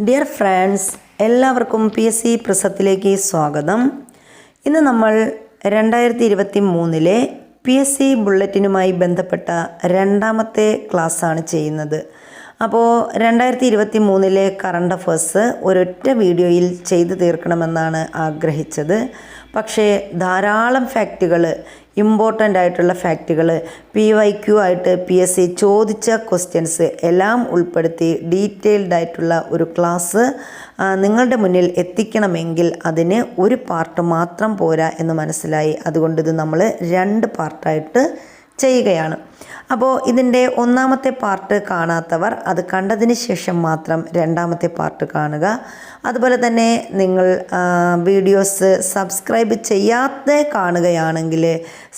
Dear friends, എല്ലാവർക്കും PSC പ്രസത്തിലേക്ക് സ്വാഗതം. ഇന്ന് നമ്മൾ 2023 PSC ബുള്ളറ്റിനുമായി ബന്ധപ്പെട്ട രണ്ടാമത്തെ ക്ലാസ്സാണ് ചെയ്യുന്നത്. അപ്പോൾ 2023 കറണ്ട് അഫേഴ്സ് ഒരൊറ്റ വീഡിയോയിൽ ചെയ്തു തീർക്കണമെന്നാണ് ആഗ്രഹിച്ചത്. പക്ഷേ ധാരാളം ഫാക്റ്റുകൾ, ഇമ്പോർട്ടൻ്റ് ആയിട്ടുള്ള ഫാക്റ്റുകൾ, PYQ ആയിട്ട് PSC ചോദിച്ച ക്വസ്റ്റ്യൻസ് എല്ലാം ഉൾപ്പെടുത്തി ഡീറ്റെയിൽഡ് ആയിട്ടുള്ള ഒരു ക്ലാസ് നിങ്ങളുടെ മുന്നിൽ എത്തിക്കണമെങ്കിൽ അതിന് ഒരു പാർട്ട് മാത്രം പോരാ എന്ന് മനസ്സിലായി. അതുകൊണ്ട് ഇത് നമ്മൾ 2 പാർട്ടായിട്ട് ചെയ്യുകയാണ്. അപ്പോൾ ഇതിൻ്റെ ഒന്നാമത്തെ പാർട്ട് കാണാത്തവർ അത് കണ്ടതിന് ശേഷം മാത്രം രണ്ടാമത്തെ പാർട്ട് കാണുക. അതുപോലെ തന്നെ നിങ്ങൾ വീഡിയോസ് സബ്സ്ക്രൈബ് ചെയ്യാതെ കാണുകയാണെങ്കിൽ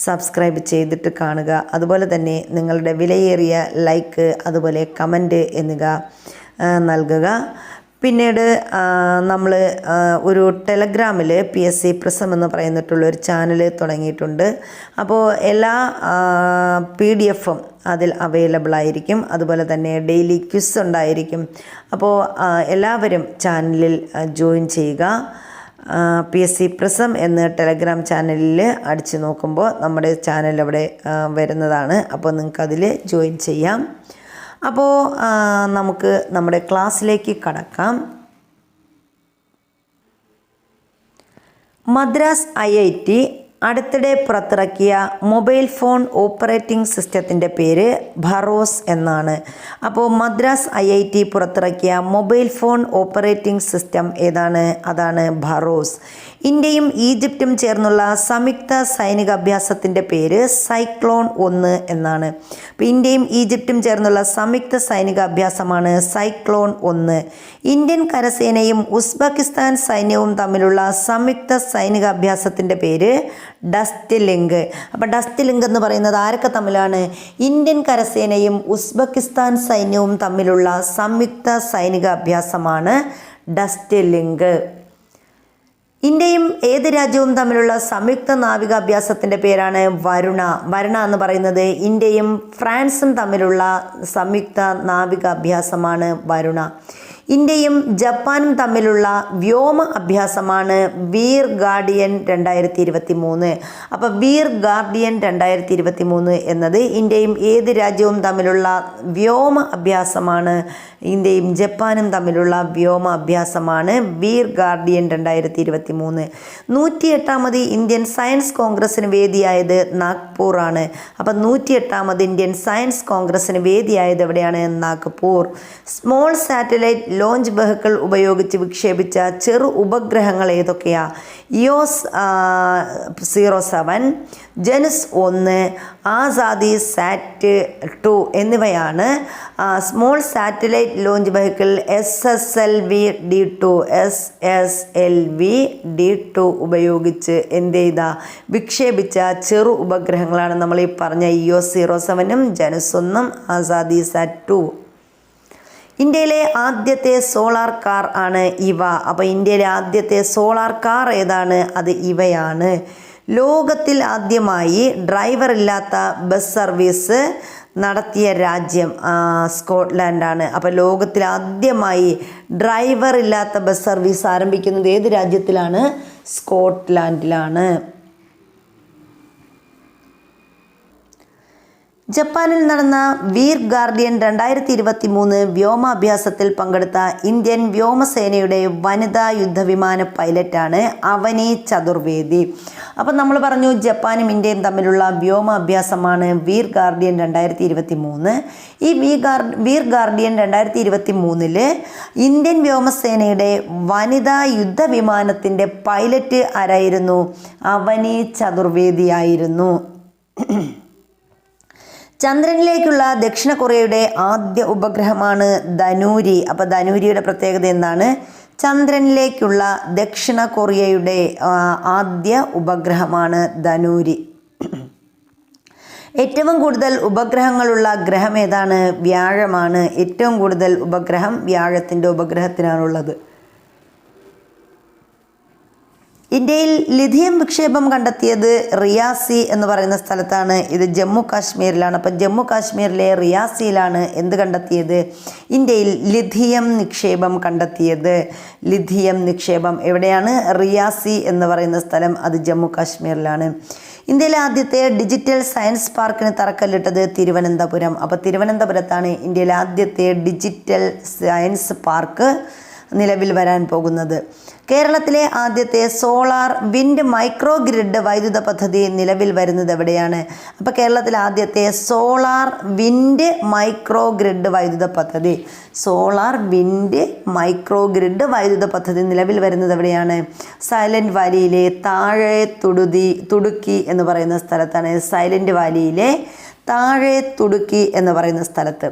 സബ്സ്ക്രൈബ് ചെയ്തിട്ട് കാണുക. അതുപോലെ തന്നെ നിങ്ങളുടെ വിലയേറിയ ലൈക്ക്, അതുപോലെ കമൻറ്റ് എന്നിവ നൽകുക. പിന്നീട് നമ്മൾ ഒരു ടെലഗ്രാമിൽ PSC പ്രസം എന്ന് പറയുന്നിട്ടുള്ളൊരു ചാനൽ തുടങ്ങിയിട്ടുണ്ട്. അപ്പോൾ എല്ലാ PDF-ഉം അതിൽ അവൈലബിൾ ആയിരിക്കും. അതുപോലെ തന്നെ ഡെയിലി ക്വിസ് ഉണ്ടായിരിക്കും. അപ്പോൾ എല്ലാവരും ചാനലിൽ ജോയിൻ ചെയ്യുക. PSC പ്രസം എന്ന് ടെലഗ്രാം ചാനലിൽ അടിച്ചു നോക്കുമ്പോൾ നമ്മുടെ ചാനൽ അവിടെ വരുന്നതാണ്. അപ്പോൾ നിങ്ങൾക്കതിൽ ജോയിൻ ചെയ്യാം. അപ്പോൾ നമുക്ക് നമ്മുടെ ക്ലാസ്സിലേക്ക് കടക്കാം. മദ്രാസ് IIT അടുത്തിടെ പുറത്തിറക്കിയ മൊബൈൽ ഫോൺ ഓപ്പറേറ്റിംഗ് സിസ്റ്റത്തിൻ്റെ പേര് ഭറോസ് എന്നാണ്. അപ്പോൾ മദ്രാസ് IIT പുറത്തിറക്കിയ മൊബൈൽ ഫോൺ ഓപ്പറേറ്റിംഗ് സിസ്റ്റം ഏതാണ്? അതാണ് ഭറോസ്. ഇന്ത്യയും ഈജിപ്തും ചേർന്നുള്ള സംയുക്ത സൈനിക അഭ്യാസത്തിൻ്റെ പേര് സൈക്ലോൺ 1 എന്നാണ്. അപ്പോൾ ഇന്ത്യയും ഈജിപ്തും ചേർന്നുള്ള സംയുക്ത സൈനിക അഭ്യാസമാണ് സൈക്ലോൺ 1. ഇന്ത്യൻ കരസേനയും ഉസ്ബെക്കിസ്ഥാൻ സൈന്യവും തമ്മിലുള്ള സംയുക്ത സൈനിക അഭ്യാസത്തിൻ്റെ പേര് ഡസ്റ്റ് ലിങ്ക്. അപ്പോൾ ഡസ്റ്റ് ലിങ്ക് എന്ന് പറയുന്നത് ആരൊക്കെ തമ്മിലാണ്? ഇന്ത്യൻ കരസേനയും ഉസ്ബെക്കിസ്ഥാൻ സൈന്യവും തമ്മിലുള്ള സംയുക്ത സൈനിക അഭ്യാസമാണ് ഡസ്റ്റ് ലിങ്ക്. ഇന്ത്യയും ഏത് രാജ്യവും തമ്മിലുള്ള സംയുക്ത നാവിക അഭ്യാസത്തിൻ്റെ പേരാണ് വരുണ. വരുണ എന്ന് പറയുന്നത് ഇന്ത്യയും ഫ്രാൻസും തമ്മിലുള്ള സംയുക്ത നാവിക അഭ്യാസമാണ് വരുണ. ഇന്ത്യയും ജപ്പാനും തമ്മിലുള്ള വ്യോമ അഭ്യാസമാണ് വീർ ഗാർഡിയൻ 2023. അപ്പോൾ വീർ ഗാർഡിയൻ 2023 എന്നത് ഇന്ത്യയും ഏത് രാജ്യവും തമ്മിലുള്ള വ്യോമ അഭ്യാസമാണ്. ഇന്ത്യയും ജപ്പാനും തമ്മിലുള്ള വ്യോമ അഭ്യാസമാണ് വീർ ഗാർഡിയൻ 2023. 108ാമത് ഇന്ത്യൻ സയൻസ് കോൺഗ്രസ്സിന് വേദിയായത് നാഗ്പൂറാണ്. അപ്പം 108ാമത് ഇന്ത്യൻ സയൻസ് കോൺഗ്രസ്സിന് വേദിയായത് എവിടെയാണ്? Nagpur. Small satellite launch vehicle ഉപയോഗിച്ച് വിക്ഷേപിച്ച ചെറു ഉപഗ്രഹങ്ങൾ ഏതൊക്കെയാ? EOS 07, ജനുസ് 1, ആസാദി സാറ്റ് 2 എന്നിവയാണ് small satellite launch vehicle SSLV-D2 ഉപയോഗിച്ച് എന്ത് ചെയ്ത വിക്ഷേപിച്ച ചെറു ഉപഗ്രഹങ്ങളാണ് നമ്മൾ ഈ പറഞ്ഞ EOS 07-ഉം ജനുസ് 1-ഉം ആസാദി സാറ്റ് 2. ഇന്ത്യയിലെ ആദ്യത്തെ സോളാർ കാർ ആണ് ഇവ. അപ്പോൾ ഇന്ത്യയിലെ ആദ്യത്തെ സോളാർ കാർ ഏതാണ്? അത് ഇവയാണ്. ലോകത്തിൽ ആദ്യമായി ഡ്രൈവർ ഇല്ലാത്ത ബസ് സർവീസ് നടത്തിയ രാജ്യം സ്കോട്ട്ലാൻഡാണ്. അപ്പോൾ ലോകത്തിൽ ആദ്യമായി ഡ്രൈവർ ഇല്ലാത്ത ബസ് സർവീസ് ആരംഭിക്കുന്നത് ഏത് രാജ്യത്തിലാണ്? സ്കോട്ട്ലാൻഡിലാണ്. ജപ്പാനിൽ നടന്ന വീർ ഗാർഡിയൻ 2023 വ്യോമാഭ്യാസത്തിൽ പങ്കെടുത്ത ഇന്ത്യൻ വ്യോമസേനയുടെ വനിതാ യുദ്ധവിമാന പൈലറ്റാണ് അവനി ചതുർവേദി. അപ്പം നമ്മൾ പറഞ്ഞു ജപ്പാനും ഇന്ത്യയും തമ്മിലുള്ള വ്യോമാഭ്യാസമാണ് വീർ ഗാർഡിയൻ 2023. ഈ വീർ ഗാർഡിയൻ 2023 ഇന്ത്യൻ വ്യോമസേനയുടെ വനിതാ യുദ്ധവിമാനത്തിൻ്റെ പൈലറ്റ് ആരായിരുന്നു? അവനി ചതുർവേദിയായിരുന്നു. ചന്ദ്രനിലേക്കുള്ള ദക്ഷിണ കൊറിയയുടെ ആദ്യ ഉപഗ്രഹമാണ് ധനൂരി. അപ്പോൾ ധനൂരിയുടെ പ്രത്യേകത എന്താണ്? ചന്ദ്രനിലേക്കുള്ള ദക്ഷിണ കൊറിയയുടെ ആദ്യ ഉപഗ്രഹമാണ് ധനൂരി. ഏറ്റവും കൂടുതൽ ഉപഗ്രഹങ്ങളുള്ള ഗ്രഹം ഏതാണ്? വ്യാഴമാണ്. ഏറ്റവും കൂടുതൽ ഉപഗ്രഹം വ്യാഴത്തിൻ്റെ ഉപഗ്രഹത്തിനാണുള്ളത്. ഇന്ത്യയിൽ ലിഥിയം നിക്ഷേപം കണ്ടെത്തിയത് റിയാസി എന്ന് പറയുന്ന സ്ഥലത്താണ്. ഇത് ജമ്മു കാശ്മീരിലാണ്. അപ്പം ജമ്മു കാശ്മീരിലെ റിയാസിയിലാണ് എന്ത് കണ്ടെത്തിയത്? ഇന്ത്യയിൽ ലിഥിയം നിക്ഷേപം കണ്ടെത്തിയത്. ലിഥിയം നിക്ഷേപം എവിടെയാണ്? റിയാസി എന്ന് പറയുന്ന സ്ഥലം, അത് ജമ്മു കാശ്മീരിലാണ്. ഇന്ത്യയിലെ ആദ്യത്തെ ഡിജിറ്റൽ സയൻസ് പാർക്കിന് തറക്കല്ലിട്ടത് തിരുവനന്തപുരം. അപ്പോൾ തിരുവനന്തപുരത്താണ് ഇന്ത്യയിലെ ആദ്യത്തെ ഡിജിറ്റൽ സയൻസ് പാർക്ക് നിലവിൽ വരാൻ പോകുന്നത്. കേരളത്തിലെ ആദ്യത്തെ സോളാർ വിൻഡ് മൈക്രോ ഗ്രിഡ് വൈദ്യുത പദ്ധതി നിലവിൽ വരുന്നത് എവിടെയാണ്? അപ്പോൾ കേരളത്തിലെ ആദ്യത്തെ സോളാർ വിൻഡ് മൈക്രോ ഗ്രിഡ് വൈദ്യുത പദ്ധതി, സോളാർ വിൻഡ് മൈക്രോ ഗ്രിഡ് വൈദ്യുത പദ്ധതി നിലവിൽ വരുന്നത് എവിടെയാണ്? സൈലന്റ് വാലിയിലെ താഴെ തുടുക്കി എന്ന് പറയുന്ന സ്ഥലത്താണ്. സൈലന്റ് വാലിയിലെ താഴെ തുടുക്കി എന്ന് പറയുന്ന സ്ഥലത്ത്.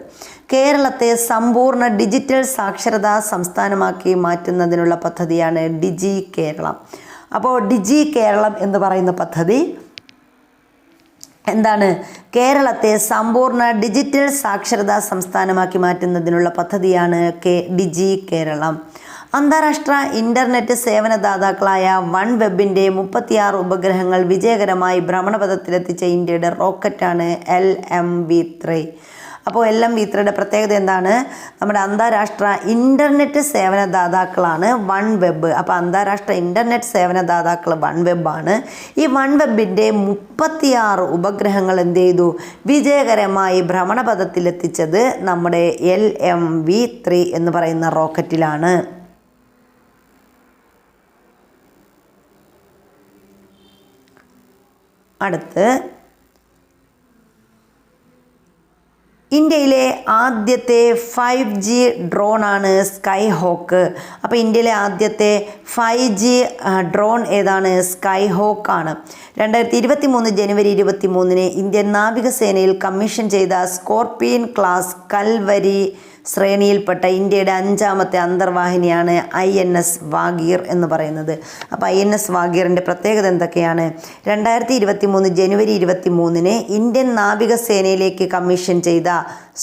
കേരളത്തെ സമ്പൂർണ്ണ ഡിജിറ്റൽ സാക്ഷരതാ സംസ്ഥാനമാക്കി മാറ്റുന്നതിനുള്ള പദ്ധതിയാണ് ഡിജി കേരളം. അപ്പോൾ ഡിജി കേരളം എന്ന് പറയുന്ന പദ്ധതി എന്താണ്? കേരളത്തെ സമ്പൂർണ്ണ ഡിജിറ്റൽ സാക്ഷരതാ സംസ്ഥാനമാക്കി മാറ്റുന്നതിനുള്ള പദ്ധതിയാണ് ഡിജി കേരളം. അന്താരാഷ്ട്ര ഇൻ്റർനെറ്റ് സേവനദാതാക്കളായ വൺ വെബിൻ്റെ 36 ഉപഗ്രഹങ്ങൾ വിജയകരമായി ഭ്രമണപഥത്തിലെത്തിച്ച ഇന്ത്യയുടെ റോക്കറ്റാണ് LMV-3. അപ്പോൾ LMV-3യുടെ പ്രത്യേകത എന്താണ്? നമ്മുടെ അന്താരാഷ്ട്ര ഇൻ്റർനെറ്റ് സേവനദാതാക്കളാണ് വൺ വെബ്. അപ്പോൾ അന്താരാഷ്ട്ര ഇൻ്റർനെറ്റ് സേവനദാതാക്കൾ വൺ വെബാണ്. ഈ വൺ വെബിൻ്റെ 36 ഉപഗ്രഹങ്ങൾ എന്ത് ചെയ്തു? വിജയകരമായി ഭ്രമണപഥത്തിലെത്തിച്ചത് നമ്മുടെ LMV-3 എന്ന് പറയുന്ന റോക്കറ്റിലാണ്. അടുത്ത് ഇന്ത്യയിലെ ആദ്യത്തെ 5G ഡ്രോണാണ് സ്കൈ ഹോക്ക്. അപ്പോൾ ഇന്ത്യയിലെ ആദ്യത്തെ 5G ഡ്രോൺ ഏതാണ്? സ്കൈ ഹോക്കാണ്. 2023 ജനുവരി 23 ഇന്ത്യൻ നാവികസേനയിൽ കമ്മീഷൻ ചെയ്ത സ്കോർപിയൻ ക്ലാസ് കൽവരി ശ്രേണിയിൽപ്പെട്ട ഇന്ത്യയുടെ 5ാമത്തെ അന്തർവാഹിനിയാണ് INS വാഗീർ എന്ന് പറയുന്നത്. അപ്പോൾ INS വാഗീറിൻ്റെ പ്രത്യേകത എന്തൊക്കെയാണ്? 2023 ജനുവരി 23 ഇന്ത്യൻ നാവികസേനയിലേക്ക് കമ്മീഷൻ ചെയ്ത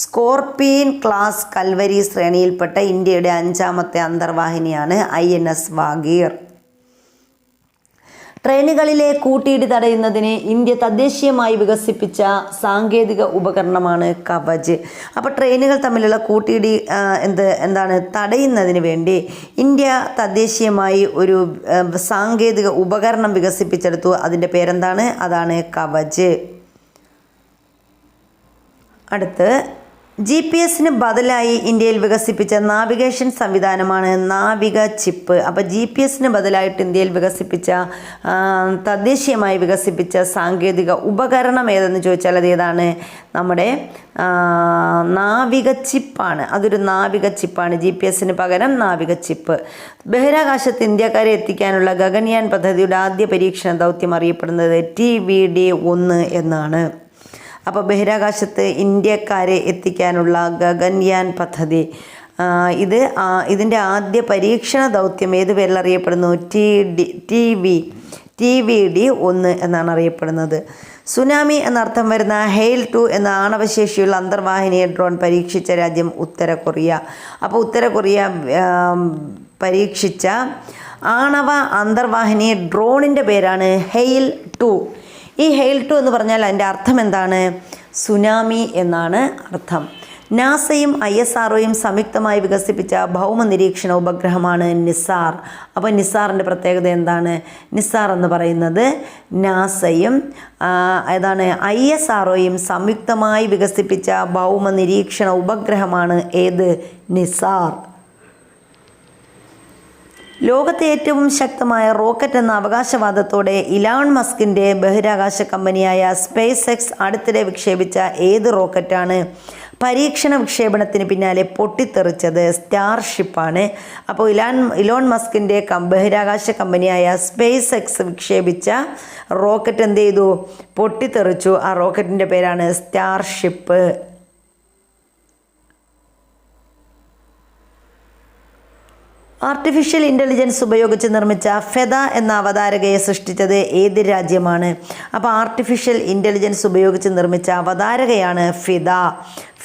സ്കോർപിയൻ ക്ലാസ് കൽവരി ശ്രേണിയിൽപ്പെട്ട ഇന്ത്യയുടെ 5ാമത്തെ അന്തർവാഹിനിയാണ് INS വാഗീർ. ട്രെയിനുകളിലെ കൂട്ടിയിടി തടയുന്നതിന് ഇന്ത്യ തദ്ദേശീയമായി വികസിപ്പിച്ച സാങ്കേതിക ഉപകരണമാണ് കവച്. അപ്പോൾ ട്രെയിനുകൾ തമ്മിലുള്ള കൂട്ടിയിടി എന്താണ് തടയുന്നതിന് വേണ്ടി ഇന്ത്യ തദ്ദേശീയമായി ഒരു സാങ്കേതിക ഉപകരണം വികസിപ്പിച്ചെടുത്തു. അതിൻ്റെ പേരെന്താണ്? അതാണ് കവച്. അടുത്ത് GPS-ന് ബദലായി ഇന്ത്യയിൽ വികസിപ്പിച്ച നാവിഗേഷൻ സംവിധാനമാണ് നാവിക ചിപ്പ്. അപ്പോൾ GPS-ന് ബദലായിട്ട് ഇന്ത്യയിൽ വികസിപ്പിച്ച തദ്ദേശീയമായി വികസിപ്പിച്ച സാങ്കേതിക ഉപകരണം ഏതെന്ന് ചോദിച്ചാൽ അത് ഏതാണ്? നമ്മുടെ നാവിക ചിപ്പാണ്. അതൊരു നാവിക ചിപ്പാണ്. GPS-ന് പകരം നാവിക ചിപ്പ്. ബഹിരാകാശത്ത് ഇന്ത്യക്കാരെ എത്തിക്കാനുള്ള ഗഗൻയാൻ പദ്ധതിയുടെ ആദ്യ പരീക്ഷണ ദൗത്യം അറിയപ്പെടുന്നത് TVD-1 എന്നാണ്. അപ്പോൾ ബഹിരാകാശത്ത് ഇന്ത്യക്കാരെ എത്തിക്കാനുള്ള ഗഗൻയാൻ പദ്ധതി ഇതിൻ്റെ ആദ്യ പരീക്ഷണ ദൗത്യം ഏത് പേരിൽ അറിയപ്പെടുന്നു? TVD-1 എന്നാണ് അറിയപ്പെടുന്നത്. സുനാമി എന്നർത്ഥം വരുന്ന ഹെയിൽ 2 എന്ന ആണവശേഷിയുള്ള അന്തർവാഹിനി ഡ്രോൺ പരീക്ഷിച്ച രാജ്യം ഉത്തര കൊറിയ. അപ്പോൾ ഉത്തര കൊറിയ പരീക്ഷിച്ച ആണവ അന്തർവാഹിനി ഡ്രോണിൻ്റെ പേരാണ് ഹെയിൽ 2. ഈ ഹെയിൽ 2 എന്ന് പറഞ്ഞാൽ അതിൻ്റെ അർത്ഥം എന്താണ്? സുനാമി എന്നാണ് അർത്ഥം. നാസയും ISROയും സംയുക്തമായി വികസിപ്പിച്ച ഭൗമ നിരീക്ഷണ ഉപഗ്രഹമാണ് നിസാർ. അപ്പോൾ നിസാറിൻ്റെ പ്രത്യേകത എന്താണ്? നിസാർ എന്ന് പറയുന്നത് നാസയും ISROയും സംയുക്തമായി വികസിപ്പിച്ച ഭൗമ നിരീക്ഷണ ഉപഗ്രഹമാണ് ഏത്? നിസാർ. ലോകത്തെ ഏറ്റവും ശക്തമായ റോക്കറ്റ് എന്ന അവകാശവാദത്തോടെ ഇലോൺ മസ്കിൻ്റെ ബഹിരാകാശ കമ്പനിയായ സ്പേസ് എക്സ് അടുത്തിടെ വിക്ഷേപിച്ച ഏത് റോക്കറ്റാണ് പരീക്ഷണ വിക്ഷേപണത്തിന് പിന്നാലെ പൊട്ടിത്തെറിച്ചത്? സ്റ്റാർഷിപ്പാണ്. അപ്പോൾ ഇലോൺ മസ്കിൻ്റെ ബഹിരാകാശ കമ്പനിയായ സ്പേസ് എക്സ് വിക്ഷേപിച്ച റോക്കറ്റ് എന്ത് ചെയ്തു? പൊട്ടിത്തെറിച്ചു. ആ റോക്കറ്റിൻ്റെ പേരാണ് സ്റ്റാർഷിപ്പ്. ആർട്ടിഫിഷ്യൽ ഇൻ്റലിജൻസ് ഉപയോഗിച്ച് നിർമ്മിച്ച ഫെദ എന്ന അവതാരകയെ സൃഷ്ടിച്ചത് ഏത് രാജ്യമാണ്? അപ്പോൾ ആർട്ടിഫിഷ്യൽ ഇൻ്റലിജൻസ് ഉപയോഗിച്ച് നിർമ്മിച്ച അവതാരകയാണ് ഫിദ.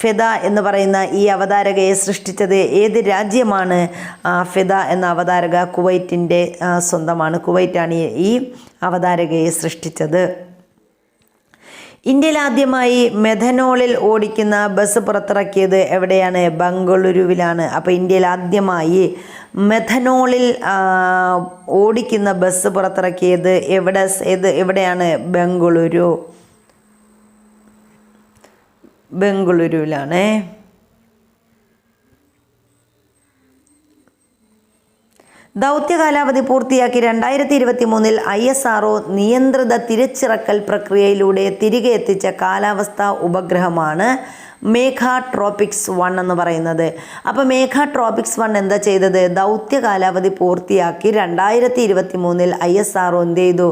ഫിദ എന്ന് പറയുന്ന ഈ അവതാരകയെ സൃഷ്ടിച്ചത് ഏത് രാജ്യമാണ്? ഫിദ എന്ന അവതാരക കുവൈറ്റിൻ്റെ സ്വന്തമാണ്. കുവൈറ്റാണ് ഈ അവതാരകയെ സൃഷ്ടിച്ചത്. ഇന്ത്യയിൽ ആദ്യമായി മെഥനോളിൽ ഓടിക്കുന്ന ബസ് പുറത്തിറക്കിയത് എവിടെയാണ്? ബംഗളൂരുവിലാണ്. അപ്പോൾ ഇന്ത്യയിൽ ആദ്യമായി മെഥനോളിൽ ഓടിക്കുന്ന ബസ് പുറത്തിറക്കിയത് എവിടെയാണ്? ബംഗളൂരുവിലാണ്. ദൗത്യ കാലാവധി പൂർത്തിയാക്കി 2023 ISRO നിയന്ത്രിത തിരിച്ചിറക്കൽ പ്രക്രിയയിലൂടെ തിരികെ എത്തിച്ച കാലാവസ്ഥാ ഉപഗ്രഹമാണ് മേഘ ട്രോപിക്സ് 1 എന്ന് പറയുന്നത്. അപ്പോൾ മേഘ ട്രോപിക്സ് 1 എന്താ ചെയ്തത്? ദൗത്യ കാലാവധി പൂർത്തിയാക്കി 2023 ISRO എന്ത് ചെയ്തു?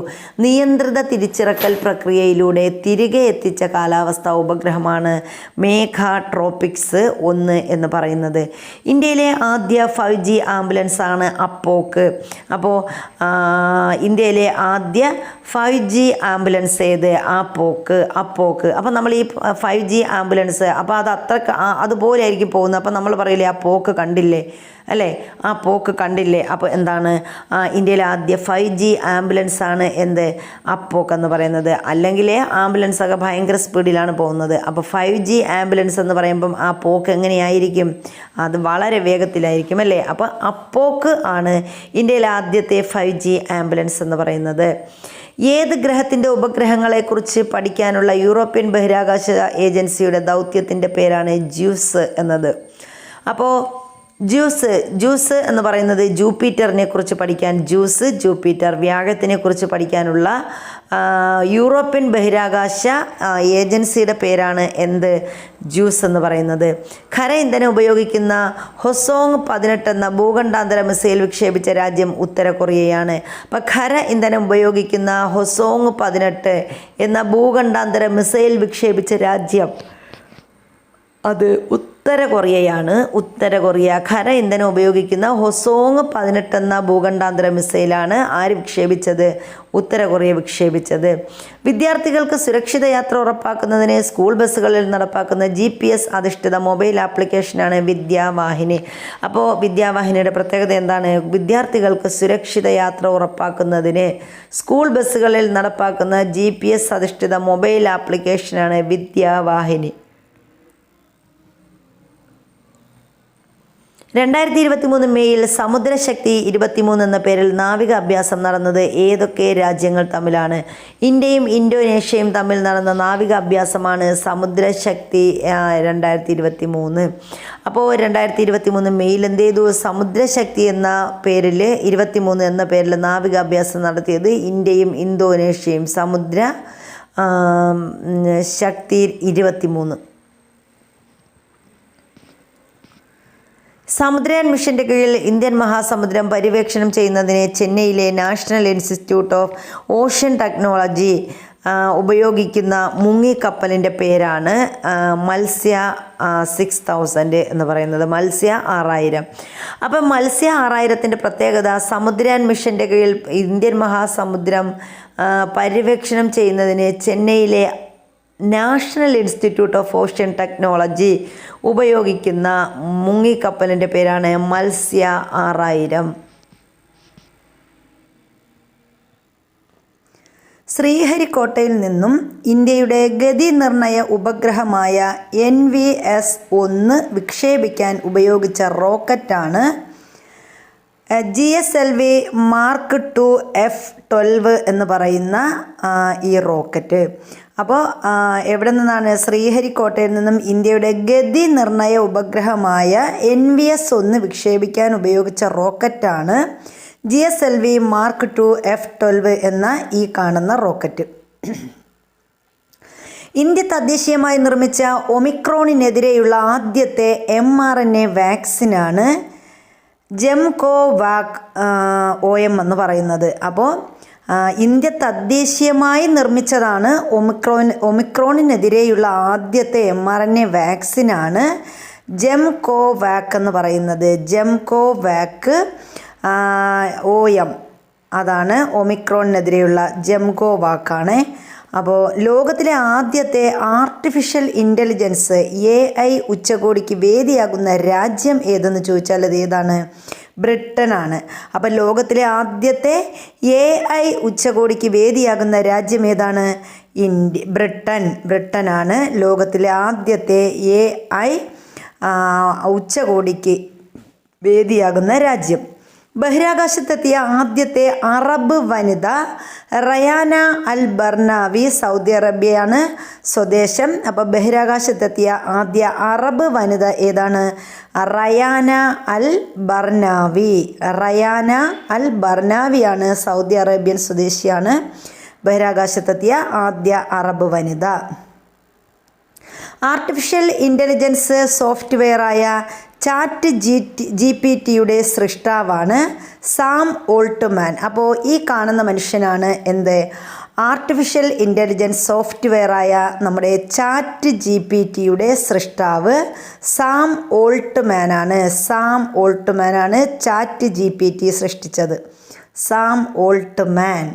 നിയന്ത്രിത തിരിച്ചിറക്കൽ പ്രക്രിയയിലൂടെ തിരികെ എത്തിച്ച കാലാവസ്ഥാ ഉപഗ്രഹമാണ് മേഘ ട്രോപിക്സ് 1 എന്ന് പറയുന്നത്. ഇന്ത്യയിലെ ആദ്യ 5G ആംബുലൻസ് ആണ് അപ്പോക്ക്. അപ്പോൾ ഇന്ത്യയിലെ ആദ്യ 5G ആംബുലൻസ് ഏത്? അപ്പോക്ക്. അപ്പോൾ നമ്മൾ ഈ 5G ആംബുലൻസ് അപ്പോൾ അത് അതുപോലെ ആയിരിക്കും പോകുന്നത്. അപ്പോൾ നമ്മൾ പറയില്ലേ ആ പോക്ക് കണ്ടില്ലേ അല്ലേ? ആ പോക്ക് കണ്ടില്ലേ? അപ്പോൾ എന്താണ്? ഇന്ത്യയിലെ ആദ്യ 5G ആംബുലൻസ് ആണ് എന്ത്? അപ്പോക്ക് എന്ന് പറയുന്നത്. അല്ലെങ്കിൽ ആംബുലൻസ് ഒക്കെ ഭയങ്കര സ്പീഡിലാണ് പോകുന്നത്. അപ്പോൾ 5G ആംബുലൻസ് എന്ന് പറയുമ്പം ആ പോക്ക് എങ്ങനെയായിരിക്കും? അത് വളരെ വേഗത്തിലായിരിക്കും അല്ലേ? അപ്പോൾ അപ്പോക്ക് ആണ് ഇന്ത്യയിലെ ആദ്യത്തെ 5G ആംബുലൻസ് എന്ന് പറയുന്നത്. ഏത് ഗ്രഹത്തിൻ്റെ ഉപഗ്രഹങ്ങളെക്കുറിച്ച് പഠിക്കാനുള്ള യൂറോപ്യൻ ബഹിരാകാശ ഏജൻസിയുടെ ദൗത്യത്തിൻ്റെ പേരാണ് ജ്യൂസ് എന്നത്? അപ്പോൾ ജ്യൂസ് എന്ന് പറയുന്നത് ജൂപ്പിറ്ററിനെ കുറിച്ച് പഠിക്കാൻ ജൂപ്പിറ്റർ. വ്യാഴത്തിനെ കുറിച്ച് പഠിക്കാനുള്ള യൂറോപ്യൻ ബഹിരാകാശ ഏജൻസിയുടെ പേരാണ് എന്ത്? ജ്യൂസ് എന്ന് പറയുന്നത്. ഖര ഇന്ധനം ഉപയോഗിക്കുന്ന ഹൊസോങ് 18 എന്ന ഭൂഖണ്ഡാന്തര മിസൈൽ വിക്ഷേപിച്ച രാജ്യം ഉത്തര കൊറിയയാണ്. അപ്പം ഖര ഇന്ധനം ഉപയോഗിക്കുന്ന ഹൊസോങ് 18 എന്ന ഭൂഖണ്ഡാന്തര മിസൈൽ വിക്ഷേപിച്ച രാജ്യം അത് ഉത്തര കൊറിയയാണ്. ഉത്തര കൊറിയ ഖര ഇന്ധനം ഉപയോഗിക്കുന്ന ഹൊസോങ് 18 എന്ന ഭൂഖണ്ഡാന്തര മിസൈലാണ് ആര് വിക്ഷേപിച്ചത്? ഉത്തര കൊറിയ വിക്ഷേപിച്ചത്. വിദ്യാർത്ഥികൾക്ക് സുരക്ഷിത യാത്ര ഉറപ്പാക്കുന്നതിന് സ്കൂൾ ബസ്സുകളിൽ നടപ്പാക്കുന്ന GPS അധിഷ്ഠിത മൊബൈൽ ആപ്ലിക്കേഷനാണ് വിദ്യാവാഹിനി. അപ്പോൾ വിദ്യാവാഹിനിയുടെ പ്രത്യേകത എന്താണ്? വിദ്യാർത്ഥികൾക്ക് സുരക്ഷിത യാത്ര ഉറപ്പാക്കുന്നതിന് സ്കൂൾ ബസ്സുകളിൽ നടപ്പാക്കുന്ന GPS അധിഷ്ഠിത മൊബൈൽ ആപ്ലിക്കേഷനാണ് വിദ്യാവാഹിനി. 2023 മെയ്യിൽ സമുദ്രശക്തി 23 എന്ന പേരിൽ നാവിക അഭ്യാസം നടന്നത് ഏതൊക്കെ രാജ്യങ്ങൾ തമ്മിലാണ്? ഇന്ത്യയും ഇന്തോനേഷ്യയും തമ്മിൽ നടന്ന നാവിക അഭ്യാസമാണ് സമുദ്രശക്തി 2023. അപ്പോൾ 2023 മെയ്യിൽ എന്ത് ചെയ്തു? സമുദ്രശക്തി എന്ന പേരിൽ 23 എന്ന പേരിൽ നാവിക അഭ്യാസം നടത്തിയത് ഇന്ത്യയും ഇന്തോനേഷ്യയും. സമുദ്ര ശക്തി 23. സമുദ്രയാൻ മിഷൻ്റെ കീഴിൽ ഇന്ത്യൻ മഹാസമുദ്രം പര്യവേക്ഷണം ചെയ്യുന്നതിന് ചെന്നൈയിലെ national institute of ocean technology ഉപയോഗിക്കുന്ന മുങ്ങിക്കപ്പലിൻ്റെ പേരാണ് മത്സ്യ 6000 എന്ന് പറയുന്നത്. മത്സ്യ 6000. അപ്പം മത്സ്യ 6000ത്തിൻ്റെ പ്രത്യേകത സമുദ്രയാൻ മിഷൻ്റെ കീഴിൽ ഇന്ത്യൻ മഹാസമുദ്രം പര്യവേക്ഷണം ചെയ്യുന്നതിന് ചെന്നൈയിലെ national institute of ocean technology ഉപയോഗിക്കുന്ന മുങ്ങിക്കപ്പലിൻ്റെ പേരാണ് മത്സ്യ 6000. ശ്രീഹരിക്കോട്ടയിൽ നിന്നും ഇന്ത്യയുടെ ഗതി നിർണയ ഉപഗ്രഹമായ NVS-1 വിക്ഷേപിക്കാൻ ഉപയോഗിച്ച റോക്കറ്റാണ് GSLV Mark II F-12 എന്ന് പറയുന്ന ഈ റോക്കറ്റ്. അപ്പോൾ എവിടെ നിന്നാണ്? ശ്രീഹരിക്കോട്ടയിൽ നിന്നും ഇന്ത്യയുടെ ഗതി നിർണയ ഉപഗ്രഹമായ NVS-1 വിക്ഷേപിക്കാൻ ഉപയോഗിച്ച റോക്കറ്റാണ് GSLV Mark II F-12 എന്ന ഈ കാണുന്ന റോക്കറ്റ്. ഇന്ത്യ തദ്ദേശീയമായി നിർമ്മിച്ച ഒമിക്രോണിനെതിരെയുള്ള ആദ്യത്തെ mRNA വാക്സിനാണ് ജെംകോവാക് OM എന്ന് പറയുന്നത്. അപ്പോൾ ഇന്ത്യ തദ്ദേശീയമായി നിർമ്മിച്ചതാണ് ഒമിക്രോണിനെതിരെയുള്ള ആദ്യത്തെ mRNA വാക്സിനാണ് ജെംകോവാക് എന്ന് പറയുന്നത്. ജെംകോവാക് OM അതാണ് ഒമിക്രോണിനെതിരെയുള്ള ജെംകോവാക്കാണ്. അപ്പോൾ ലോകത്തിലെ ആദ്യത്തെ ആർട്ടിഫിഷ്യൽ ഇൻ്റലിജൻസ് AI ഉച്ചകോടിക്ക് വേദിയാകുന്ന രാജ്യം ഏതെന്ന് ചോദിച്ചാൽ അത് ഏതാണ്? ബ്രിട്ടനാണ്. അപ്പോൾ ലോകത്തിലെ ആദ്യത്തെ AI ഉച്ചകോടിക്ക് വേദിയാകുന്ന രാജ്യം ഏതാണ്? ബ്രിട്ടനാണ് ലോകത്തിലെ ആദ്യത്തെ AI ഉച്ചകോടിക്ക് വേദിയാകുന്ന രാജ്യം. ബഹിരാകാശത്തെത്തിയ ആദ്യത്തെ അറബ് വനിത റയാന അൽ ബർനാവി, സൗദി അറേബ്യയാണ് സ്വദേശം. അപ്പോൾ ബഹിരാകാശത്തെത്തിയ ആദ്യ അറബ് വനിത ഏതാണ്? Rayyanah al Barnawi. Rayyanah al ബർനാവിയാണ് സൗദി അറേബ്യൻ സ്വദേശിയാണ് ബഹിരാകാശത്തെത്തിയ ആദ്യ അറബ് വനിത. ആർട്ടിഫിഷ്യൽ ഇൻ്റലിജൻസ് സോഫ്റ്റ്വെയറായ ChatGPTയുടെ സൃഷ്ടാവാണ് സാം ഓൾട്ട്മാൻ. അപ്പോൾ ഈ കാണുന്ന മനുഷ്യനാണ് എന്ത്? ആർട്ടിഫിഷ്യൽ ഇൻ്റലിജൻസ് സോഫ്റ്റ്വെയറായ നമ്മുടെ ChatGPTയുടെ സൃഷ്ടാവ് സാം ഓൾട്ട്മാനാണ്. സാം ഓൾട്ട്മാനാണ് ChatGPT സൃഷ്ടിച്ചത്. Sam Altman.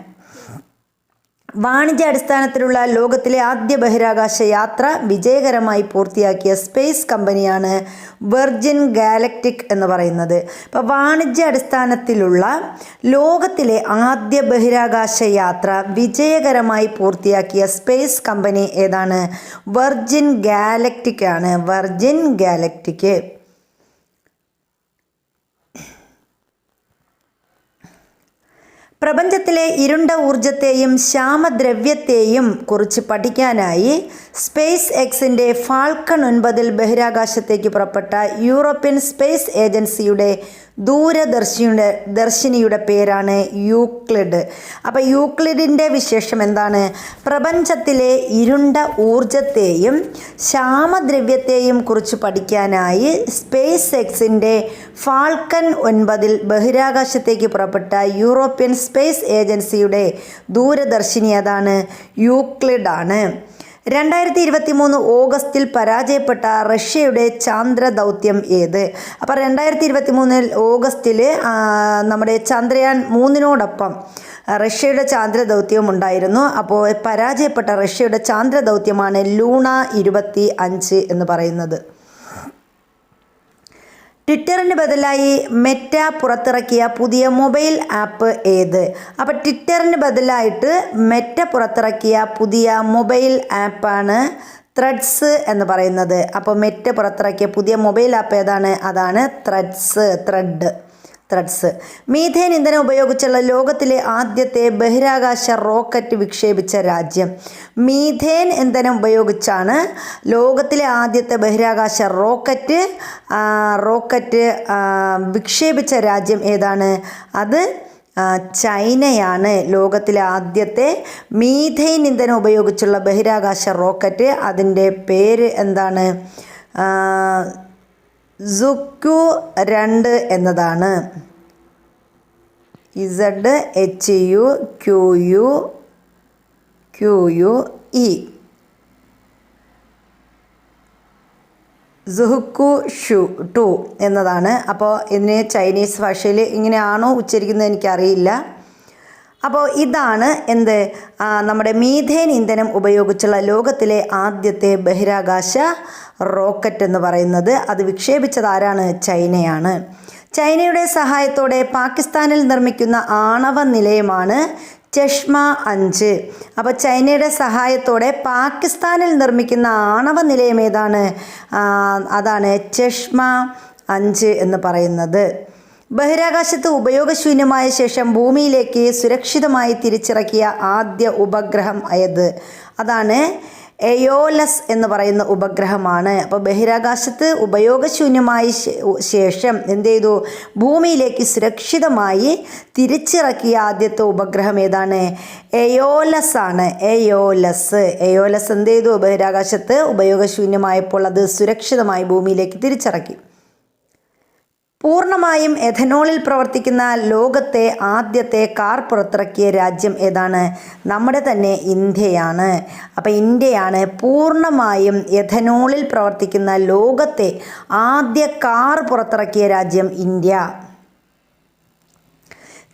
വാണിജ്യാടിസ്ഥാനത്തിലുള്ള ലോകത്തിലെ ആദ്യ ബഹിരാകാശ യാത്ര വിജയകരമായി പൂർത്തിയാക്കിയ സ്പേസ് കമ്പനിയാണ് വെർജിൻ ഗാലക്റ്റിക് എന്ന് പറയുന്നത്. ഇപ്പോൾ വാണിജ്യാടിസ്ഥാനത്തിലുള്ള ലോകത്തിലെ ആദ്യ ബഹിരാകാശ യാത്ര വിജയകരമായി പൂർത്തിയാക്കിയ സ്പേസ് കമ്പനി ഏതാണ്? വെർജിൻ ഗാലക്റ്റിക് ആണ്. Virgin galactic. പ്രപഞ്ചത്തിലെ ഇരുണ്ട ഊർജത്തെയും ശ്യാമദ്രവ്യത്തെയും കുറിച്ച് പഠിക്കാനായി സ്പേസ് എക്സിൻ്റെ ഫാൽക്കൺ 9 ബഹിരാകാശത്തേക്ക് പുറപ്പെട്ട യൂറോപ്യൻ സ്പേസ് ഏജൻസിയുടെ ദൂരദർശിനിയുടെ പേരാണ് യൂക്ലിഡ്. അപ്പോൾ യൂക്ലിഡിൻ്റെ വിശേഷം എന്താണ്? പ്രപഞ്ചത്തിലെ ഇരുണ്ട ഊർജത്തെയും ശ്യാമദ്രവ്യത്തെയും കുറിച്ച് പഠിക്കാനായി സ്പേസ് എക്സിൻ്റെ ഫാൽക്കൺ 9 ബഹിരാകാശത്തേക്ക് പുറപ്പെട്ട യൂറോപ്യൻ സ്പേസ് ഏജൻസിയുടെ ദൂരദർശിനി അതാണ് യൂക്ലിഡാണ്. 2023 ഓഗസ്റ്റിൽ പരാജയപ്പെട്ട റഷ്യയുടെ ചാന്ദ്ര ദൗത്യം ഏത്? അപ്പോൾ 2023 ഓഗസ്റ്റിൽ നമ്മുടെ ചന്ദ്രയാൻ 3 റഷ്യയുടെ ചാന്ദ്ര ദൗത്യവും ഉണ്ടായിരുന്നു. അപ്പോൾ പരാജയപ്പെട്ട റഷ്യയുടെ ചാന്ദ്ര ദൗത്യമാണ് ലൂണ 25 എന്ന് പറയുന്നത്. ട്വിറ്ററിന് ബദലായി മെറ്റ പുറത്തിറക്കിയ പുതിയ മൊബൈൽ ആപ്പ് ഏത്? അപ്പോൾ ട്വിറ്ററിന് ബദലായിട്ട് മെറ്റ പുറത്തിറക്കിയ പുതിയ മൊബൈൽ ആപ്പാണ് ത്രെഡ്സ് എന്ന് പറയുന്നത്. അപ്പോൾ മെറ്റ പുറത്തിറക്കിയ പുതിയ മൊബൈൽ ആപ്പ് ഏതാണ്? അതാണ് ത്രെഡ്സ്. മീഥേൻ ഇന്ധനം ഉപയോഗിച്ചുള്ള ലോകത്തിലെ ആദ്യത്തെ ബഹിരാകാശ റോക്കറ്റ് വിക്ഷേപിച്ച രാജ്യം. മീഥേൻ ഇന്ധനം ഉപയോഗിച്ചാണ് ലോകത്തിലെ ആദ്യത്തെ ബഹിരാകാശ റോക്കറ്റ് വിക്ഷേപിച്ച രാജ്യം ഏതാണ്? അത് ചൈനയാണ്. ലോകത്തിലെ ആദ്യത്തെ മീഥേൻ ഇന്ധനം ഉപയോഗിച്ചുള്ള ബഹിരാകാശ റോക്കറ്റ്, അതിൻ്റെ പേര് എന്താണ്? ZHU-2 എന്നതാണ്. ZHUQUE. ZHU-2 എന്നതാണ്. അപ്പോൾ ഇതിന് ചൈനീസ് ഭാഷയിൽ ഇങ്ങനെയാണോ ഉച്ചരിക്കുന്നത് എനിക്കറിയില്ല. അപ്പോൾ ഇതാണ് നമ്മുടെ മീഥേൻ ഇന്ധനം ഉപയോഗിച്ചുള്ള ലോകത്തിലെ ആദ്യത്തെ ബഹിരാകാശ റോക്കറ്റ് എന്ന് പറയുന്നത്. അത് വിക്ഷേപിച്ചത് ആരാണ്? ചൈനയാണ്. ചൈനയുടെ സഹായത്തോടെ പാകിസ്ഥാനിൽ നിർമ്മിക്കുന്ന ആണവ നിലയമാണ് ചഷ്മ 5. അപ്പോൾ ചൈനയുടെ സഹായത്തോടെ പാകിസ്ഥാനിൽ നിർമ്മിക്കുന്ന ആണവ നിലയം ഏതാണ്? അതാണ് ചഷ്മ 5 എന്ന് പറയുന്നത്. ബഹിരാകാശത്ത് ഉപയോഗശൂന്യമായ ശേഷം ഭൂമിയിലേക്ക് സുരക്ഷിതമായി തിരിച്ചിറക്കിയ ആദ്യ ഉപഗ്രഹം ഏത്? അതാണ് എയോലസ് എന്ന് പറയുന്ന ഉപഗ്രഹമാണ്. അപ്പോൾ ബഹിരാകാശത്ത് ഉപയോഗശൂന്യമായ ശേഷം എന്ത് ചെയ്തു? ഭൂമിയിലേക്ക് സുരക്ഷിതമായി തിരിച്ചിറക്കിയ ആദ്യത്തെ ഉപഗ്രഹം ഏതാണ്? എയോലസ് ആണ്. എയോലസ് എന്ത് ചെയ്തു? ബഹിരാകാശത്ത് ഉപയോഗശൂന്യമായപ്പോൾ അത് സുരക്ഷിതമായി ഭൂമിയിലേക്ക് തിരിച്ചിറക്കി. പൂർണ്ണമായും എഥനോളിൽ പ്രവർത്തിക്കുന്ന ലോകത്തെ ആദ്യത്തെ കാർ പുറത്തിറക്കിയ രാജ്യം ഏതാണ്? നമ്മുടെ തന്നെ ഇന്ത്യയാണ്. അപ്പോൾ ഇന്ത്യയാണ് പൂർണ്ണമായും എഥനോളിൽ പ്രവർത്തിക്കുന്ന ലോകത്തെ ആദ്യ കാർ പുറത്തിറക്കിയ രാജ്യം ഇന്ത്യ.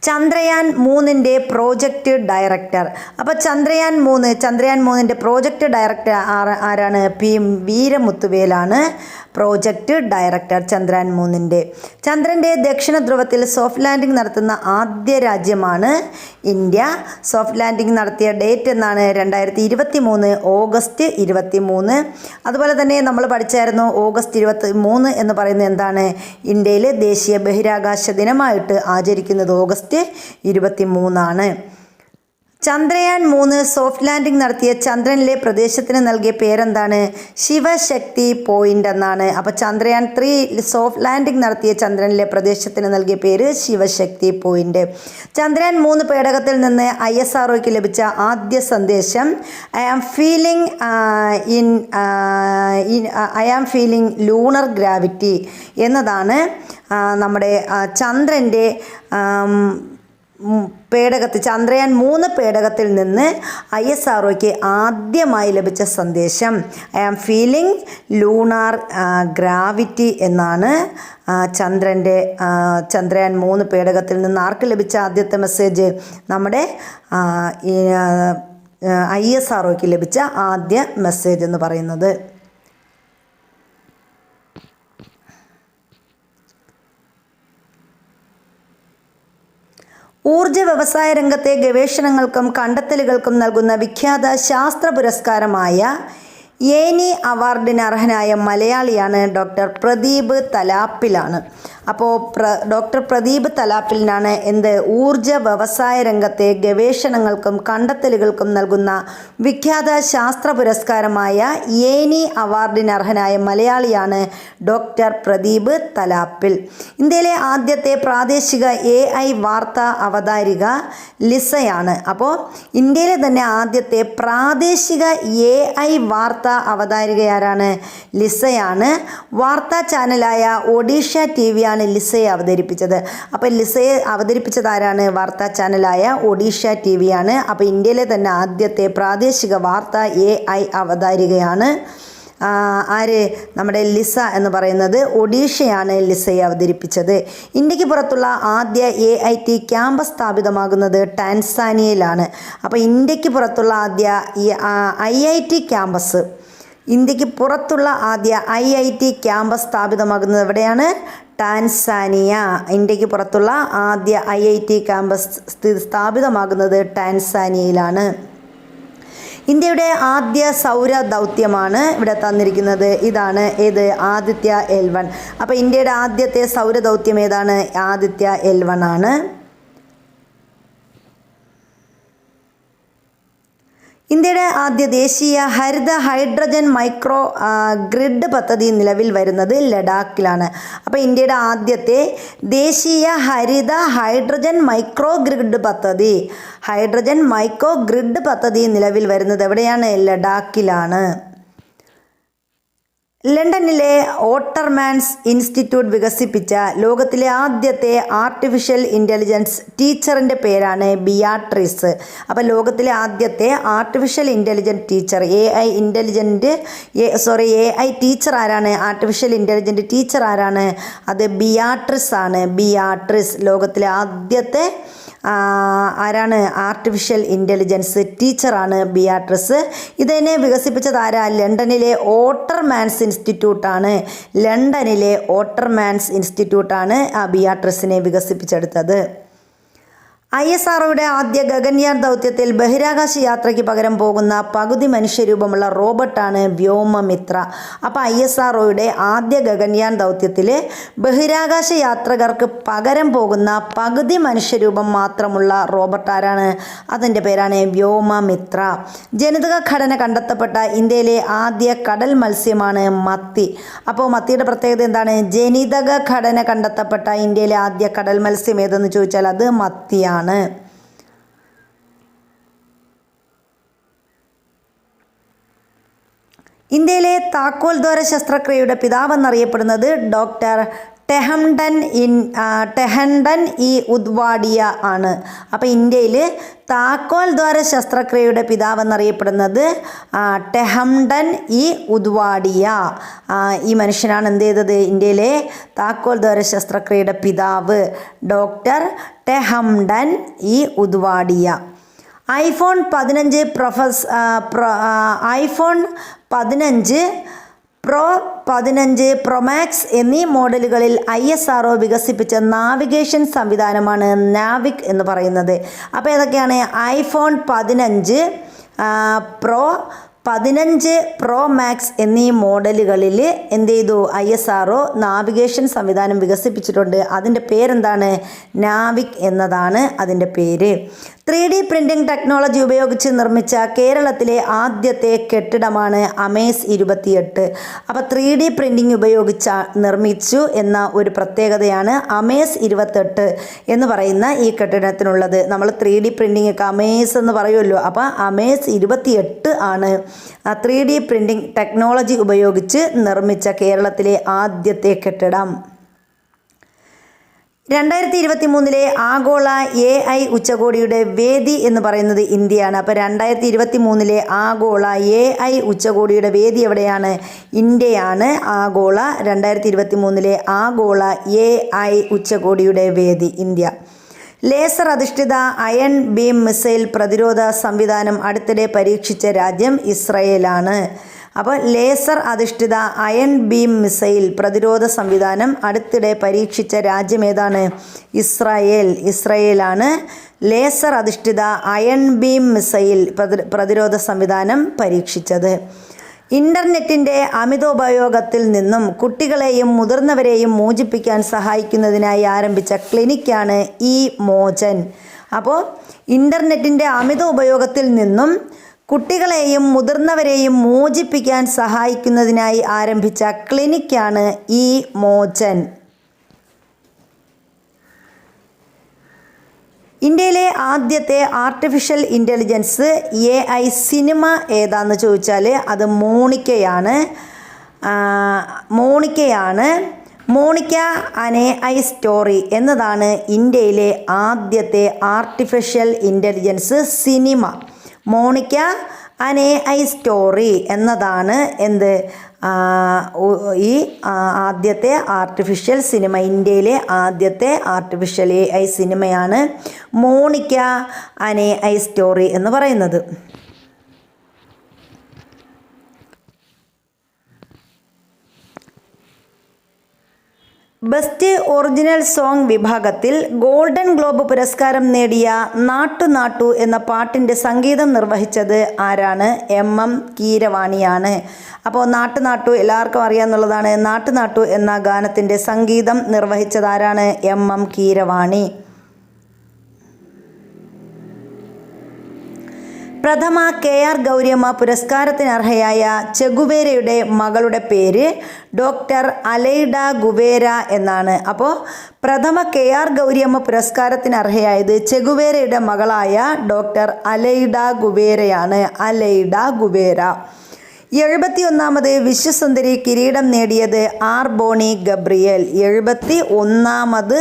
ചന്ദ്രയാൻ 3ൻ്റെ പ്രോജക്റ്റ് ഡയറക്ടർ. അപ്പോൾ ചന്ദ്രയാൻ 3ൻ്റെ പ്രോജക്റ്റ് ഡയറക്ടർ ആരാണ്? പി വീരമുത്തുവേലാണ് പ്രോജക്റ്റ് ഡയറക്ടർ ചന്ദ്രയാൻ 3ൻ്റെ. ചന്ദ്രൻ്റെ ദക്ഷിണ ധ്രുവത്തിൽ സോഫ്റ്റ് ലാൻഡിംഗ് നടത്തുന്ന ആദ്യ രാജ്യമാണ് ഇന്ത്യ. സോഫ്റ്റ് ലാൻഡിംഗ് നടത്തിയ ഡേറ്റ് എന്നാണ്? 2023 ഓഗസ്റ്റ് 23. അതുപോലെ തന്നെ നമ്മൾ പഠിച്ചായിരുന്നു ഓഗസ്റ്റ് 23 എന്ന് പറയുന്നത് എന്താണ്? ഇന്ത്യയിൽ ദേശീയ ബഹിരാകാശ ദിനമായിട്ട് ആചരിക്കുന്നത് ഓഗസ്റ്റ് 23. ചന്ദ്രയാൻ 3 സോഫ്റ്റ് ലാൻഡിംഗ് നടത്തിയ ചന്ദ്രനിലെ പ്രദേശത്തിന് നൽകിയ പേരെന്താണ്? ശിവശക്തി പോയിന്റ് എന്നാണ്. അപ്പോൾ ചന്ദ്രയാൻ 3 സോഫ്റ്റ് ലാൻഡിംഗ് നടത്തിയ ചന്ദ്രനിലെ പ്രദേശത്തിന് നൽകിയ പേര് ശിവശക്തി പോയിന്റ്. ചന്ദ്രയാൻ 3 പേടകത്തിൽ നിന്ന് ISROയ്ക്ക് ലഭിച്ച ആദ്യ സന്ദേശം I am feeling lunar gravity എന്നതാണ്. നമ്മുടെ ചന്ദ്രൻ്റെ ചന്ദ്രയാൻ 3 പേടകത്തിൽ നിന്ന് ISROയ്ക്ക് ആദ്യമായി ലഭിച്ച സന്ദേശം I am feeling lunar gravity എന്നാണ്. ചന്ദ്രയാൻ 3 പേടകത്തിൽ നിന്ന് ആർക്ക് ലഭിച്ച ആദ്യത്തെ മെസ്സേജ്? നമ്മുടെ ISROയ്ക്ക് ലഭിച്ച ആദ്യ മെസ്സേജ് എന്ന് പറയുന്നത്. ഊർജ വ്യവസായ രംഗത്തെ ഗവേഷണങ്ങൾക്കും കണ്ടെത്തലുകൾക്കും നൽകുന്ന വിഖ്യാത ശാസ്ത്ര പുരസ്കാരമായ ഏനി അവാർഡിന് അർഹനായ മലയാളിയാണ് ഡോക്ടർ പ്രദീപ് തലാപ്പിലാണ്. അപ്പോൾ ഡോക്ടർ പ്രദീപ് തലാപ്പിലിനാണ് ഊർജ വ്യവസായ രംഗത്തെ ഗവേഷണങ്ങൾക്കും കണ്ടെത്തലുകൾക്കും നൽകുന്ന വിഖ്യാത ശാസ്ത്ര പുരസ്കാരമായ ഏനി അവാർഡിന് അർഹനായ മലയാളിയാണ് ഡോക്ടർ പ്രദീപ് തലാപ്പിൽ. ഇന്ത്യയിലെ ആദ്യത്തെ പ്രാദേശിക AI വാർത്താ അവതാരിക ലിസയാണ്. അപ്പോൾ ഇന്ത്യയിലെ തന്നെ ആദ്യത്തെ പ്രാദേശിക AI വാർത്താ അവതാരികയാരാണ്? ലിസയാണ്. വാർത്താ ചാനലായ ഒഡീഷ TV ആണ് ലിസയെ അവതരിപ്പിച്ചത്. അപ്പോൾ ലിസയെ അവതരിപ്പിച്ചത് ആരാണ്? വാർത്താ ചാനലായ ഒഡീഷ TV ആണ്. അപ്പോൾ ഇന്ത്യയിലെ തന്നെ ആദ്യത്തെ പ്രാദേശിക വാർത്താ AI അവതാരികയാണ് ആര്? നമ്മുടെ ലിസ എന്ന് പറയുന്നത്. ഒഡീഷയാണ് ലിസയെ അവതരിപ്പിച്ചത്. ഇന്ത്യക്ക് പുറത്തുള്ള ആദ്യ AIT ക്യാമ്പസ് സ്ഥാപിതമാകുന്നത് ടാൻസാനിയയിലാണ്. അപ്പോൾ ഇന്ത്യക്ക് പുറത്തുള്ള ആദ്യ IIT ക്യാമ്പസ്, ഇന്ത്യക്ക് പുറത്തുള്ള ആദ്യ IIT ക്യാമ്പസ് സ്ഥാപിതമാകുന്നത് എവിടെയാണ്? ടാൻസാനിയ. ഇന്ത്യക്ക് പുറത്തുള്ള ആദ്യ IIT ക്യാമ്പസ് സ്ഥാപിതമാകുന്നത് ടാൻസാനിയയിലാണ്. ഇന്ത്യയുടെ ആദ്യ സൗര ദൗത്യമാണ് ഇവിടെ തന്നിരിക്കുന്നത്. ഇതാണ് ഏത്? ആദിത്യ L1. അപ്പോൾ ഇന്ത്യയുടെ ആദ്യത്തെ സൗര ദൗത്യം ഏതാണ്? ആദിത്യ L1 ആണ്. ഇന്ത്യയുടെ ആദ്യ ദേശീയ ഹരിത ഹൈഡ്രജൻ മൈക്രോ ഗ്രിഡ് പദ്ധതി നിലവിൽ വരുന്നത് ലഡാക്കിലാണ്. അപ്പോൾ ഇന്ത്യയുടെ ആദ്യത്തെ ദേശീയ ഹരിത ഹൈഡ്രജൻ മൈക്രോ ഗ്രിഡ് പദ്ധതി നിലവിൽ വരുന്നത് എവിടെയാണ്? ലഡാക്കിലാണ്. ലണ്ടനിലെ ഓട്ടർമാൻസ് ഇൻസ്റ്റിറ്റ്യൂട്ട് വികസിപ്പിച്ച ലോകത്തിലെ ആദ്യത്തെ ആർട്ടിഫിഷ്യൽ ഇൻ്റലിജൻസ് ടീച്ചറിൻ്റെ പേരാണ് ബിയാട്രിസ്. അപ്പോൾ ലോകത്തിലെ ആദ്യത്തെ artificial intelligent teacher AI teacher ആരാണ്? ആർട്ടിഫിഷ്യൽ ഇൻ്റലിജൻറ്റ് ടീച്ചർ ആരാണ്? അത് ബിയാട്രിസ് ആണ്. ബിയാട്രിസ് ലോകത്തിലെ ആദ്യത്തെ ആരാണ്? ആർട്ടിഫിഷ്യൽ ഇൻ്റലിജൻസ് ടീച്ചറാണ് ബിയാട്രിസ്. ഇതിനെ വികസിപ്പിച്ചത് ആരാ? ലണ്ടനിലെ ഓട്ടർമാൻസ് ഇൻസ്റ്റിറ്റ്യൂട്ടാണ്. ലണ്ടനിലെ ഓട്ടർമാൻസ് ഇൻസ്റ്റിറ്റ്യൂട്ടാണ് ആ ബിയാട്രിസിനെ വികസിപ്പിച്ചെടുത്തത്. ISROയുടെ ആദ്യ ഗഗൻയാൻ ദൗത്യത്തിൽ ബഹിരാകാശ യാത്രയ്ക്ക് പകരം പോകുന്ന പകുതി മനുഷ്യരൂപമുള്ള റോബോട്ടാണ് വ്യോമമിത്ര. അപ്പോൾ ISROയുടെ ആദ്യ ഗഗൻയാൻ ദൗത്യത്തിൽ ബഹിരാകാശ യാത്രികർക്ക് പകരം പോകുന്ന പകുതി മനുഷ്യരൂപം മാത്രമുള്ള റോബോട്ട് ആരാണ്? അതിൻ്റെ പേരാണ് വ്യോമമിത്ര. ജനിതക ഘടന കണ്ടെത്തപ്പെട്ട ഇന്ത്യയിലെ ആദ്യ കടൽ മത്സ്യമാണ് മത്തി. അപ്പോൾ മത്തിയുടെ പ്രത്യേകത എന്താണ്? ജനിതക ഘടന കണ്ടെത്തപ്പെട്ട ഇന്ത്യയിലെ ആദ്യ കടൽ മത്സ്യം ഏതെന്ന് ചോദിച്ചാൽ അത് മത്തിയാണ്. ഇന്ത്യയിലെ താക്കോൽ ദ്വാര ശസ്ത്രക്രിയയുടെ പിതാവെന്നറിയപ്പെടുന്നത് ഡോക്ടർ ടെഹൻഡൻ ഇ ഉദ്വാഡിയ ആണ്. അപ്പോൾ ഇന്ത്യയിൽ താക്കോൽ ദ്വാര ശസ്ത്രക്രിയയുടെ പിതാവ് എന്നറിയപ്പെടുന്നത് ടെഹംഡൻ ഇ ഉദ്വാഡിയ. ഈ മനുഷ്യനാണ് എന്ത് ചെയ്തത്? ഇന്ത്യയിലെ താക്കോൽ ദ്വാര ശസ്ത്രക്രിയയുടെ പിതാവ് doctor Tehemton E Udwadia. IPhone 15 pro 15 pro max എന്നീ മോഡലുകളിൽ ISRO വികസിപ്പിച്ച നാവിഗേഷൻ സംവിധാനമാണ് നാവിക് എന്ന് പറയുന്നത്. അപ്പോൾ ഏതൊക്കെയാണ്? ഐഫോൺ 15 പ്രോ 15 പ്രോ മാക്സ് എന്നീ മോഡലുകളിൽ എന്ത് ചെയ്തു? ISRO നാവിഗേഷൻ സംവിധാനം വികസിപ്പിച്ചിട്ടുണ്ട്. അതിൻ്റെ പേരെന്താണ്? നാവിക് എന്നതാണ് അതിൻ്റെ പേര്. 3D പ്രിൻറ്റിംഗ് ടെക്നോളജി ഉപയോഗിച്ച് നിർമ്മിച്ച കേരളത്തിലെ ആദ്യത്തെ കെട്ടിടമാണ് അമേസ് 28. അപ്പോൾ 3D പ്രിൻറ്റിംഗ് ഉപയോഗിച്ച് നിർമ്മിച്ചു എന്ന ഒരു പ്രത്യേകതയാണ് അമേസ് 28 എന്ന് പറയുന്ന ഈ കെട്ടിടത്തിനുള്ളത്. നമ്മൾ 3D പ്രിൻറ്റിംഗ് ഒക്കെ അമേസ് എന്ന് പറയുമല്ലോ. അപ്പോൾ അമേസ് 28 ആണ് 3D പ്രിൻറ്റിംഗ് ടെക്നോളജി ഉപയോഗിച്ച് നിർമ്മിച്ച കേരളത്തിലെ ആദ്യത്തെ കെട്ടിടം. 2023 ആഗോള AI ഉച്ചകോടിയുടെ വേദി എന്ന് പറയുന്നത് ഇന്ത്യയാണ്. അപ്പോൾ 2023 ആഗോള AI ഉച്ചകോടിയുടെ വേദി എവിടെയാണ്? ഇന്ത്യയാണ്. ആഗോള 2023 ആഗോള AI ഉച്ചകോടിയുടെ വേദി ഇന്ത്യ. ലേസർ അധിഷ്ഠിത അയൺ ബീം മിസൈൽ പ്രതിരോധ സംവിധാനം അടുത്തിടെ പരീക്ഷിച്ച രാജ്യം ഇസ്രയേലാണ്. അപ്പോൾ ലേസർ അധിഷ്ഠിത അയൺ ബീം മിസൈൽ പ്രതിരോധ സംവിധാനം അടുത്തിടെ പരീക്ഷിച്ച രാജ്യം ഏതാണ്? ഇസ്രയേലാണ് ലേസർ അധിഷ്ഠിത അയൺ ബീം മിസൈൽ പ്രതിരോധ സംവിധാനം പരീക്ഷിച്ചത്. ഇൻ്റർനെറ്റിൻ്റെ അമിതോപയോഗത്തിൽ നിന്നും കുട്ടികളെയും മുതിർന്നവരെയും മോചിപ്പിക്കാൻ സഹായിക്കുന്നതിനായി ആരംഭിച്ച ക്ലിനിക്കാണ് ഇ മോചൻ. അപ്പോൾ ഇൻ്റർനെറ്റിൻ്റെ അമിത ഉപയോഗത്തിൽ നിന്നും കുട്ടികളെയും മുതിർന്നവരെയും മോചിപ്പിക്കാൻ സഹായിക്കുന്നതിനായി ആരംഭിച്ച ക്ലിനിക്കാണ് ഇ മോചൻ. ഇന്ത്യയിലെ ആദ്യത്തെ ആർട്ടിഫിഷ്യൽ ഇൻ്റലിജൻസ് AI സിനിമ ഏതാണെന്ന് ചോദിച്ചാൽ അത് മോണിക്കയാണ്. മോണിക്ക ആൻ AI സ്റ്റോറി എന്നതാണ് ഇന്ത്യയിലെ ആദ്യത്തെ artificial intelligence cinema. Monica an AI story എന്നതാണ് ഈ ആദ്യത്തെ ആർട്ടിഫിഷ്യൽ സിനിമ. ഇന്ത്യയിലെ ആദ്യത്തെ ആർട്ടിഫിഷ്യൽ AI സിനിമയാണ് മോണിക്ക ആൻ AI സ്റ്റോറി എന്ന് പറയുന്നത്. ബെസ്റ്റ് ഒറിജിനൽ സോങ് വിഭാഗത്തിൽ ഗോൾഡൻ ഗ്ലോബ് പുരസ്കാരം നേടിയ നാട്ടു നാട്ടു എന്ന പാട്ടിൻ്റെ സംഗീതം നിർവഹിച്ചത് ആരാണ്? MM കീരവാണിയാണ്. അപ്പോൾ നാട്ടു നാട്ടു എല്ലാവർക്കും അറിയാമെന്നുള്ളതാണ്. നാട്ടു നാട്ടു എന്ന ഗാനത്തിൻ്റെ സംഗീതം നിർവഹിച്ചത് ആരാണ്? MM കീരവാണി. പ്രഥമ KR ഗൗരിയമ്മ പുരസ്കാരത്തിനർഹയായ ചെഗുവേരയുടെ മകളുടെ പേര് ഡോക്ടർ അലൈഡ ഗുവേര എന്നാണ്. അപ്പോൾ പ്രഥമ KR ഗൗരിയമ്മ പുരസ്കാരത്തിനർഹയായത് ചെഗുവേരയുടെ മകളായ ഡോക്ടർ അലൈഡ ഗുവേരയാണ്. Aleida Guevara. 71ാമത് വിശ്വസുന്ദരി കിരീടം നേടിയത് ആർ ബോണി ഗബ്രിയേൽ. 71ാമത്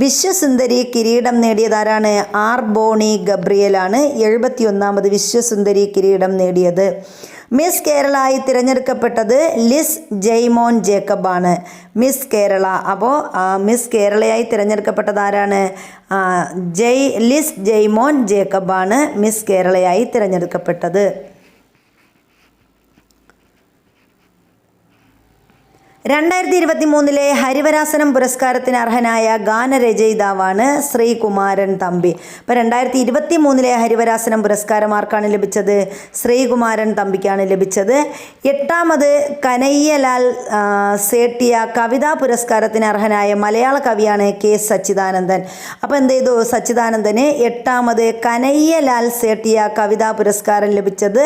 വിശ്വസുന്ദരി കിരീടം നേടിയതാരാണ്? ആർ ബോണി ഗബ്രിയേലാണ് 71ാമത് വിശ്വസുന്ദരി കിരീടം നേടിയത്. മിസ് കേരള ആയി തിരഞ്ഞെടുക്കപ്പെട്ടത് ലിസ് ജെയ്മോൻ ജേക്കബാണ്. മിസ് കേരള. അപ്പോൾ മിസ് കേരളയായി തിരഞ്ഞെടുക്കപ്പെട്ടത് ആരാണ്? ലിസ് ജെയ്മോൻ ജേക്കബാണ് മിസ് കേരളയായി തിരഞ്ഞെടുക്കപ്പെട്ടത്. 2023 ഹരിവരാസനം പുരസ്കാരത്തിന് അർഹനായ ഗാനരചയിതാവാണ് ശ്രീകുമാരൻ തമ്പി. അപ്പോൾ 2023 ഹരിവരാസനം പുരസ്കാരം ആർക്കാണ് ലഭിച്ചത്? ശ്രീകുമാരൻ തമ്പിക്കാണ് ലഭിച്ചത്. 8ാമത് കനയ്യലാൽ സേട്ടിയ കവിതാ പുരസ്കാരത്തിന് അർഹനായ മലയാള കവിയാണ് K സച്ചിദാനന്ദൻ. അപ്പോൾ എന്ത് ചെയ്തു? സച്ചിദാനന്ദന് 8ാമത് കനയ്യലാൽ സേട്ടിയ കവിതാ പുരസ്കാരം ലഭിച്ചത്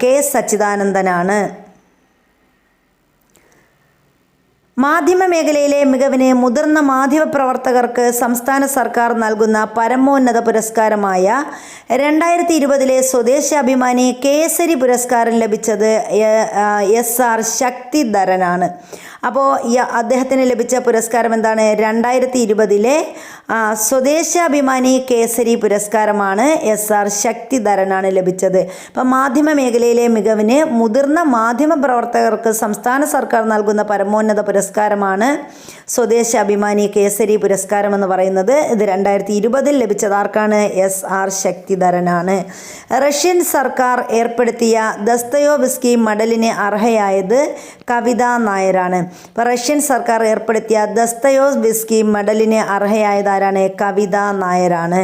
K സച്ചിദാനന്ദനാണ്. മാധ്യമ മേഖലയിലെ മികവിന് മുതിർന്ന മാധ്യമപ്രവർത്തകർക്ക് സംസ്ഥാന സർക്കാർ നൽകുന്ന പരമോന്നത പുരസ്കാരമായ 2020 സ്വദേശാഭിമാനി കേസരി പുരസ്കാരം ലഭിച്ചത് SR ശക്തിധരനാണ്. അപ്പോൾ അദ്ദേഹത്തിന് ലഭിച്ച പുരസ്കാരം എന്താണ്? 2020 സ്വദേശാഭിമാനി കേസരി പുരസ്കാരമാണ് SR ശക്തിധരനാണ് ലഭിച്ചത്. അപ്പം മാധ്യമ മേഖലയിലെ മികവിന് മുതിർന്ന മാധ്യമ പ്രവർത്തകർക്ക് സംസ്ഥാന സർക്കാർ നൽകുന്ന പരമോന്നത പുരസ്കാരമാണ് സ്വദേശാഭിമാനി കേസരി പുരസ്കാരം എന്ന് പറയുന്നത്. ഇത് 2020 ലഭിച്ചത് ആർക്കാണ്? SR ശക്തിധരനാണ്. റഷ്യൻ സർക്കാർ ഏർപ്പെടുത്തിയ ദസ്തയോവ്സ്കി മെഡലിന് അർഹയായത് കവിതാ നായരാണ്. അപ്പോൾ റഷ്യൻ സർക്കാർ ഏർപ്പെടുത്തിയ ദസ്തയോവ്സ്കി മെഡലിന് അർഹയായത് ആരാണ്? കവിതാ നായരാണ്.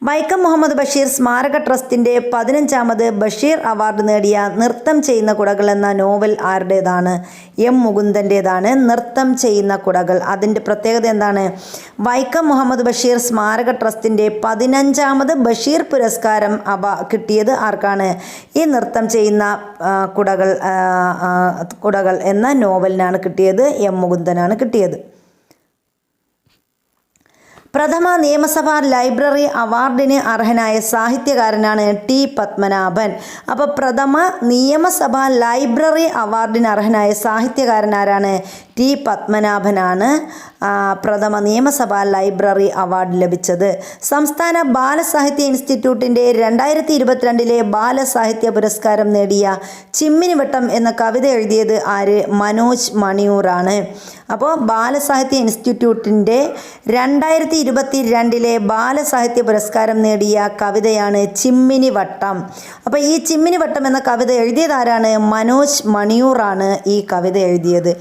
വൈക്കം മുഹമ്മദ് ബഷീർ സ്മാരക ട്രസ്റ്റിൻ്റെ 15ാമത് ബഷീർ അവാർഡ് നേടിയ നൃത്തം ചെയ്യുന്ന കുടകൾ എന്ന നോവൽ ആരുടേതാണ്? M. മുകുന്ദൻ്റേതാണ് നൃത്തം ചെയ്യുന്ന കുടകൾ. അതിൻ്റെ പ്രത്യേകത എന്താണ്? വൈക്കം മുഹമ്മദ് ബഷീർ സ്മാരക ട്രസ്റ്റിൻ്റെ 15ാമത് ബഷീർ പുരസ്കാരം കിട്ടിയത് ആർക്കാണ്? ഈ നൃത്തം ചെയ്യുന്ന കുടകൾ എന്ന നോവലിനാണ് കിട്ടിയത്. M. മുകുന്ദനാണ് കിട്ടിയത്. പ്രഥമ നിയമസഭാ ലൈബ്രറി അവാർഡിന് അർഹനായ സാഹിത്യകാരനാണ് T. പത്മനാഭൻ. അപ്പോൾ പ്രഥമ നിയമസഭാ ലൈബ്രറി അവാർഡിന് അർഹനായ സാഹിത്യകാരനാരാണ്? T. പത്മനാഭനാണ് പ്രഥമ നിയമസഭാ ലൈബ്രറി അവാർഡ് ലഭിച്ചത്. സംസ്ഥാന ബാലസാഹിത്യ ഇൻസ്റ്റിറ്റ്യൂട്ടിൻ്റെ 2022 ബാലസാഹിത്യ പുരസ്കാരം നേടിയ ചിമ്മിനിവട്ടം എന്ന കവിത എഴുതിയത് ആര്? മനോജ് മണിയൂറാണ്. അപ്പോൾ ബാലസാഹിത്യ ഇൻസ്റ്റിറ്റ്യൂട്ടിൻ്റെ 2022 ബാലസാഹിത്യ പുരസ്കാരം നേടിയ കവിതയാണ് ചിമ്മിനിവട്ടം. അപ്പോൾ ഈ ചിമ്മിനിവട്ടം എന്ന കവിത എഴുതിയത് ആരാണ്? മനോജ് മണിയൂറാണ് ഈ കവിത എഴുതിയത്.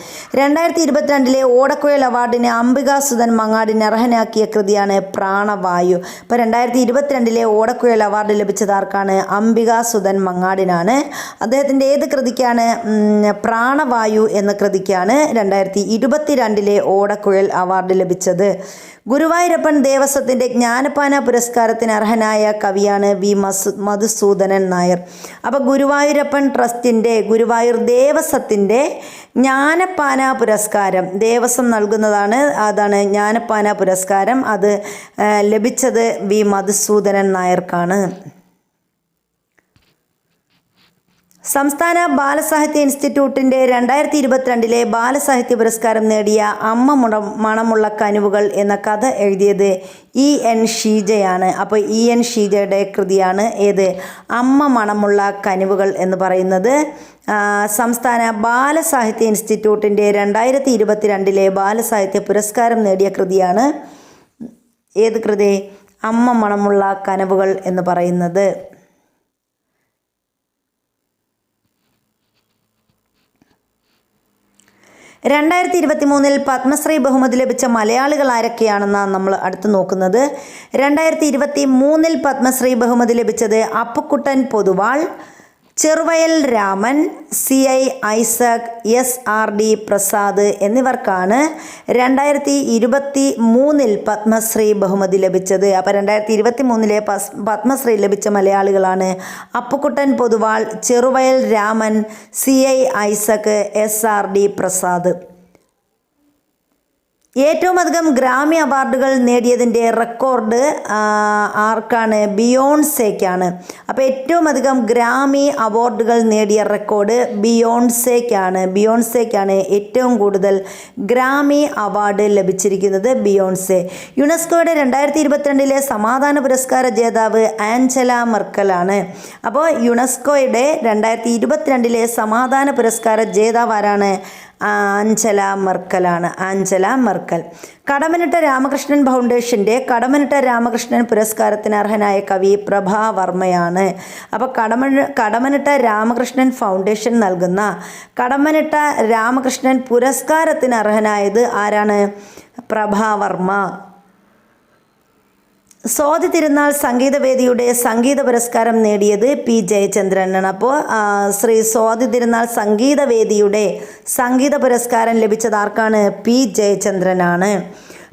2022 ഓടക്കുഴൽ അവാർഡിന് അംബികാസുധൻ മങ്ങാടിന് അർഹനാക്കിയ കൃതിയാണ് പ്രാണവായു. ഇപ്പോൾ 2022 ഓടക്കുഴൽ അവാർഡ് ലഭിച്ചത് ആർക്കാണ്? അംബികാസുധൻ മങ്ങാടിനാണ്. അദ്ദേഹത്തിൻ്റെ ഏത് കൃതിക്കാണ്? പ്രാണവായു എന്ന കൃതിക്കാണ് 2022 ഓടക്കുഴൽ അവാർഡ് ലഭിച്ചത്. ഗുരുവായൂരപ്പൻ ദേവസ്വത്തിൻ്റെ ജ്ഞാനപ്പാന പുരസ്കാരത്തിന് അർഹനായ കവിയാണ് V. മധുസൂദനൻ നായർ. അപ്പോൾ ഗുരുവായൂരപ്പൻ ട്രസ്റ്റിൻ്റെ ഗുരുവായൂർ ദേവസ്വത്തിൻ്റെ ജ്ഞാനപ്പാന പുരസ്കാരം ദേവസ്വം നൽകുന്നതാണ്. അതാണ് ജ്ഞാനപ്പാന പുരസ്കാരം. അത് ലഭിച്ചത് V. മധുസൂദനൻ നായർക്കാണ്. സംസ്ഥാന ബാലസാഹിത്യ ഇൻസ്റ്റിറ്റ്യൂട്ടിൻ്റെ 2022 ബാലസാഹിത്യ പുരസ്കാരം നേടിയ അമ്മ മണമുള്ള കനിവുകൾ എന്ന കഥ എഴുതിയത് E.N. ഷീജയാണ്. അപ്പോൾ E.N. ഷീജയുടെ കൃതിയാണ് ഏത്? അമ്മ മണമുള്ള കനിവുകൾ എന്ന് പറയുന്നത്. സംസ്ഥാന ബാലസാഹിത്യ ഇൻസ്റ്റിറ്റ്യൂട്ടിൻ്റെ 2022 ബാലസാഹിത്യ പുരസ്കാരം നേടിയ കൃതിയാണ് ഏത് കൃതി? അമ്മ മണമുള്ള കനവുകൾ എന്ന് പറയുന്നത്. 2023 പത്മശ്രീ ബഹുമതി ലഭിച്ച മലയാളികൾ ആരൊക്കെയാണെന്നാണ് നമ്മൾ അടുത്ത് നോക്കുന്നത്. 2023 പത്മശ്രീ ബഹുമതി ലഭിച്ചത് അപ്പുക്കുട്ടൻ പൊതുവാൾ, ചെറുവയൽ രാമൻ, CI ഐസക്, SRD പ്രസാദ് എന്നിവർക്കാണ് 2023 പത്മശ്രീ ബഹുമതി ലഭിച്ചത്. അപ്പോൾ 2023 പത്മശ്രീ ലഭിച്ച മലയാളികളാണ് അപ്പുക്കുട്ടൻ പൊതുവാൾ, ചെറുവയൽ രാമൻ, CI ഐസക്, SRD പ്രസാദ്. ഏറ്റവും അധികം ഗ്രാമി അവാർഡുകൾ നേടിയതിൻ്റെ റെക്കോർഡ് ആർക്കാണ്? ബിയോൺസേക്കാണ്. അപ്പോൾ ഏറ്റവും അധികം ഗ്രാമി അവാർഡുകൾ നേടിയ റെക്കോർഡ് ബിയോൺസേക്കാണ് ഏറ്റവും കൂടുതൽ ഗ്രാമി അവാർഡ് ലഭിച്ചിരിക്കുന്നത് ബിയോൺസെ. യുനെസ്കോയുടെ 2022 സമാധാന പുരസ്കാര ജേതാവ് ആഞ്ചല മെർക്കലാണ്. അപ്പോൾ യുനെസ്കോയുടെ 2022 സമാധാന പുരസ്കാര ജേതാവ് ആരാണ്? Angela Merkel. കടമനിട്ട രാമകൃഷ്ണൻ ഫൗണ്ടേഷൻ്റെ കടമനിട്ട രാമകൃഷ്ണൻ പുരസ്കാരത്തിന് അർഹനായ കവി പ്രഭാവർമ്മയാണ്. അപ്പോൾ കടമനിട്ട രാമകൃഷ്ണൻ ഫൗണ്ടേഷൻ നൽകുന്ന കടമനിട്ട രാമകൃഷ്ണൻ പുരസ്കാരത്തിന് അർഹനായത് ആരാണ്? പ്രഭാവർമ്മ. സ്വാതി തിരുനാൾ സംഗീതവേദിയുടെ സംഗീത പുരസ്കാരം നേടിയത് P. ജയചന്ദ്രനാണ്. അപ്പോൾ ശ്രീ സ്വാതി തിരുനാൾ സംഗീതവേദിയുടെ സംഗീത പുരസ്കാരം ലഭിച്ചത് ആർക്കാണ്? P. ജയചന്ദ്രനാണ്.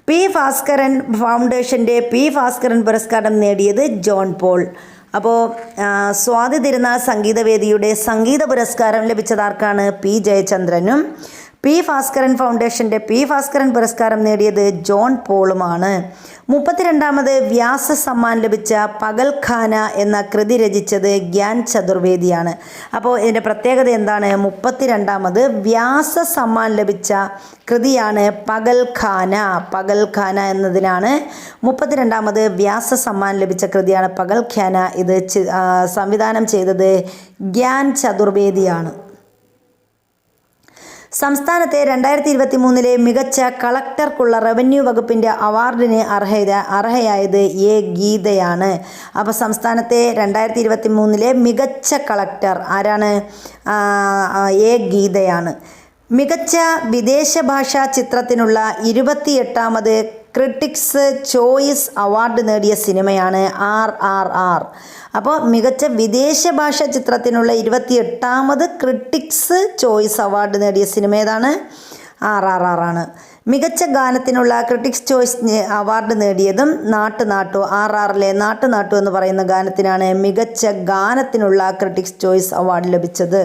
P. Bhaskaran ഫൗണ്ടേഷൻ്റെ P. Bhaskaran പുരസ്കാരം നേടിയത് ജോൺ പോൾ. അപ്പോൾ സ്വാതി തിരുനാൾ സംഗീതവേദിയുടെ സംഗീത പുരസ്കാരം ലഭിച്ചത് ആർക്കാണ്? P. ജയചന്ദ്രനും. P. പി ഭാസ്കരൻ ഫൗണ്ടേഷൻ്റെ പി ഭാസ്കരൻ പുരസ്കാരം നേടിയത് ജോൺ പോളുമാണ്. 32ാമത് വ്യാസ സമ്മാൻ ലഭിച്ച പകൽഖാന എന്ന കൃതി രചിച്ചത് ഗ്യാൻ ചതുർവേദിയാണ്. അപ്പോൾ ഇതിൻ്റെ പ്രത്യേകത എന്താണ്? 32ാമത് വ്യാസ സമ്മാൻ ലഭിച്ച കൃതിയാണ് പകൽഖാന. പകൽഖാന എന്നതിനാണ് 32ാമത് വ്യാസ സമ്മാൻ ലഭിച്ച കൃതിയാണ് പകൽഖാന. ഇത് സംവിധാനം ചെയ്തത് ഗ്യാൻ ചതുർവേദിയാണ്. സംസ്ഥാനത്തെ 2023 മികച്ച കളക്ടർക്കുള്ള റവന്യൂ വകുപ്പിൻ്റെ അവാർഡിന് അർഹയായത് എ ഗീതയാണ്. അപ്പോൾ സംസ്ഥാനത്തെ 2023 മികച്ച കളക്ടർ ആരാണ്? എ ഗീതയാണ്. മികച്ച വിദേശ ഭാഷാ ചിത്രത്തിനുള്ള 28ാമത് ക്രിട്ടിക്സ് ചോയ്സ് അവാർഡ് നേടിയ സിനിമയാണ് RRR. അപ്പോൾ മികച്ച വിദേശ ഭാഷാ ചിത്രത്തിനുള്ള 28ാമത് ക്രിട്ടിക്സ് ചോയ്സ് അവാർഡ് നേടിയ സിനിമ ഏതാണ്? RRR ആണ്. മികച്ച ഗാനത്തിനുള്ള ക്രിട്ടിക്സ് ചോയ്സ് അവാർഡ് നേടിയതും നാട്ടു നാട്ടു. RRറിലെ നാട്ടു നാട്ടു എന്ന് പറയുന്ന ഗാനത്തിനാണ് മികച്ച ഗാനത്തിനുള്ള ക്രിട്ടിക്സ് ചോയ്സ് അവാർഡ് ലഭിച്ചത്.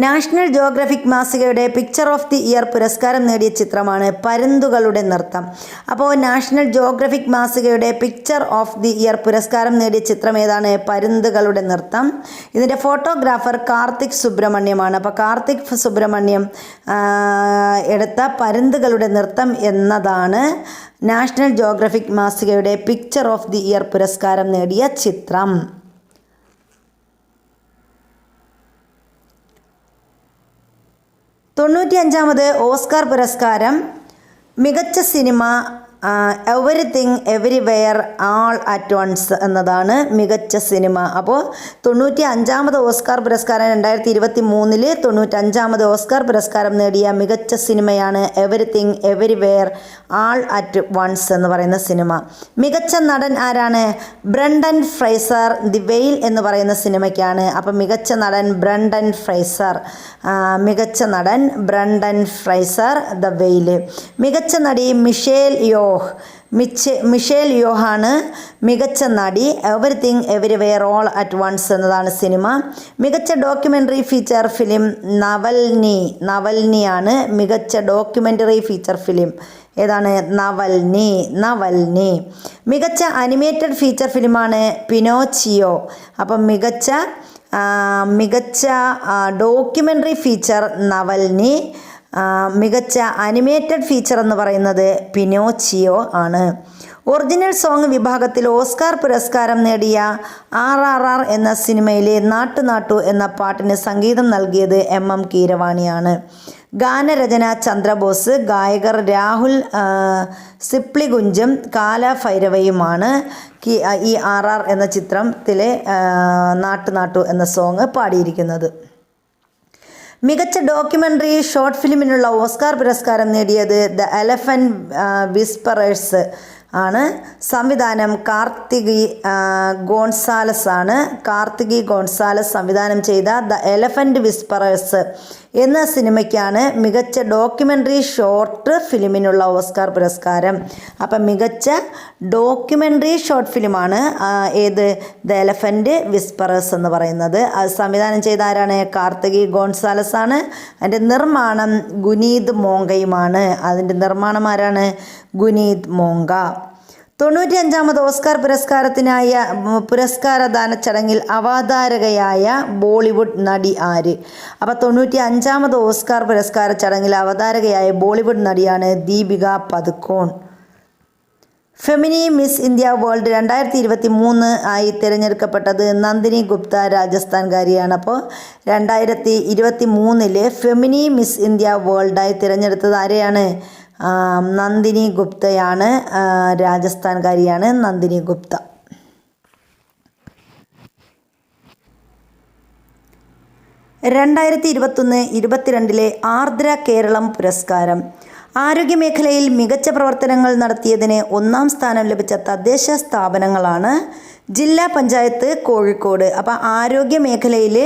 നാഷണൽ ജോഗ്രഫിക് മാസികയുടെ പിക്ചർ ഓഫ് ദി ഇയർ പുരസ്കാരം നേടിയ ചിത്രമാണ് പരുന്തുകളുടെ നൃത്തം. അപ്പോൾ നാഷണൽ ജോഗ്രഫിക് മാസികയുടെ പിക്ചർ ഓഫ് ദി ഇയർ പുരസ്കാരം നേടിയ ചിത്രം ഏതാണ്? പരുന്തുകളുടെ നൃത്തം. ഇതിൻ്റെ ഫോട്ടോഗ്രാഫർ കാർത്തിക് സുബ്രഹ്മണ്യമാണ്. അപ്പോൾ കാർത്തിക് സുബ്രഹ്മണ്യം എടുത്ത പരുന്തുകളുടെ നൃത്തം എന്നതാണ് നാഷണൽ ജോഗ്രഫിക് മാസികയുടെ പിക്ചർ ഓഫ് ദി ഇയർ പുരസ്കാരം നേടിയ ചിത്രം. 95ാമത് ഓസ്കാർ പുരസ്കാരം മികച്ച സിനിമ everything everywhere all at once എന്നതാണ് മികച്ച സിനിമ. അപ്പോൾ 95ാമത് ഓസ്കാർ പുരസ്കാരം 2023 95ാമത് ഓസ്കാർ പുരസ്കാരം നേടിയ മികച്ച സിനിമയാണ് everything everywhere all at once എന്ന് പറയുന്ന സിനിമ. മികച്ച നടൻ ആരാണ്? ബ്രണ്ടൻ ഫ്രേസർ ദി വെയിൽ എന്ന് പറയുന്ന സിനിമയ്ക്കാണ്. അപ്പം മികച്ച നടൻ ബ്രണ്ടൻ ഫ്രേസർ. മികച്ച നടൻ ബ്രണ്ടൻ ഫ്രേസർ ദ വെയിൽ. മികച്ച നടി മിഷേൽ യോഹാണ് മികച്ച നടി. Everything everywhere all at once എന്നതാണ് സിനിമ. മികച്ച ഡോക്യുമെൻ്ററി ഫീച്ചർ ഫിലിം നവൽനിയാണ് മികച്ച ഡോക്യുമെൻ്ററി ഫീച്ചർ ഫിലിം. ഏതാണ്? നവൽനി. മികച്ച അനിമേറ്റഡ് ഫീച്ചർ ഫിലിമാണ് പിനോച്ചിയോ. അപ്പം മികച്ച ഡോക്യുമെൻ്ററി ഫീച്ചർ നവൽനി. മികച്ച അനിമേറ്റഡ് ഫീച്ചർ എന്ന് പറയുന്നത് പിനോച്ചിയോ ആണ്. ഒറിജിനൽ സോങ് വിഭാഗത്തിൽ ഓസ്കാർ പുരസ്കാരം നേടിയ RRR എന്ന സിനിമയിലെ നാട്ടു നാട്ടു എന്ന പാട്ടിന് സംഗീതം നൽകിയത് MM കീരവാണിയാണ്. ഗാനരചന ചന്ദ്രബോസ്. ഗായകർ രാഹുൽ സിപ്ലിഗുഞ്ചും കാലഭൈരവയുമാണ് ഈ RR എന്ന ചിത്രത്തിലെ നാട്ടു നാട്ടു എന്ന സോങ് പാടിയിരിക്കുന്നത്. മികച്ച ഡോക്യുമെൻ്ററി ഷോർട്ട് ഫിലിമിനുള്ള ഓസ്കാർ പുരസ്കാരം നേടിയത് ദ എലഫൻ്റ് വിസ്പറേഴ്സ് ആണ്. സംവിധാനം കാർത്തികി ഗോൺസാലസ് ആണ്. കാർത്തികി ഗോൺസാലസ് സംവിധാനം ചെയ്ത ദ എലഫൻ്റ് വിസ്പറേഴ്സ് എന്ന സിനിമയ്ക്കാണ് മികച്ച ഡോക്യുമെൻ്ററി ഷോർട്ട് ഫിലിമിനുള്ള ഓസ്കാർ പുരസ്കാരം. അപ്പം മികച്ച ഡോക്യുമെൻ്ററി ഷോർട്ട് ഫിലിമാണ് ഏത്? ദ എലഫൻ്റ് വിസ്പറേഴ്സ് എന്ന് പറയുന്നത്. അത് സംവിധാനം ചെയ്ത ആരാണ്? കാർത്തികി ഗോൺസാലസ് ആണ്. അതിൻ്റെ നിർമ്മാണം ഗുനീത് മോങ്കയുമാണ്. അതിൻ്റെ നിർമ്മാണം ആരാണ്? ഗുനീത് മോങ്ക. 95ാമത് ഓസ്കാർ പുരസ്കാരദാന ചടങ്ങിൽ അവതാരകയായ ബോളിവുഡ് നടി ആര്? അപ്പോൾ 95ാമത് ഓസ്കാർ പുരസ്കാര ചടങ്ങിൽ അവതാരകയായ ബോളിവുഡ് നടിയാണ് Deepika Padukone. Femina Miss India World 2023 ആയി തിരഞ്ഞെടുക്കപ്പെട്ടത് നന്ദിനി ഗുപ്ത രാജസ്ഥാൻകാരിയാണ്. അപ്പോൾ 2023 ഫെമിനി മിസ് ഇന്ത്യ വേൾഡായി തിരഞ്ഞെടുത്തത് ആരെയാണ്? നന്ദിനി ഗുപ്തയാണ്. രാജസ്ഥാൻകാരിയാണ് നന്ദിനി ഗുപ്ത. 2021-22 ആർദ്ര കേരളം പുരസ്കാരം. ആരോഗ്യമേഖലയിൽ മികച്ച പ്രവർത്തനങ്ങൾ നടത്തിയതിന് 1ാം സ്ഥാനം ലഭിച്ച തദ്ദേശ സ്ഥാപനങ്ങളാണ് ജില്ലാ പഞ്ചായത്ത് കോഴിക്കോട്. അപ്പോൾ ആരോഗ്യ മേഖലയിൽ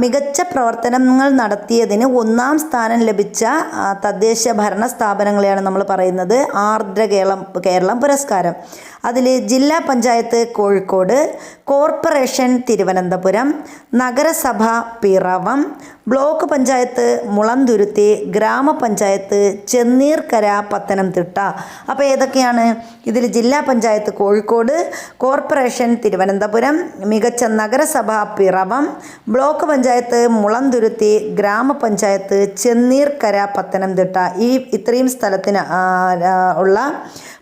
മികച്ച പ്രവർത്തനങ്ങൾ നടത്തിയതിന് 1ാം സ്ഥാനം ലഭിച്ച തദ്ദേശ ഭരണ സ്ഥാപനങ്ങളെയാണ് നമ്മൾ പറയുന്നത് ആർദ്ര കേരളം പുരസ്കാരം. അതിൽ ജില്ലാ പഞ്ചായത്ത് കോഴിക്കോട്, കോർപ്പറേഷൻ തിരുവനന്തപുരം, നഗരസഭ പിറവം, ബ്ലോക്ക് പഞ്ചായത്ത് മുളന്തുരുത്തി, ഗ്രാമപഞ്ചായത്ത് ചെന്നീർക്കര പത്തനംതിട്ട. അപ്പോൾ ഏതൊക്കെയാണ് ഇതിൽ? ജില്ലാ പഞ്ചായത്ത് കോഴിക്കോട്, കോർപ്പറേഷൻ തിരുവനന്തപുരം, മികച്ച നഗരസഭ പിറവം, ബ്ലോക്ക് പഞ്ചായത്ത് മുളന്തുരുത്തി, ഗ്രാമപഞ്ചായത്ത് ചെന്നീർക്കര പത്തനംതിട്ട. ഇത്രയും സ്ഥലത്തിന് ഉള്ള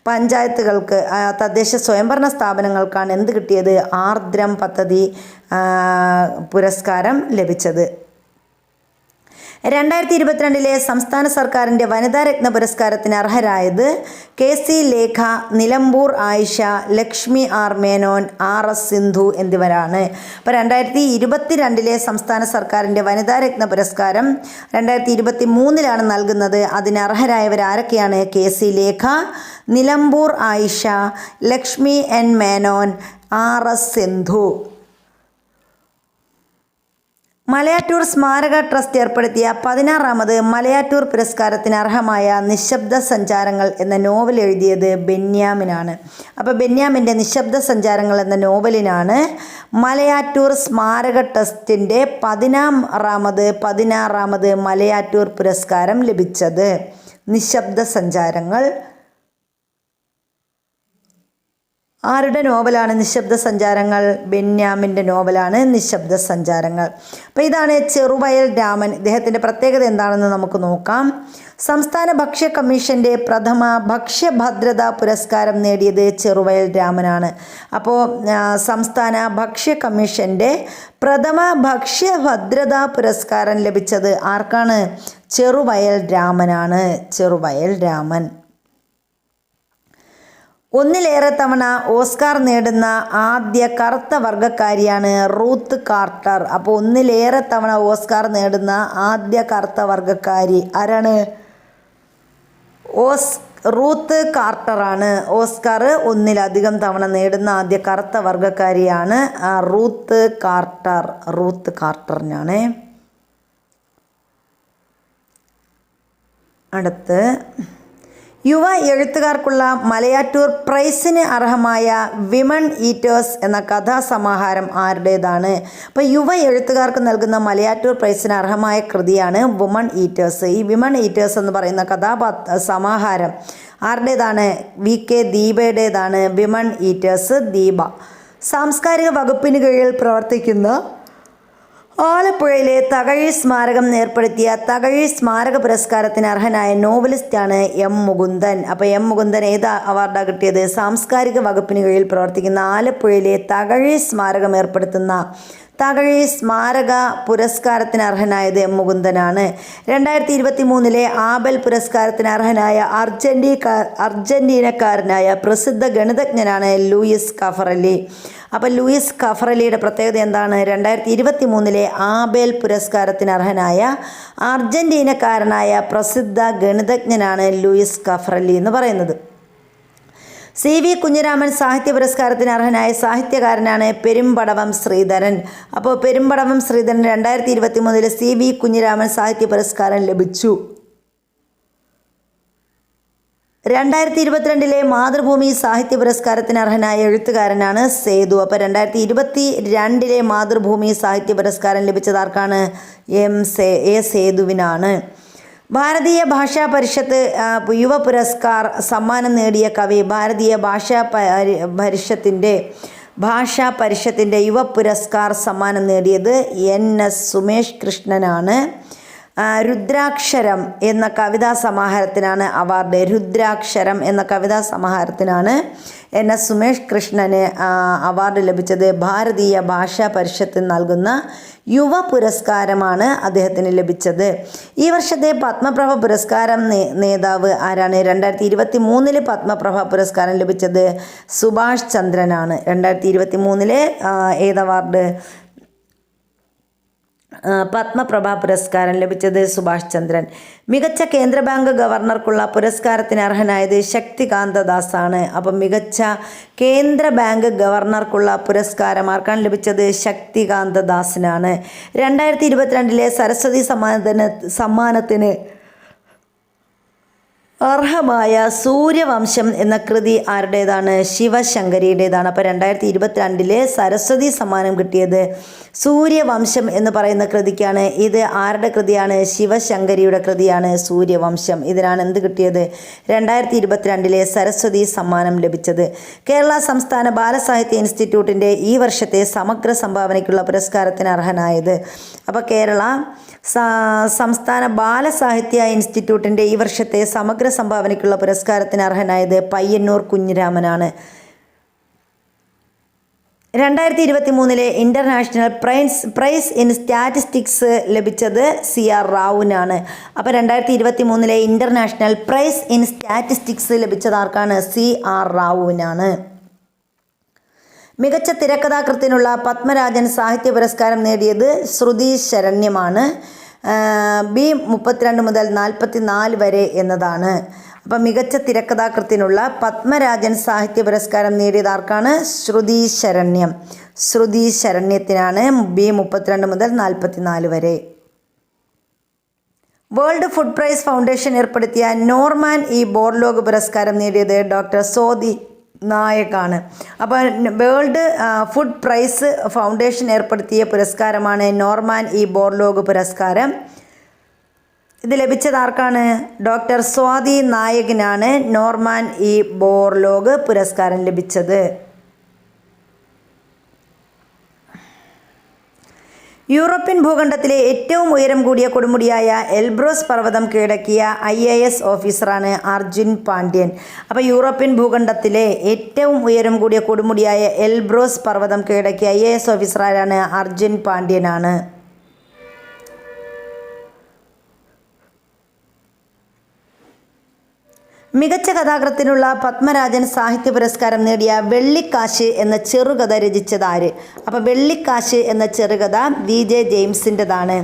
പഞ്ചായത്തുകൾക്ക് തദ്ദേശ സ്വയംഭരണ സ്ഥാപനങ്ങൾക്കാണ് എന്ത് കിട്ടിയത്? ആർദ്രം പദ്ധതി പുരസ്കാരം ലഭിച്ചത്. 2022 സംസ്ഥാന സർക്കാരിൻ്റെ വനിതാരത്ന പുരസ്കാരത്തിന് അർഹരായത് KC Lekha, Nilambur Ayisha, Lakshmi R Menon, RS Sindhu എന്നിവരാണ്. അപ്പോൾ 2022 സംസ്ഥാന സർക്കാരിൻ്റെ വനിതാരത്ന പുരസ്കാരം 2023 നൽകുന്നത്. അതിന് അർഹരായവർ ആരൊക്കെയാണ്? KC Lekha, Nilambur Ayisha, Lakshmi N Menon, RS Sindhu. Malayattoor സ്മാരക ട്രസ്റ്റ് ഏർപ്പെടുത്തിയ 16ാമത് മലയാറ്റൂർ പുരസ്കാരത്തിന് അർഹമായ നിശബ്ദ സഞ്ചാരങ്ങൾ എന്ന നോവൽ എഴുതിയത് ബെന്യാമിനാണ്. അപ്പോൾ ബെന്യാമിൻ്റെ നിശബ്ദ സഞ്ചാരങ്ങൾ എന്ന നോവലിനാണ് മലയാറ്റൂർ സ്മാരക ട്രസ്റ്റിൻ്റെ 16ാമത് മലയാറ്റൂർ പുരസ്കാരം ലഭിച്ചത്. നിശബ്ദ സഞ്ചാരങ്ങൾ ആരുടെ നോവലാണ്? നിശബ്ദ സഞ്ചാരങ്ങൾ ബെന്യാമിൻ്റെ നോവലാണ് നിശബ്ദ സഞ്ചാരങ്ങൾ. അപ്പോൾ ഇതാണ് ചെറുവയൽ രാമൻ. ഇദ്ദേഹത്തിൻ്റെ പ്രത്യേകത എന്താണെന്ന് നമുക്ക് നോക്കാം. സംസ്ഥാന ഭക്ഷ്യ കമ്മീഷൻ്റെ പ്രഥമ ഭക്ഷ്യഭദ്രതാ പുരസ്കാരം നേടിയത് ചെറുവയൽ രാമനാണ്. അപ്പോൾ സംസ്ഥാന ഭക്ഷ്യ കമ്മീഷൻ്റെ പ്രഥമ ഭക്ഷ്യഭദ്രതാ പുരസ്കാരം ലഭിച്ചത് ആർക്കാണ്? ചെറുവയൽ രാമനാണ്. ചെറുവയൽ രാമൻ. ഒന്നിലേറെ തവണ ഓസ്കാർ നേടുന്ന ആദ്യ കറുത്ത വർഗ്ഗക്കാരിയാണ് റൂത്ത് കാർട്ടർ. അപ്പോൾ ഒന്നിലേറെ തവണ ഓസ്കാർ നേടുന്ന ആദ്യ കറുത്ത വർഗ്ഗക്കാരി ആരാണ്? റൂത്ത് കാർട്ടറാണ്. ഓസ്കാർ ഒന്നിലധികം തവണ നേടുന്ന ആദ്യ കറുത്ത വർഗ്ഗക്കാരിയാണ് റൂത്ത് കാർട്ടർ. റൂത്ത് കാർട്ടറിനാണ്. അടുത്ത് യുവ എഴുത്തുകാർക്കുള്ള മലയാറ്റൂർ പ്രൈസിന് അർഹമായ വിമൺ ഈറ്റേഴ്സ് എന്ന കഥാസമാഹാരം ആരുടേതാണ്? അപ്പോൾ യുവ എഴുത്തുകാർക്ക് നൽകുന്ന മലയാറ്റൂർ പ്രൈസിന് അർഹമായ കൃതിയാണ് വുമൺ ഈറ്റേഴ്സ്. ഈ വിമൺ ഈറ്റേഴ്സ് എന്ന് പറയുന്ന സമാഹാരം ആരുടേതാണ്? VK ദീപയുടേതാണ്. Women eaters Deepa. സാംസ്കാരിക വകുപ്പിന് കീഴിൽ പ്രവർത്തിക്കുന്ന ആലപ്പുഴയിലെ തകഴി സ്മാരകം ഏർപ്പെടുത്തിയ തകഴി സ്മാരക പുരസ്കാരത്തിന് അർഹനായ നോവലിസ്റ്റാണ് M. മുകുന്ദൻ. അപ്പോൾ M. മുകുന്ദൻ ഏത് അവാർഡാണ് കിട്ടിയത്? സാംസ്കാരിക വകുപ്പിന് കീഴിൽ പ്രവർത്തിക്കുന്ന ആലപ്പുഴയിലെ തകഴി സ്മാരകം ഏർപ്പെടുത്തുന്ന തകഴി സ്മാരക പുരസ്കാരത്തിന് അർഹനായത് M. മുകുന്ദനാണ്. 2023 ആബൽ പുരസ്കാരത്തിന് അർഹനായ അർജന്റീനക്കാരനായ പ്രസിദ്ധ ഗണിതജ്ഞനാണ് ലൂയിസ് കഫറലി. അപ്പോൾ ലൂയിസ് കഫറലിയുടെ പ്രത്യേകത എന്താണ്? 2023 ആബേൽ പുരസ്കാരത്തിന് അർഹനായ അർജന്റീനക്കാരനായ പ്രസിദ്ധ ഗണിതജ്ഞനാണ് ലൂയിസ് കഫറലി എന്ന് പറയുന്നത്. CV കുഞ്ഞിരാമൻ സാഹിത്യ പുരസ്കാരത്തിന് അർഹനായ സാഹിത്യകാരനാണ് പെരുമ്പടവം ശ്രീധരൻ. അപ്പോൾ പെരുമ്പടവം ശ്രീധരൻ 2023 CV കുഞ്ഞിരാമൻ സാഹിത്യ പുരസ്കാരം ലഭിച്ചു. 2022 മാതൃഭൂമി സാഹിത്യ പുരസ്കാരത്തിന് അർഹനായ എഴുത്തുകാരനാണ് സേതു. അപ്പോൾ 2022 മാതൃഭൂമി സാഹിത്യ പുരസ്കാരം ലഭിച്ചത് ആർക്കാണ്? A. സേതുവിനാണ്. ഭാരതീയ ഭാഷാ പരിഷത്ത് യുവ പുരസ്കാർ സമ്മാനം നേടിയ കവി. ഭാരതീയ ഭാഷാ പരിഷത്തിൻ്റെ യുവ പുരസ്കാർ സമ്മാനം നേടിയത് NS സുമേഷ് കൃഷ്ണനാണ്. രുദ്രാക്ഷരം എന്ന കവിതാ സമാഹാരത്തിനാണ് അവാർഡ്. രുദ്രാക്ഷരം എന്ന കവിതാ സമാഹാരത്തിനാണ് NS സുമേഷ് കൃഷ്ണന് അവാർഡ് ലഭിച്ചത്. ഭാരതീയ ഭാഷാ പരിഷത്ത് നൽകുന്ന യുവ പുരസ്കാരമാണ് അദ്ദേഹത്തിന് ലഭിച്ചത്. ഈ വർഷത്തെ പത്മപ്രഭ പുരസ്കാരം നേതാവ് ആരാണ്? 2023 പത്മപ്രഭ പുരസ്കാരം ലഭിച്ചത് സുഭാഷ് ചന്ദ്രനാണ്. 2023 ഏത് അവാർഡ്? പത്മപ്രഭ പുരസ്കാരം ലഭിച്ചത് സുഭാഷ് ചന്ദ്രൻ. മികച്ച കേന്ദ്ര ബാങ്ക് ഗവർണർക്കുള്ള പുരസ്കാരത്തിന് അർഹനായത് ശക്തികാന്ത ദാസാണ്. അപ്പം മികച്ച കേന്ദ്ര ബാങ്ക് ഗവർണർക്കുള്ള പുരസ്കാരം ആർക്കാണ് ലഭിച്ചത്? ശക്തികാന്ത ദാസിനാണ്. 2022 സരസ്വതി സമ്മാനത്തിന് അർഹമായ സൂര്യവംശം എന്ന കൃതി ആരുടേതാണ്? ശിവശങ്കരിയുടേതാണ്. അപ്പോൾ 2022 സരസ്വതി സമ്മാനം കിട്ടിയത് സൂര്യവംശം എന്ന് പറയുന്ന കൃതിക്കാണ്. ഇത് ആരുടെ കൃതിയാണ്? ശിവശങ്കരിയുടെ കൃതിയാണ് സൂര്യവംശം. ഇതിനാണ് എന്ത് കിട്ടിയത്? 2022 സരസ്വതി സമ്മാനം ലഭിച്ചത്. കേരള സംസ്ഥാന ബാലസാഹിത്യ ഇൻസ്റ്റിറ്റ്യൂട്ടിൻ്റെ ഈ വർഷത്തെ സമഗ്ര സംഭാവനയ്ക്കുള്ള പുരസ്കാരത്തിന് അർഹനായത്. അപ്പോൾ കേരള സംസ്ഥാന ബാലസാഹിത്യ ഇൻസ്റ്റിറ്റ്യൂട്ടിൻ്റെ ഈ വർഷത്തെ സമഗ്ര സംഭാവനയ്ക്കുള്ള പുരസ്കാരത്തിന് അർഹനായത് പയ്യന്നൂർ കുഞ്ഞിരാമനാണ്. 2023 ഇൻ്റർനാഷണൽ പ്രൈസ് ഇൻ സ്റ്റാറ്റിസ്റ്റിക്സ് ലഭിച്ചത് CR റാവുവിനാണ്. അപ്പോൾ 2023 ഇൻ്റർനാഷണൽ പ്രൈസ് ഇൻ സ്റ്റാറ്റിസ്റ്റിക്സ് ലഭിച്ചത് ആർക്കാണ്? CR റാവുവിനാണ്. മികച്ച തിരക്കഥാകൃത്തിനുള്ള പത്മരാജൻ സാഹിത്യ പുരസ്കാരം നേടിയത് ശ്രുതി ശരണ്യമാണ്. B32 മുതൽ 44 വരെ എന്നതാണ്. അപ്പം മികച്ച തിരക്കഥാകൃത്തിനുള്ള പത്മരാജൻ സാഹിത്യ പുരസ്കാരം നേടിയത് ആർക്കാണ്? ശ്രുതി ശരണ്യം. ശ്രുതി ശരണ്യത്തിനാണ് B32 മുതൽ 44 വരെ. വേൾഡ് ഫുഡ് പ്രൈസ് ഫൗണ്ടേഷൻ ഏർപ്പെടുത്തിയ നോർമാൻ ബോർലോഗ് പുരസ്കാരം നേടിയത് ഡോക്ടർ സോദി നായകാണ്. അപ്പോൾ വേൾഡ് ഫുഡ് പ്രൈസ് ഫൗണ്ടേഷൻ ഏർപ്പെടുത്തിയ പുരസ്കാരമാണ് നോർമാൻ ബോർലോഗ് പുരസ്കാരം. ഇത് ലഭിച്ചത് ആർക്കാണ്? ഡോക്ടർ സ്വാതി നായകിനാണ് നോർമാൻ ബോർലോഗ് പുരസ്കാരം ലഭിച്ചത്. യൂറോപ്യൻ ഭൂഖണ്ഡത്തിലെ ഏറ്റവും ഉയരം കൂടിയ കൊടുമുടിയായ എൽബ്രോസ് പർവ്വതം കീഴടക്കിയ IAS ഓഫീസറാണ് അർജുൻ പാണ്ഡ്യൻ. അപ്പോൾ യൂറോപ്യൻ ഭൂഖണ്ഡത്തിലെ ഏറ്റവും ഉയരം കൂടിയ കൊടുമുടിയായ എൽബ്രോസ് പർവ്വതം കീഴടക്കിയ IAS ഓഫീസറാണ് അർജുൻ പാണ്ഡ്യനാണ്. മികച്ച കഥാകൃത്തിനുള്ള പത്മരാജൻ സാഹിത്യ പുരസ്കാരം നേടിയ വെള്ളിക്കാശ് എന്ന ചെറുകഥ രചിച്ചത് ആര്? അപ്പോൾ വെള്ളിക്കാശ് എന്ന ചെറുകഥ VJ ജെയിംസിൻ്റെതാണ്.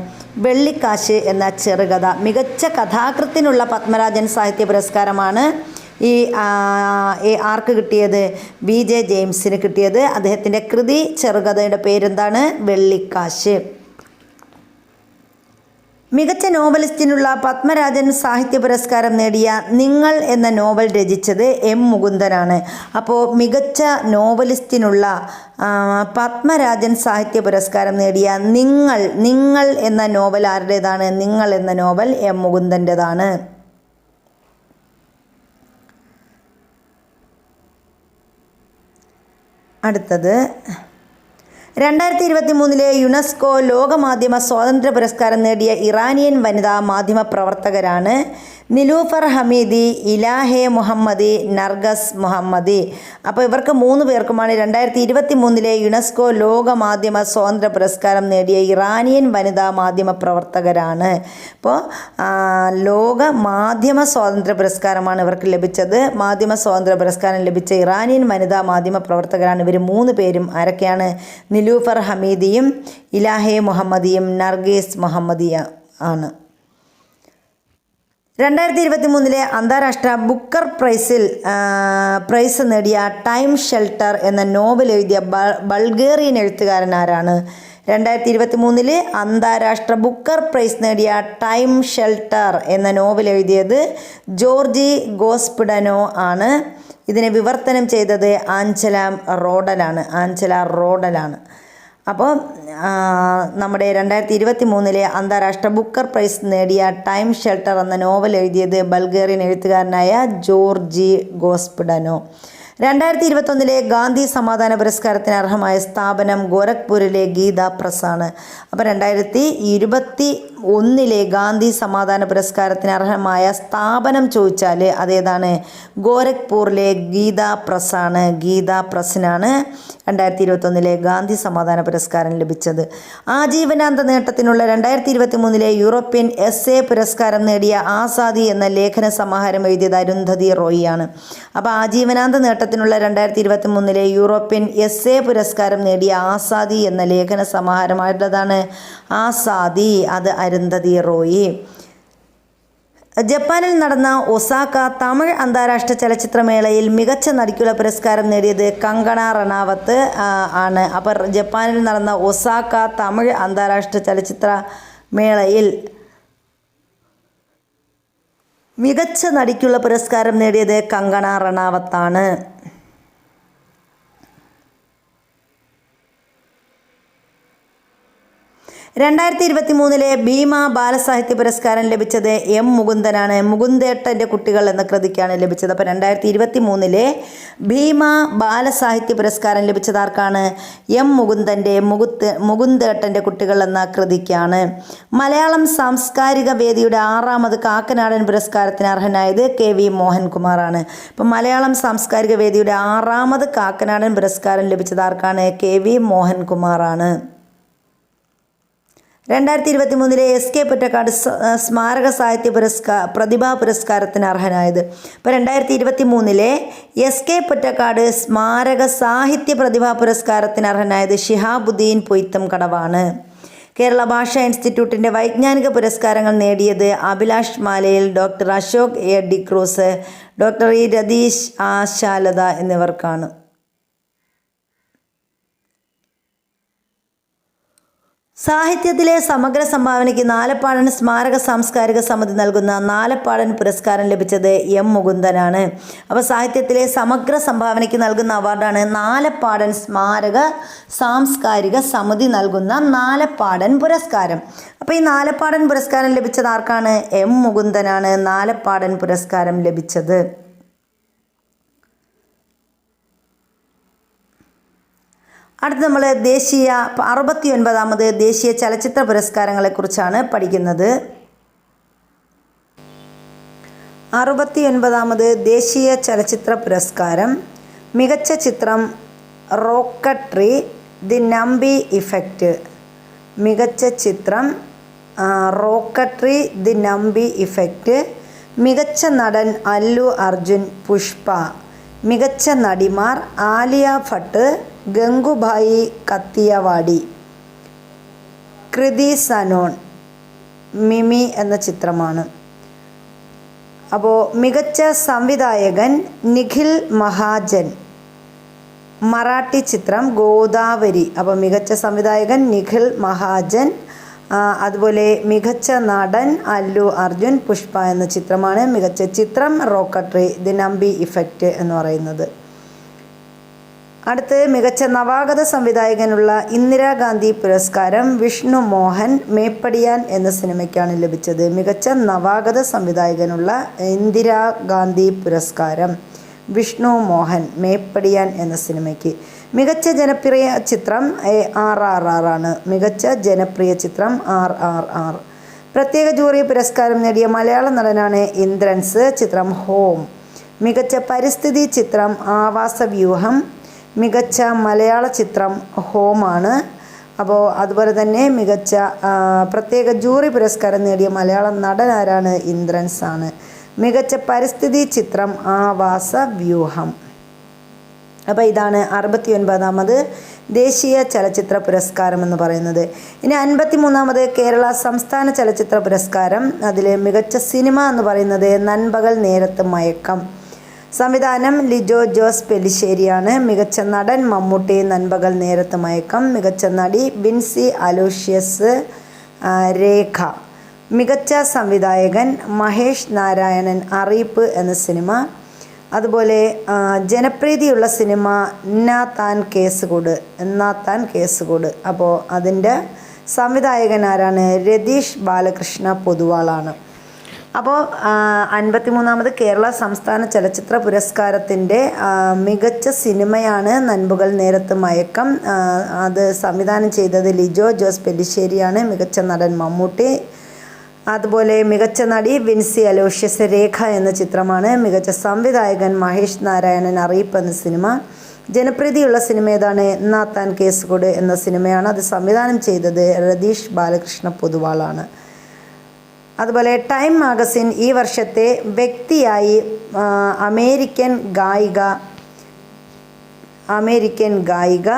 വെള്ളിക്കാശ് എന്ന ചെറുകഥ. മികച്ച കഥാകൃത്തിനുള്ള പത്മരാജൻ സാഹിത്യ പുരസ്കാരമാണ് ആർക്ക് കിട്ടിയത്? VJ ജെയിംസിന് കിട്ടിയത്. അദ്ദേഹത്തിൻ്റെ കൃതി ചെറുകഥയുടെ പേരെന്താണ്? വെള്ളിക്കാശ്. മികച്ച നോവലിസ്റ്റിനുള്ള പത്മരാജൻ സാഹിത്യ പുരസ്കാരം നേടിയ നിങ്ങൾ എന്ന നോവൽ രചിച്ചത് M മുകുന്ദനാണ്. അപ്പോൾ മികച്ച നോവലിസ്റ്റിനുള്ള പത്മരാജൻ സാഹിത്യ പുരസ്കാരം നേടിയ നിങ്ങൾ എന്ന നോവൽ ആരുടേതാണ്? നിങ്ങൾ എന്ന നോവൽ M മുകുന്ദൻ്റെതാണ്. അടുത്തത് 2023 യുനെസ്കോ ലോകമാധ്യമ സ്വാതന്ത്ര്യ പുരസ്കാരം നേടിയ ഇറാനിയൻ വനിതാ മാധ്യമ പ്രവർത്തകരാണ് നിലൂഫർ ഹമീദി, ഇലാഹെ മുഹമ്മദി, നർഗസ് മുഹമ്മദി. അപ്പോൾ ഇവർക്ക് 3 പേർക്കുമാണ് 2023 യുനെസ്കോ ലോകമാധ്യമ സ്വാതന്ത്ര്യ പുരസ്കാരം നേടിയ ഇറാനിയൻ വനിതാ മാധ്യമ പ്രവർത്തകരാണ്. അപ്പോൾ ലോക മാധ്യമ സ്വാതന്ത്ര്യ പുരസ്കാരമാണ് ഇവർക്ക് ലഭിച്ചത്. മാധ്യമ സ്വാതന്ത്ര്യ പുരസ്കാരം ലഭിച്ച ഇറാനിയൻ വനിതാ മാധ്യമ പ്രവർത്തകരാണ് ഇവർ 3 പേരും. ആരൊക്കെയാണ്? നിലൂഫർ ഹമീദിയും ഇലാഹെ മുഹമ്മദിയും നർഗീസ് മുഹമ്മദിയ ആണ്. 2023 അന്താരാഷ്ട്ര ബുക്കർ പ്രൈസ് നേടിയ ടൈം ഷെൽട്ടർ എന്ന നോവൽ എഴുതിയ ബൾഗേറിയൻ എഴുത്തുകാരൻ ആരാണ്? 2023 അന്താരാഷ്ട്ര ബുക്കർ പ്രൈസ് നേടിയ ടൈം ഷെൽട്ടർ എന്ന നോവൽ എഴുതിയത് ജോർജി ഗോസ്പിഡനോ ആണ്. ഇതിനെ വിവർത്തനം ചെയ്തത് ആഞ്ചല റോഡലാണ്. അപ്പോൾ നമ്മുടെ 2023 അന്താരാഷ്ട്ര ബുക്കർ പ്രൈസ് നേടിയ ടൈം ഷെൽട്ടർ എന്ന നോവൽ എഴുതിയത് ബൾഗേറിയൻ എഴുത്തുകാരനായ ജോർജി ഗോസ്പിഡനോ. 2021 ഗാന്ധി സമാധാന പുരസ്കാരത്തിന് അർഹമായ സ്ഥാപനം ഗോരഖ്പൂരിലെ ഗീത പ്രസ്സാണ്. അപ്പോൾ 2021 ഗാന്ധി സമാധാന പുരസ്കാരത്തിന് അർഹമായ സ്ഥാപനം ചോദിച്ചാൽ അതേതാണ്? ഗോരഖ്പൂരിലെ ഗീത പ്രസ്സാണ്. ഗീത പ്രസ്സിനാണ് 2021 ഗാന്ധി സമാധാന പുരസ്കാരം ലഭിച്ചത്. ആജീവനാന്ത നേട്ടത്തിനുള്ള 2023 യൂറോപ്യൻ എസ്സേ പുരസ്കാരം നേടിയ ആസാദി എന്ന ലേഖന സമാഹാരം എഴുതിയത് അരുന്ധതി റോയിയാണ്. അപ്പോൾ ആജീവനാന്ത നേട്ടത്തിനുള്ള പുസ്തകത്തിനുള്ള 2023 യൂറോപ്യൻ എസ്സേ പുരസ്കാരം നേടിയ ആസാദി എന്ന ലേഖന സമാഹാരമായിട്ടുള്ളതാണ് ആസാദി. അത് അരുന്ധതി റോയി. ജപ്പാനിൽ നടന്ന ഒസാക്ക തമിഴ് അന്താരാഷ്ട്ര ചലച്ചിത്രമേളയിൽ മികച്ച നടിക്കുള്ള പുരസ്കാരം നേടിയത് കങ്കണ റണാവത്ത് ആണ്. അപ്പോൾ ജപ്പാനിൽ നടന്ന ഒസാക്ക തമിഴ് അന്താരാഷ്ട്ര ചലച്ചിത്ര മേളയിൽ മികച്ച നടിക്കുള്ള പുരസ്കാരം നേടിയത് കങ്കണ റണാവത്താണ്. 2023 ഭീമ ബാലസാഹിത്യ പുരസ്കാരം ലഭിച്ചത് എം മുകുന്ദനാണ്. മുകുന്ദേട്ടൻ്റെ കുട്ടികൾ എന്ന കൃതിക്കാണ് ലഭിച്ചത്. അപ്പോൾ 2023 ഭീമ ബാലസാഹിത്യ പുരസ്കാരം ലഭിച്ചത് ആർക്കാണ്? എം മുകുന്ദൻ്റെ മുകുന്ദേട്ടൻ്റെ കുട്ടികൾ എന്ന കൃതിക്കാണ്. മലയാളം സാംസ്കാരിക വേദിയുടെ 6ാമത് കാക്കനാടൻ പുരസ്കാരത്തിന് അർഹനായത് KV മോഹൻകുമാറാണ്. അപ്പം മലയാളം സാംസ്കാരിക വേദിയുടെ 6ാമത് കാക്കനാടൻ പുരസ്കാരം ലഭിച്ചത് ആർക്കാണ്? KV മോഹൻകുമാറാണ്. 2023 SK പൊറ്റക്കാട് സ്മാരക സാഹിത്യ പ്രതിഭാ പുരസ്കാരത്തിന് അർഹനായത്. ഇപ്പോൾ 2023 SK പൊറ്റക്കാട് സ്മാരക സാഹിത്യ പ്രതിഭാ പുരസ്കാരത്തിന് അർഹനായത് ഷിഹാബുദ്ദീൻ പൊയ്ത്തം കടവാണ്. കേരള ഭാഷാ ഇൻസ്റ്റിറ്റ്യൂട്ടിൻ്റെ വൈജ്ഞാനിക പുരസ്കാരങ്ങൾ നേടിയത് Abhilash Malayil, doctor Ashok A. D'Cruz, doctor E. Ratheesh Ashalatha എന്നിവർക്കാണ്. സാഹിത്യത്തിലെ സമഗ്ര സംഭാവനയ്ക്ക് നാലപ്പാടൻ സ്മാരക സാംസ്കാരിക സമിതി നൽകുന്ന നാലപ്പാടൻ പുരസ്കാരം ലഭിച്ചത് എം മുകുന്ദനാണ്. അപ്പോൾ സാഹിത്യത്തിലെ സമഗ്ര സംഭാവനയ്ക്ക് നൽകുന്ന അവാർഡാണ് നാലപ്പാടൻ സ്മാരക സാംസ്കാരിക സമിതി നൽകുന്ന നാലപ്പാടൻ പുരസ്കാരം. അപ്പോൾ ഈ നാലപ്പാടൻ പുരസ്കാരം ലഭിച്ചത് ആർക്കാണ്? എം മുകുന്ദനാണ് നാലപ്പാടൻ പുരസ്കാരം ലഭിച്ചത്. അടുത്ത് നമ്മൾ 69ാമത് ദേശീയ ചലച്ചിത്ര പുരസ്കാരങ്ങളെക്കുറിച്ചാണ് പഠിക്കുന്നത്. 69ാമത് ദേശീയ ചലച്ചിത്ര പുരസ്കാരം മികച്ച ചിത്രം റോക്കട്രി ദി നമ്പി ഇഫക്റ്റ്. മികച്ച ചിത്രം റോക്കട്രി ദി നമ്പി ഇഫക്റ്റ്. മികച്ച നടൻ അല്ലു അർജുൻ പുഷ്പ. മികച്ച നടിമാർ ആലിയ ഭട്ട്, ഗംഗുഭായി കത്തിയവാടി, കൃതി സനോൺ, മിമി എന്ന ചിത്രമാണ്. അപ്പോൾ മികച്ച സംവിധായകൻ നിഖിൽ മഹാജൻ. മറാഠി ചിത്രം ഗോദാവരി. അപ്പോൾ മികച്ച സംവിധായകൻ നിഖിൽ മഹാജൻ. അതുപോലെ മികച്ച നടൻ അല്ലു അർജുൻ പുഷ്പ എന്ന ചിത്രമാണ്. മികച്ച ചിത്രം റോക്കട്രി ദി നമ്പി ഇഫക്റ്റ് എന്ന് പറയുന്നത്. അടുത്ത് മികച്ച നവാഗത സംവിധായകനുള്ള ഇന്ദിരാഗാന്ധി പുരസ്കാരം വിഷ്ണു മോഹൻ മേപ്പടിയാൻ എന്ന സിനിമയ്ക്കാണ് ലഭിച്ചത്. മികച്ച നവാഗത സംവിധായകനുള്ള ഇന്ദിരാഗാന്ധി പുരസ്കാരം വിഷ്ണു മോഹൻ മേപ്പടിയാൻ എന്ന സിനിമയ്ക്ക്. മികച്ച ജനപ്രിയ ചിത്രം RRR ആണ്. മികച്ച ജനപ്രിയ ചിത്രം RRR. പ്രത്യേക ജൂറി പുരസ്കാരം നേടിയ മലയാള നടനാണ് ഇന്ദ്രൻസ്. ചിത്രം ഹോം. മികച്ച പരിസ്ഥിതി ചിത്രം ആവാസവ്യൂഹം. മികച്ച മലയാള ചിത്രം ഹോമാണ്. അപ്പോൾ അതുപോലെ തന്നെ മികച്ച പ്രത്യേക ജൂറി പുരസ്കാരം നേടിയ മലയാള നടൻ ആരാണ്? ഇന്ദ്രൻസ് ആണ്. മികച്ച പരിസ്ഥിതി ചിത്രം ആവാസവ്യൂഹം. അപ്പോൾ ഇതാണ് 69ാമത് ദേശീയ ചലച്ചിത്ര പുരസ്കാരം എന്ന് പറയുന്നത്. ഇനി 53ാമത് കേരള സംസ്ഥാന ചലച്ചിത്ര പുരസ്കാരം. അതിൽ മികച്ച സിനിമ എന്ന് പറയുന്നത് നൻപകൽ നേരത്ത് മയക്കം. സംവിധാനം ലിജോ ജോസ് പെല്ലിശ്ശേരിയാണ്. മികച്ച നടൻ മമ്മൂട്ടി, നൻപകൽ നേരത്ത് മയക്കം. മികച്ച നടി ബിൻസി അലോഷ്യസ്, രേഖ. മികച്ച സംവിധായകൻ മഹേഷ് നാരായണൻ, അറിയിപ്പ് എന്ന സിനിമ. അതുപോലെ ജനപ്രീതിയുള്ള സിനിമ എന്നാത്താൻ കേസുകൂട്. അപ്പോൾ അതിൻ്റെ സംവിധായകൻ ആരാണ്? രതീഷ് ബാലകൃഷ്ണ പൊതുവാളാണ്. അപ്പോൾ 53ാമത് കേരള സംസ്ഥാന ചലച്ചിത്ര പുരസ്കാരത്തിൻ്റെ മികച്ച സിനിമയാണ് നൻപകൽ നേരത്ത് മയക്കം. അത് സംവിധാനം ചെയ്തത് ലിജോ ജോസ് പെല്ലിശ്ശേരിയാണ്. മികച്ച നടൻ മമ്മൂട്ടി. അതുപോലെ മികച്ച നടി വിൻസി അലോഷ്യസ്, രേഖ എന്ന ചിത്രമാണ്. മികച്ച സംവിധായകൻ മഹേഷ് നാരായണൻ, അറിയിപ്പ് എന്ന സിനിമ. ജനപ്രീതിയുള്ള സിനിമ ഏതാണ്? എന്നാത്താൻ കേസുകൂട് എന്ന സിനിമയാണ്. അത് സംവിധാനം ചെയ്തത് രതീഷ് ബാലകൃഷ്ണ പൊതുവാളാണ്. അതുപോലെ ടൈം മാഗസിൻ ഈ വർഷത്തെ വ്യക്തിയായി അമേരിക്കൻ ഗായിക അമേരിക്കൻ ഗായിക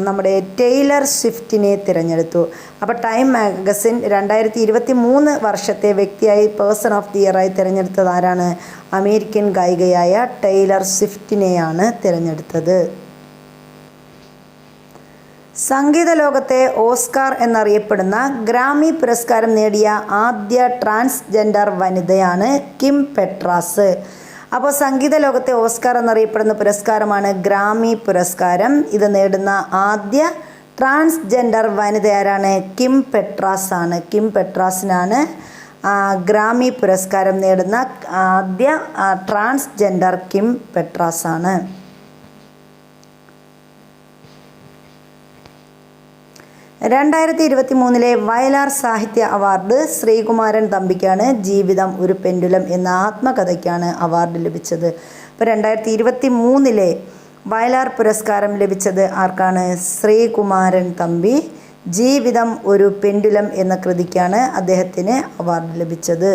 നമ്മുടെ ടെയ്ലർ സ്വിഫ്റ്റിനെ തിരഞ്ഞെടുത്തു. അപ്പോൾ ടൈം മാഗസിൻ 2023 വർഷത്തെ വ്യക്തിയായി പേഴ്സൺ ഓഫ് ദി ഇയറായി തിരഞ്ഞെടുത്തത് ആരാണ്? അമേരിക്കൻ ഗായികയായ ടെയ്ലർ സ്വിഫ്റ്റിനെയാണ് തിരഞ്ഞെടുത്തത്. സംഗീത ലോകത്തെ ഓസ്കാർ എന്നറിയപ്പെടുന്ന ഗ്രാമി പുരസ്കാരം നേടിയ ആദ്യ ട്രാൻസ്ജെൻഡർ വനിതയാണ് കിം പെട്രാസ്. അപ്പോൾ സംഗീത ലോകത്തെ ഓസ്കാർ എന്നറിയപ്പെടുന്ന പുരസ്കാരമാണ് ഗ്രാമി പുരസ്കാരം. ഇത് നേടുന്ന ആദ്യ ട്രാൻസ്ജെൻഡർ വനിത ആരാണ്? കിം പെട്രാസ് ആണ്. കിം പെട്രാസിനാണ് ഗ്രാമി പുരസ്കാരം നേടുന്ന ആദ്യ ട്രാൻസ്ജെൻഡർ കിം പെട്രാസ് ആണ്. 2023 വയലാർ സാഹിത്യ അവാർഡ് ശ്രീകുമാരൻ തമ്പിക്കാണ്. ജീവിതം ഒരു പെൻഡുലം എന്ന ആത്മകഥയ്ക്കാണ് അവാർഡ് ലഭിച്ചത്. അപ്പോൾ 2023 വയലാർ പുരസ്കാരം ലഭിച്ചത് ആർക്കാണ്? ശ്രീകുമാരൻ തമ്പി. ജീവിതം ഒരു പെൻഡുലം എന്ന കൃതിക്കാണ് അദ്ദേഹത്തിന് അവാർഡ് ലഭിച്ചത്.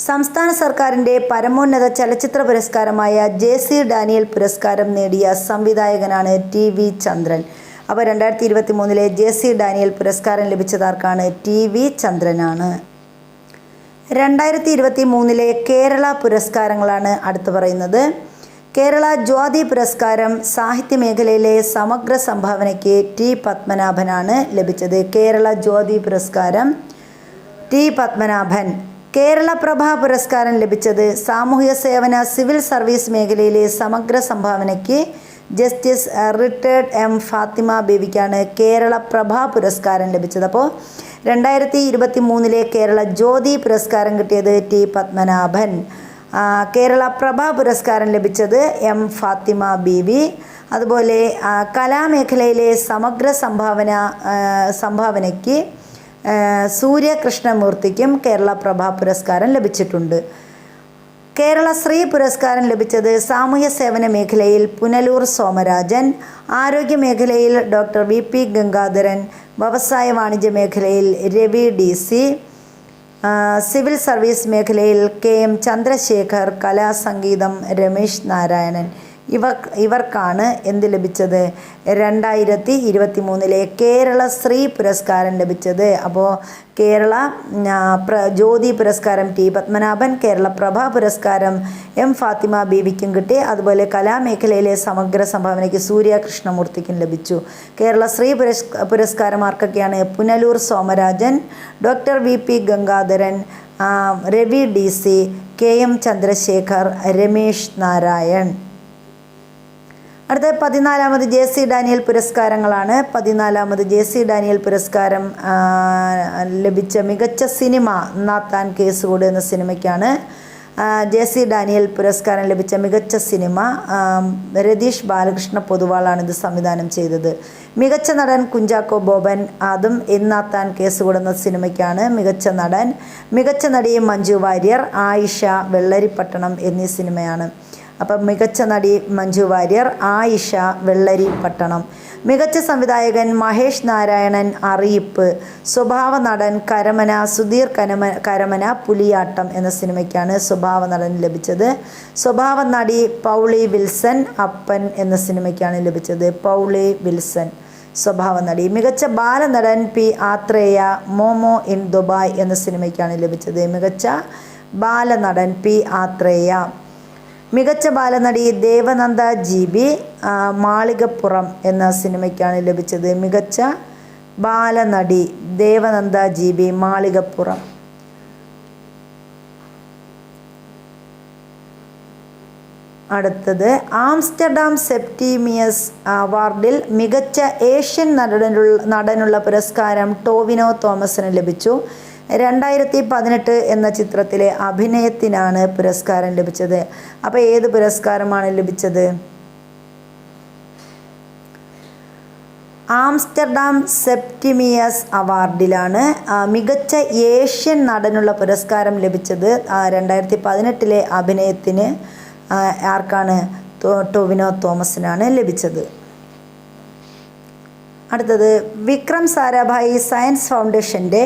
സംസ്ഥാന സർക്കാരിൻ്റെ പരമോന്നത ചലച്ചിത്ര പുരസ്കാരമായ JC ഡാനിയൽ പുരസ്കാരം നേടിയ സംവിധായകനാണ് TV ചന്ദ്രൻ. അപ്പോൾ 2023 JC ഡാനിയൽ പുരസ്കാരം ലഭിച്ചതാർക്കാണ്? TV ചന്ദ്രനാണ്. 2023 കേരള പുരസ്കാരങ്ങളാണ് അടുത്ത് പറയുന്നത്. കേരള ജ്യോതി പുരസ്കാരം സാഹിത്യ മേഖലയിലെ സമഗ്ര സംഭാവനയ്ക്ക് T പത്മനാഭനാണ് ലഭിച്ചത്. കേരള ജ്യോതി പുരസ്കാരം T പത്മനാഭൻ. കേരള പ്രഭ പുരസ്കാരം ലഭിച്ചത് സാമൂഹ്യ സേവന സിവിൽ സർവീസ് മേഖലയിലെ സമഗ്ര സംഭാവനയ്ക്ക് ജസ്റ്റിസ് റിട്ടയർഡ് M ഫാത്തിമ ബേബിക്കാണ് കേരള പ്രഭ പുരസ്കാരം ലഭിച്ചത്. അപ്പോൾ 2023 കേരള ജ്യോതി പുരസ്കാരം കിട്ടിയത് T പത്മനാഭൻ. കേരള പ്രഭ പുരസ്കാരം ലഭിച്ചത് M ഫാത്തിമ ബീവി. അതുപോലെ കലാമേഖലയിലെ സമഗ്ര സംഭാവനയ്ക്ക് സൂര്യകൃഷ്ണമൂർത്തിക്കും കേരള പ്രഭ പുരസ്കാരം ലഭിച്ചിട്ടുണ്ട്. കേരള ശ്രീ പുരസ്കാരം ലഭിച്ചത് സാമൂഹ്യ സേവന മേഖലയിൽ പുനലൂർ സോമരാജൻ, ആരോഗ്യ മേഖലയിൽ ഡോക്ടർ VP ഗംഗാധരൻ, വ്യവസായ വാണിജ്യ മേഖലയിൽ രവി DC, സിവിൽ സർവീസ് മേഖലയിൽ KM ചന്ദ്രശേഖർ, കലാസംഗീതം രമേശ് നാരായണൻ. ഇവർക്കാണ് എന്ത് ലഭിച്ചത്? 2023 കേരള ശ്രീ പുരസ്കാരം ലഭിച്ചത്. അപ്പോൾ കേരള ജ്യോതി പുരസ്കാരം T പത്മനാഭൻ, കേരള പ്രഭ പുരസ്കാരം M ഫാത്തിമ ബീവിക്കും കിട്ടി. അതുപോലെ കലാമേഖലയിലെ സമഗ്ര സംഭാവനയ്ക്ക് സൂര്യ കൃഷ്ണമൂർത്തിക്കും ലഭിച്ചു. കേരള ശ്രീ പുരസ്കാരം ആർക്കൊക്കെയാണ്? Punalur Somarajan, doctor VP Gangadharan, Ravi DC, KM Chandrasekhar, Ramesh Narayan. അടുത്ത 14ാമത് JC ഡാനിയൽ പുരസ്കാരങ്ങളാണ്. 14ാമത് JC ഡാനിയൽ പുരസ്കാരം ലഭിച്ച മികച്ച സിനിമ നാത്താൻ കേസുകൂട് എന്ന സിനിമയ്ക്കാണ്. JC ഡാനിയൽ പുരസ്കാരം ലഭിച്ച മികച്ച സിനിമ രതീഷ് ബാലകൃഷ്ണ പൊതുവാളാണ് ഇത് സംവിധാനം ചെയ്തത്. മികച്ച നടൻ കുഞ്ചാക്കോ ബോബൻ, അതും നാത്താൻ കേസുകൂട് എന്ന സിനിമയ്ക്കാണ് മികച്ച നടൻ. മികച്ച നടി മഞ്ജു വാര്യർ, ആയിഷ, വെള്ളരിപ്പട്ടണം എന്നീ സിനിമയാണ്. അപ്പം മികച്ച നടി മഞ്ജു വാര്യർ, ആയിഷ, വെള്ളരിപ്പട്ടണം. മികച്ച സംവിധായകൻ മഹേഷ് നാരായണൻ, അറിയിപ്പ്. സ്വഭാവ നടൻ കരമന, സുധീർ കരമന, പുലിയാട്ടം എന്ന സിനിമയ്ക്കാണ് സ്വഭാവ നടൻ ലഭിച്ചത്. സ്വഭാവ നടി പൗളി വിൽസൺ, അപ്പൻ എന്ന സിനിമയ്ക്കാണ് ലഭിച്ചത്. പൗളി വിൽസൺ സ്വഭാവ നടി. മികച്ച ബാലനടൻ P Athreya, momo in Dubai എന്ന സിനിമയ്ക്കാണ് ലഭിച്ചത്. മികച്ച ബാലനടൻ P ആത്രേയ. മികച്ച ബാലനടി ദേവനന്ദ GB, മാളികപ്പുറം എന്ന സിനിമയ്ക്കാണ് ലഭിച്ചത്. മികച്ച ബാലനടി ദേവനന്ദ GB, മാളികപ്പുറം. അടുത്തത് ആംസ്റ്റർഡാം സെപ്റ്റീമിയസ് അവാർഡിൽ മികച്ച ഏഷ്യൻ നടനുള്ള പുരസ്കാരം ടോവിനോ തോമസിന് ലഭിച്ചു. 2018 എന്ന ചിത്രത്തിലെ അഭിനയത്തിനാണ് പുരസ്കാരം ലഭിച്ചത്. അപ്പോൾ ഏത് പുരസ്കാരമാണ് ലഭിച്ചത്? ആംസ്റ്റർഡാം സെപ്റ്റിമിയസ് അവാർഡിലാണ് മികച്ച ഏഷ്യൻ നടനുള്ള പുരസ്കാരം ലഭിച്ചത്. 2018 അഭിനയത്തിന് ആർക്കാണ്? ടോവിനോ തോമസിനാണ് ലഭിച്ചത്. അടുത്തത് വിക്രം സാരാഭായി സയൻസ് ഫൗണ്ടേഷൻ്റെ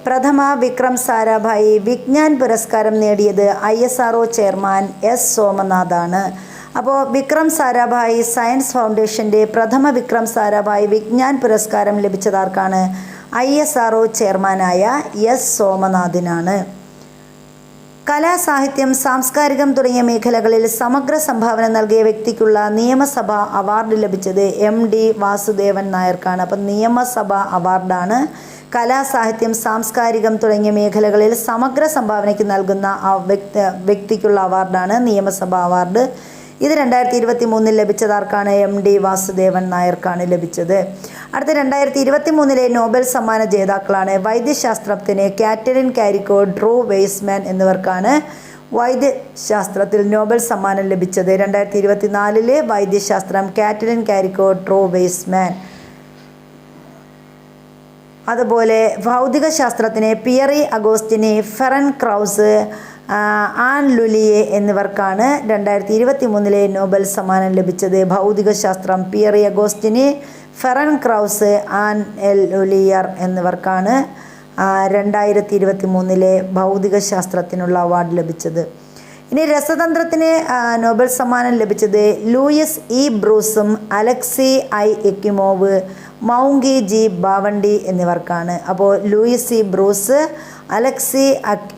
പ്രഥമ വിക്രം സാരാഭായി വിജ്ഞാൻ പുരസ്കാരം നേടിയത് ISRO ചെയർമാൻ S സോമനാഥാണ്. അപ്പോൾ വിക്രം സാരാഭായി സയൻസ് ഫൗണ്ടേഷൻ്റെ പ്രഥമ വിക്രം സാരാഭായി വിജ്ഞാൻ പുരസ്കാരം ലഭിച്ചതാർക്കാണ്? ISRO ചെയർമാനായ S സോമനാഥിനാണ്. കലാ, സാഹിത്യം, സാംസ്കാരികം തുടങ്ങിയ മേഖലകളിൽ സമഗ്ര സംഭാവന നൽകിയ വ്യക്തിക്കുള്ള നിയമസഭാ അവാർഡ് ലഭിച്ചത് MD വാസുദേവൻ നായർക്കാണ്. അപ്പം നിയമസഭാ അവാർഡാണ്. കലാ, സാഹിത്യം, സാംസ്കാരികം തുടങ്ങിയ മേഖലകളിൽ സമഗ്ര സംഭാവനയ്ക്ക് നൽകുന്ന വ്യക്തിക്കുള്ള അവാർഡാണ് നിയമസഭാ അവാർഡ്. ഇത് 2023 ലഭിച്ചതാർക്കാണ്? MD വാസുദേവൻ നായർക്കാണ് ലഭിച്ചത്. അടുത്ത 2023 നോബൽ സമ്മാന ജേതാക്കളാണ്. വൈദ്യശാസ്ത്രത്തിന് കാറ്ററിൻ കാരിക്കോ, ഡ്രൂ വെയ്സ്മാൻ എന്നിവർക്കാണ് വൈദ്യശാസ്ത്രത്തിൽ നോബൽ സമ്മാനം ലഭിച്ചത്. 2024 വൈദ്യശാസ്ത്രം കാറ്ററിൻ കാരിക്കോ, ഡ്രൂ വെയ്സ്മാൻ. അതുപോലെ ഭൗതികശാസ്ത്രത്തിന് Pierre Agostini, Ferenc Krausz, Anne L'Huillier എന്നിവർക്കാണ് 2023 നോബൽ സമ്മാനം ലഭിച്ചത്. ഭൗതികശാസ്ത്രം Pierre Agostini, Ferenc Krausz, Anne L'Huillier എന്നിവർക്കാണ് 2023 ഭൗതികശാസ്ത്രത്തിനുള്ള അവാർഡ് ലഭിച്ചത്. ഇനി രസതന്ത്രത്തിന് നോബൽ സമ്മാനം ലഭിച്ചത് ലൂയിസ് E. ബ്രൂസും Alexei I. Yekimov, Moungi G. Bawendi എന്നിവർക്കാണ്. അപ്പോൾ Louis E. Brus, Alexei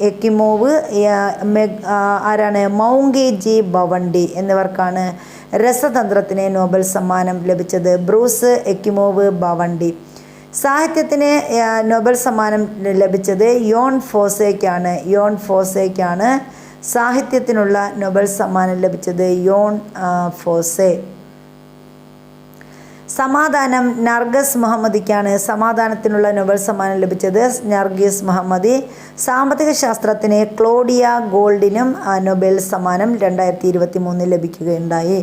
Yekimov, ആരാണ്? Moungi G. ബാവണ്ടി എന്നിവർക്കാണ് രസതന്ത്രത്തിന് നോബൽ സമ്മാനം ലഭിച്ചത്. ബ്രൂസ്, യക്കിമോവ്, ബാവണ്ടി. സാഹിത്യത്തിന് നോബൽ സമ്മാനം ലഭിച്ചത് യോൺ ഫോസേക്കാണ്. സാഹിത്യത്തിനുള്ള നോബൽ സമ്മാനം ലഭിച്ചത് യോൺ ഫോസെ. സമാധാനം നർഗസ് മുഹമ്മദിക്കാണ് സമാധാനത്തിനുള്ള നോബൽ സമ്മാനം ലഭിച്ചത്. നർഗീസ് മുഹമ്മദി. സാമ്പത്തിക ശാസ്ത്രത്തിന് ക്ലോഡിയ ഗോൾഡിനും നൊബേൽ സമ്മാനം 2023 ലഭിക്കുകയുണ്ടായി.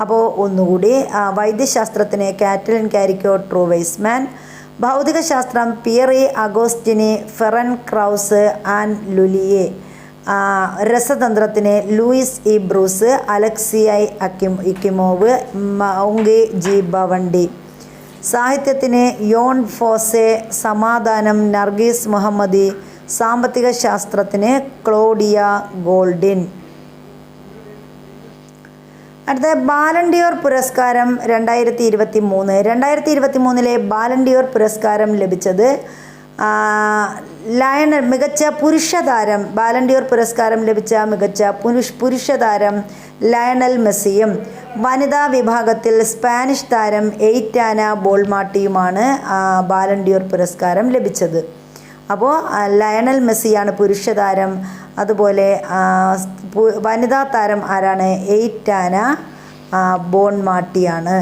അപ്പോൾ ഒന്നുകൂടി, വൈദ്യശാസ്ത്രത്തിന് കാറ്ററിൻ കാരിക്കോ, ഡ്രൂ വെയ്സ്മാൻ. ഭൗതികശാസ്ത്രം Pierre Agostini, Ferenc Krausz, Anne L'Huillier. രസതന്ത്രത്തിന് Louis E. Brus, Alexei I Yekimov, Moungi G. Bawendi. സാഹിത്യത്തിന് യോൺ ഫോസെ. സമാധാനം നർഗീസ് മുഹമ്മദി. സാമ്പത്തിക ശാസ്ത്രത്തിന് ക്ലോഡിയ ഗോൾഡിൻ. അടുത്ത ബാലൻഡിയോർ പുരസ്കാരം 2023 ബാലൻഡിയോർ പുരസ്കാരം ലഭിച്ചത് ലയണൽ മികച്ച പുരുഷ താരം. ബാലൻഡിയോർ പുരസ്കാരം ലഭിച്ച മികച്ച പുരുഷ താരം ലയണൽ മെസ്സിയും വനിതാ വിഭാഗത്തിൽ സ്പാനിഷ് താരം എയ്റ്റാന ബോൾമാട്ടിയുമാണ് ബാലൻഡിയോർ പുരസ്കാരം ലഭിച്ചത്. അപ്പോൾ ലയണൽ മെസ്സിയാണ് പുരുഷ താരം. അതുപോലെ വനിതാ താരം ആരാണ്? എയ്റ്റാന ബോൺമാട്ടിയാണ്.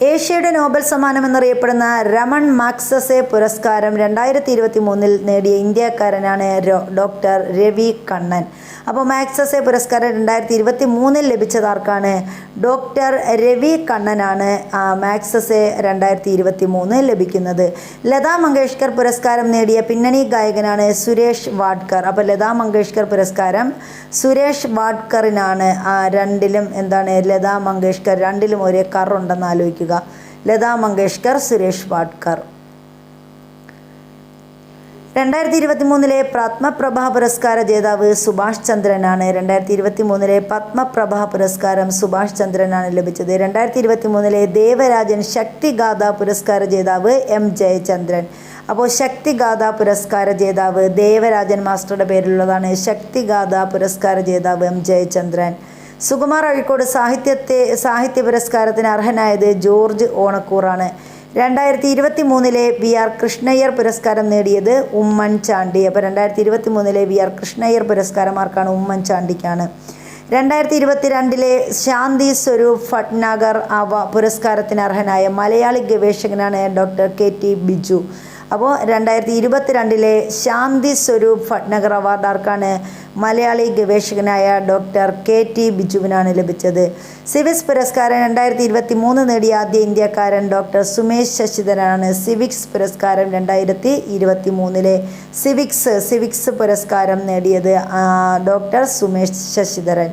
ഏഷ്യയുടെ നോബൽ സമ്മാനം എന്നറിയപ്പെടുന്ന രമൺ മാഗ്സസെ പുരസ്കാരം 2023 നേടിയ ഇന്ത്യക്കാരനാണ് ഡോക്ടർ രവി കണ്ണൻ. അപ്പോൾ മാഗ്സസെ പുരസ്കാരം 2023 ലഭിച്ചതാർക്കാണ്? ഡോക്ടർ രവി കണ്ണനാണ് മാഗ്സസെ 2023 ലഭിക്കുന്നത്. ലതാ മങ്കേഷ്കർ പുരസ്കാരം നേടിയ പിന്നണി ഗായകനാണ് സുരേഷ് വാഡ്കർ. അപ്പോൾ ലതാ മങ്കേഷ്കർ പുരസ്കാരം സുരേഷ് വാഡ്കറിനാണ്. രണ്ടിലും എന്താണ്? ലതാ മങ്കേഷ്കർ രണ്ടിലും ഒരേ കറുണ്ടെന്ന് ആലോചിക്കുക. ലതാ മങ്കേഷ്കർ, സുരേഷ് വാഡ്കർ. 2023 പത്മപ്രഭ പുരസ്കാര ജേതാവ് സുഭാഷ് ചന്ദ്രനാണ്. 2023 പത്മപ്രഭ പുരസ്കാരം സുഭാഷ് ചന്ദ്രനാണ് ലഭിച്ചത്. 2023 ദേവരാജൻ ശക്തിഗാഥ പുരസ്കാര ജേതാവ് M ജയചന്ദ്രൻ. അപ്പോൾ ശക്തിഗാഥ പുരസ്കാര ജേതാവ് ദേവരാജൻ മാസ്റ്ററുടെ പേരിലുള്ളതാണ്. ശക്തിഗാഥ പുരസ്കാര ജേതാവ് M ജയചന്ദ്രൻ. സുകുമാർ അഴീക്കോട് സാഹിത്യ പുരസ്കാരത്തിന് അർഹനായത് ജോർജ് ഓണക്കൂറാണ്. 2023 VR കൃഷ്ണയ്യർ പുരസ്കാരം നേടിയത് ഉമ്മൻചാണ്ടി. അപ്പോൾ 2023 VR കൃഷ്ണയ്യർ പുരസ്കാരം ആർക്കാണ്? ഉമ്മൻചാണ്ടിക്കാണ്. 2022 ശാന്തി സ്വരൂപ് ഭട്നാഗർ പുരസ്കാരത്തിന് അർഹനായ മലയാളി ഗവേഷകനാണ് ഡോക്ടർ KT ബിജു. അപ്പോൾ 2022 ശാന്തി സ്വരൂപ് ഭട്നഗർ അവാർഡ് ആർക്കാണ്? മലയാളി ഗവേഷകനായ ഡോക്ടർ KT ബിജുവിനാണ് ലഭിച്ചത്. സിവിക്സ് പുരസ്കാരം 2023 നേടിയ ആദ്യ ഇന്ത്യക്കാരൻ ഡോക്ടർ സുമേഷ് ശശിധരനാണ്. സിവിക്സ് പുരസ്കാരം 2023 സിവിക്സ് പുരസ്കാരം നേടിയത് ഡോക്ടർ സുമേഷ് ശശിധരൻ.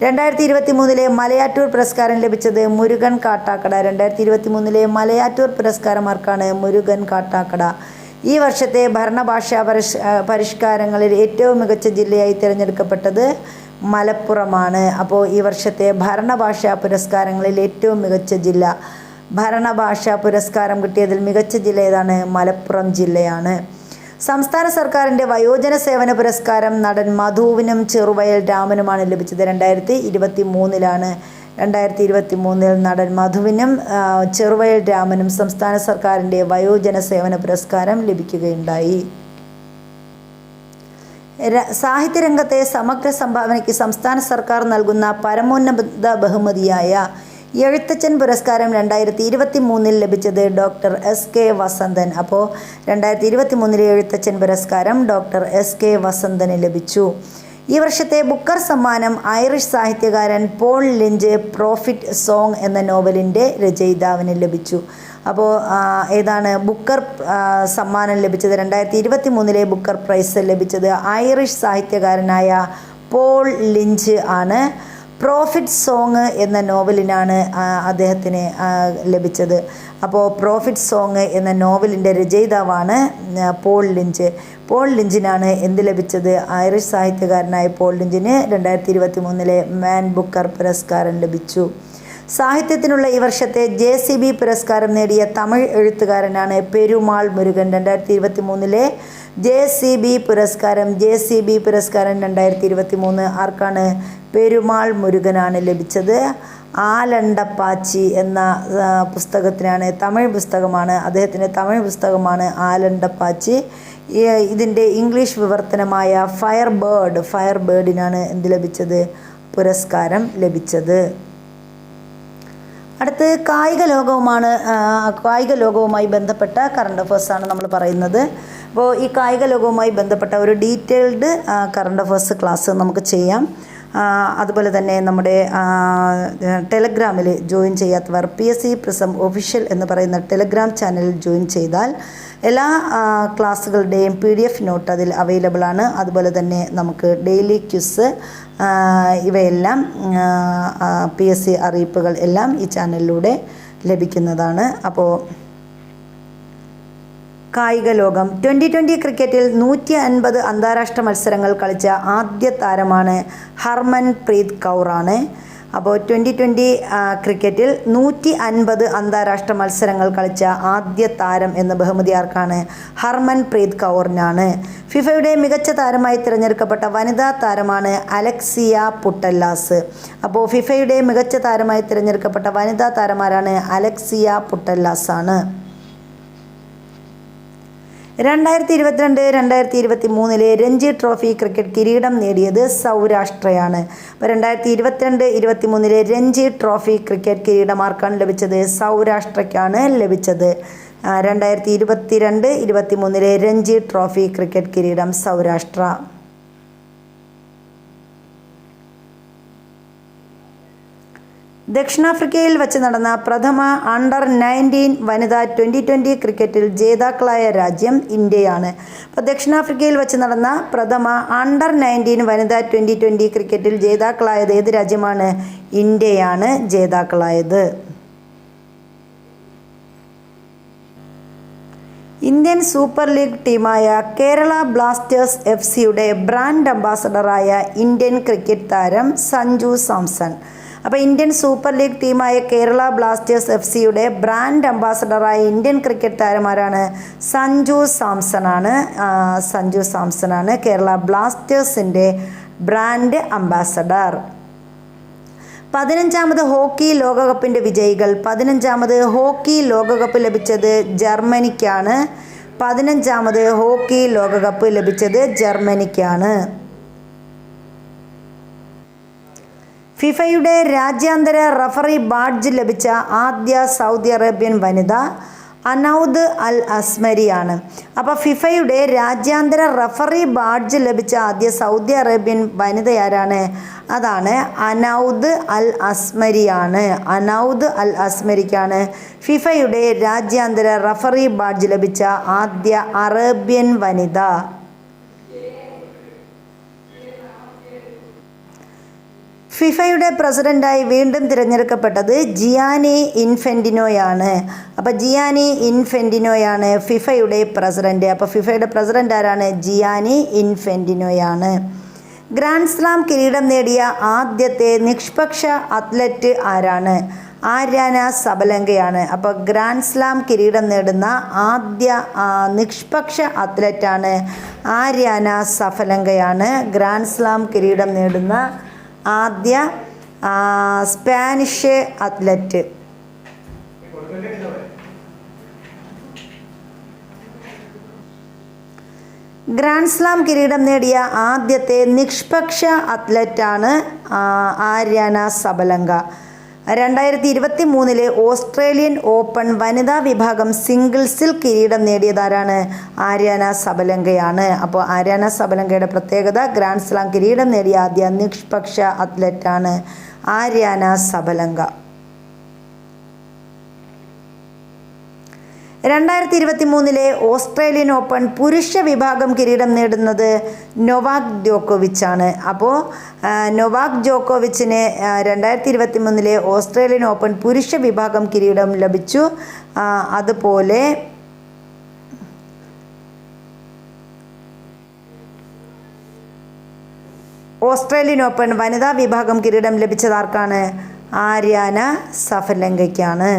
2023 മലയാറ്റൂർ പുരസ്കാരം ലഭിച്ചത് മുരുകൻ കാട്ടാക്കട. 2023 മലയാറ്റൂർ പുരസ്കാരം ആർക്കാണ്? മുരുകൻ കാട്ടാക്കട. ഈ വർഷത്തെ ഭരണഭാഷാ പരിഷ്കാരങ്ങളിൽ ഏറ്റവും മികച്ച ജില്ലയായി തിരഞ്ഞെടുക്കപ്പെട്ടത് മലപ്പുറമാണ്. അപ്പോൾ ഈ വർഷത്തെ ഭരണഭാഷാ പുരസ്കാരങ്ങളിൽ ഏറ്റവും മികച്ച ജില്ല, ഭരണഭാഷാ പുരസ്കാരം കിട്ടിയതിൽ മികച്ച ജില്ല ഏതാണ്? മലപ്പുറം ജില്ലയാണ്. സംസ്ഥാന സർക്കാരിൻ്റെ വയോജന സേവന പുരസ്കാരം നടൻ മധുവിനും ചെറുവയൽ രാമനുമാണ് ലഭിച്ചത്. 2023 2023 നടൻ മധുവിനും ചെറുവയൽ രാമനും സംസ്ഥാന സർക്കാരിൻ്റെ വയോജന സേവന പുരസ്കാരം ലഭിക്കുകയുണ്ടായി. സാഹിത്യരംഗത്തെ സമഗ്ര സംഭാവനയ്ക്ക് സംസ്ഥാന സർക്കാർ നൽകുന്ന പരമോന്നത ബഹുമതിയായ എഴുത്തച്ഛൻ പുരസ്കാരം 2023 ലഭിച്ചത് ഡോക്ടർ എസ് കെ വസന്തൻ. അപ്പോൾ 2023 എഴുത്തച്ഛൻ പുരസ്കാരം ഡോക്ടർ എസ് കെ വസന്തന് ലഭിച്ചു. ഈ വർഷത്തെ ബുക്കർ സമ്മാനം ഐറിഷ് സാഹിത്യകാരൻ പോൾ ലിഞ്ച് പ്രോഫിറ്റ് സോങ് എന്ന നോവലിൻ്റെ രചയിതാവിന് ലഭിച്ചു. അപ്പോൾ ഏതാണ് ബുക്കർ സമ്മാനം ലഭിച്ചത്? 2023 ബുക്കർ പ്രൈസ് ലഭിച്ചത് ഐറിഷ് സാഹിത്യകാരനായ പോൾ ലിഞ്ച് ആണ്. പ്രോഫിറ്റ് സോങ് എന്ന നോവലിനാണ് അദ്ദേഹത്തിന് ലഭിച്ചത്. അപ്പോൾ പ്രോഫിറ്റ് സോങ് എന്ന നോവലിൻ്റെ രചയിതാവാണ് പോൾ ലിഞ്ച്. പോൾ ലിഞ്ചിനാണ് എന്ത് ലഭിച്ചത്? ഐറിഷ് സാഹിത്യകാരനായ പോൾ ലിഞ്ചിന് 2023 മാൻ ബുക്കർ പുരസ്കാരം ലഭിച്ചു. സാഹിത്യത്തിനുള്ള ഈ വർഷത്തെ JCB പുരസ്കാരം നേടിയ തമിഴ് എഴുത്തുകാരനാണ് പെരുമാൾ മുരുകൻ. 2023 JCB പുരസ്കാരം 2023 ആർക്കാണ്? പെരുമാൾ മുരുകനാണ് ലഭിച്ചത്. ആലണ്ടപ്പാച്ചി എന്ന പുസ്തകത്തിനാണ്, തമിഴ് പുസ്തകമാണ്, അദ്ദേഹത്തിൻ്റെ തമിഴ് പുസ്തകമാണ് ആലണ്ടപ്പാച്ചി. ഇതിൻ്റെ ഇംഗ്ലീഷ് വിവർത്തനമായ ഫയർ ബേർഡിനാണ് എന്ത് ലഭിച്ചത്? പുരസ്കാരം ലഭിച്ചത്. അടുത്ത് കായിക ലോകവുമായി ബന്ധപ്പെട്ട കറണ്ട് അഫേഴ്സാണ് നമ്മൾ പറയുന്നത്. അപ്പോൾ ഈ കായിക ലോകവുമായി ബന്ധപ്പെട്ട ഒരു ഡീറ്റെയിൽഡ് കറണ്ട് അഫേഴ്സ് ക്ലാസ് നമുക്ക് ചെയ്യാം. അതുപോലെ തന്നെ നമ്മുടെ ടെലഗ്രാമിൽ ജോയിൻ ചെയ്യാത്തവർ PSC പ്രിസം ഒഫീഷ്യൽ എന്ന് പറയുന്ന ടെലഗ്രാം ചാനലിൽ ജോയിൻ ചെയ്താൽ എല്ലാ ക്ലാസ്സുകളുടെയും PDF നോട്ട് അതിൽ അവൈലബിൾ ആണ്. അതുപോലെ തന്നെ നമുക്ക് ഡെയിലി ക്വിസ് ഇവയെല്ലാം PSC അറിയിപ്പുകൾ എല്ലാം ഈ ചാനലിലൂടെ ലഭിക്കുന്നതാണ്. അപ്പോൾ കായിക ലോകം 2020 ക്രിക്കറ്റിൽ 150 അന്താരാഷ്ട്ര മത്സരങ്ങൾ കളിച്ച ആദ്യ താരമാണ് ഹർമൻപ്രീത് കൗറാണ്. അപ്പോൾ 2020 ക്രിക്കറ്റിൽ 150 അന്താരാഷ്ട്ര മത്സരങ്ങൾ കളിച്ച ആദ്യ താരം എന്ന ബഹുമതി ആർക്കാണ്? ഹർമൻപ്രീത് കൗറിനാണ്. ഫിഫയുടെ മികച്ച താരമായി തിരഞ്ഞെടുക്കപ്പെട്ട വനിതാ താരമാണ് അലക്സിയ പുട്ടല്ലാസ്. അപ്പോൾ ഫിഫയുടെ മികച്ച താരമായി തിരഞ്ഞെടുക്കപ്പെട്ട വനിതാ താരമാരാണ്? അലക്സിയ പുട്ടല്ലാസ് ആണ്. 2022-2023 രഞ്ജി ട്രോഫി ക്രിക്കറ്റ് കിരീടം നേടിയത് സൗരാഷ്ട്രയാണ്. അപ്പോൾ 2022-2023 രഞ്ജി ട്രോഫി ക്രിക്കറ്റ് കിരീടം ആർക്കാണ് ലഭിച്ചത്? സൗരാഷ്ട്രയ്ക്കാണ് ലഭിച്ചത്. 2022-2023 രഞ്ജി ട്രോഫി ക്രിക്കറ്റ് കിരീടം സൗരാഷ്ട്ര. ദക്ഷിണാഫ്രിക്കയിൽ വച്ച് നടന്ന പ്രഥമ അണ്ടർ-19 വനിതാ 2020 ക്രിക്കറ്റിൽ ജേതാക്കളായ രാജ്യം ഇന്ത്യയാണ്. അപ്പോൾ ദക്ഷിണാഫ്രിക്കയിൽ വച്ച് നടന്ന പ്രഥമ അണ്ടർ-19 വനിതാ 2020 ക്രിക്കറ്റിൽ ജേതാക്കളായത് ഏത് രാജ്യമാണ്? ഇന്ത്യയാണ് ജേതാക്കളായത്. ഇന്ത്യൻ സൂപ്പർ ലീഗ് ടീമായ കേരള ബ്ലാസ്റ്റേഴ്സ് FCയുടെ ബ്രാൻഡ് അംബാസഡറായ ഇന്ത്യൻ ക്രിക്കറ്റ് താരം സഞ്ജു സാംസൺ. അപ്പോൾ ഇന്ത്യൻ സൂപ്പർ ലീഗ് ടീമായ കേരള ബ്ലാസ്റ്റേഴ്സ് FCയുടെ ബ്രാൻഡ് അംബാസഡറായ ഇന്ത്യൻ ക്രിക്കറ്റ് താരമാരാണ്? സഞ്ജു സാംസണാണ് കേരള ബ്ലാസ്റ്റേഴ്സിൻ്റെ ബ്രാൻഡ് അംബാസഡർ. 15ാമത് ഹോക്കി ലോകകപ്പിൻ്റെ വിജയികൾ. 15ാമത് ഹോക്കി ലോകകപ്പ് ലഭിച്ചത് ജർമ്മനിക്കാണ്. 15ാമത് ഹോക്കി ലോകകപ്പ് ലഭിച്ചത് ജർമ്മനിക്കാണ്. ഫിഫയുടെ രാജ്യാന്തര റഫറി ബാഡ്ജ് ലഭിച്ച ആദ്യ സൗദി അറേബ്യൻ വനിത അനൗദ് അൽ അസ്മരിയാണ്. അപ്പോൾ ഫിഫയുടെ രാജ്യാന്തര റഫറി ബാഡ്ജ് ലഭിച്ച ആദ്യ സൗദി അറേബ്യൻ വനിത ആരാണ്? അതാണ് അനൗദ് അൽ അസ്മരിയാണ്. അനൗദ് അൽ അസ്മരിക്കാണ് ഫിഫയുടെ രാജ്യാന്തര റഫറി ബാഡ്ജ് ലഭിച്ച ആദ്യ അറേബ്യൻ വനിത. ഫിഫയുടെ പ്രസിഡൻ്റായി വീണ്ടും തിരഞ്ഞെടുക്കപ്പെട്ടത് ജിയാനി ഇൻഫെൻറ്റിനോയാണ്. അപ്പോൾ ജിയാനി ഇൻഫെൻറ്റിനോയാണ് ഫിഫയുടെ പ്രസിഡൻറ്റ്. അപ്പോൾ ഫിഫയുടെ പ്രസിഡൻ്റ് ആരാണ്? ജിയാനി ഇൻഫെൻറ്റിനോയാണ്. ഗ്രാൻഡ് സ്ലാം കിരീടം നേടിയ ആദ്യത്തെ നിഷ്പക്ഷ അത്ലറ്റ് ആരാണ്? ആര്യാന സബലങ്കയാണ്. അപ്പോൾ ഗ്രാൻഡ് സ്ലാം കിരീടം നേടുന്ന ആദ്യ നിഷ്പക്ഷ അത്ലറ്റാണ് ആര്യാന സഫലങ്കയാണ്. ഗ്രാൻഡ് സ്ലാം കിരീടം നേടുന്ന ആദ്യ സ്പാനിഷ് അത്ലറ്റ്. ഗ്രാൻഡ് സ്ലാം കിരീടം നേടിയ ആദ്യത്തെ നിഷ്പക്ഷ അത്ലറ്റാണ് ആര്യാന സബലങ്ക. 2023 ഓസ്ട്രേലിയൻ ഓപ്പൺ വനിതാ വിഭാഗം സിംഗിൾസിൽ കിരീടം നേടിയതാരാണ്? ആര്യാന സബലങ്കയാണ്. അപ്പോൾ ആര്യാന സബലങ്കയുടെ പ്രത്യേകത ഗ്രാൻഡ് സ്ലാം കിരീടം നേടിയ ആദ്യ നിഷ്പക്ഷ അത്ലറ്റാണ് ആര്യാന സബലങ്ക. 2023 ഓസ്ട്രേലിയൻ ഓപ്പൺ പുരുഷ വിഭാഗം കിരീടം നേടുന്നത് നൊവാക് ജോക്കോവിച്ച് ആണ്. അപ്പോൾ നൊവാക് ജോക്കോവിച്ചിന് 2023 ഓസ്ട്രേലിയൻ ഓപ്പൺ പുരുഷ വിഭാഗം കിരീടം ലഭിച്ചു. അതുപോലെ ഓസ്ട്രേലിയൻ ഓപ്പൺ വനിതാ വിഭാഗം കിരീടം ലഭിച്ചതാർക്കാണ്? ആര്യാന സഫലങ്കയ്ക്കാണ്.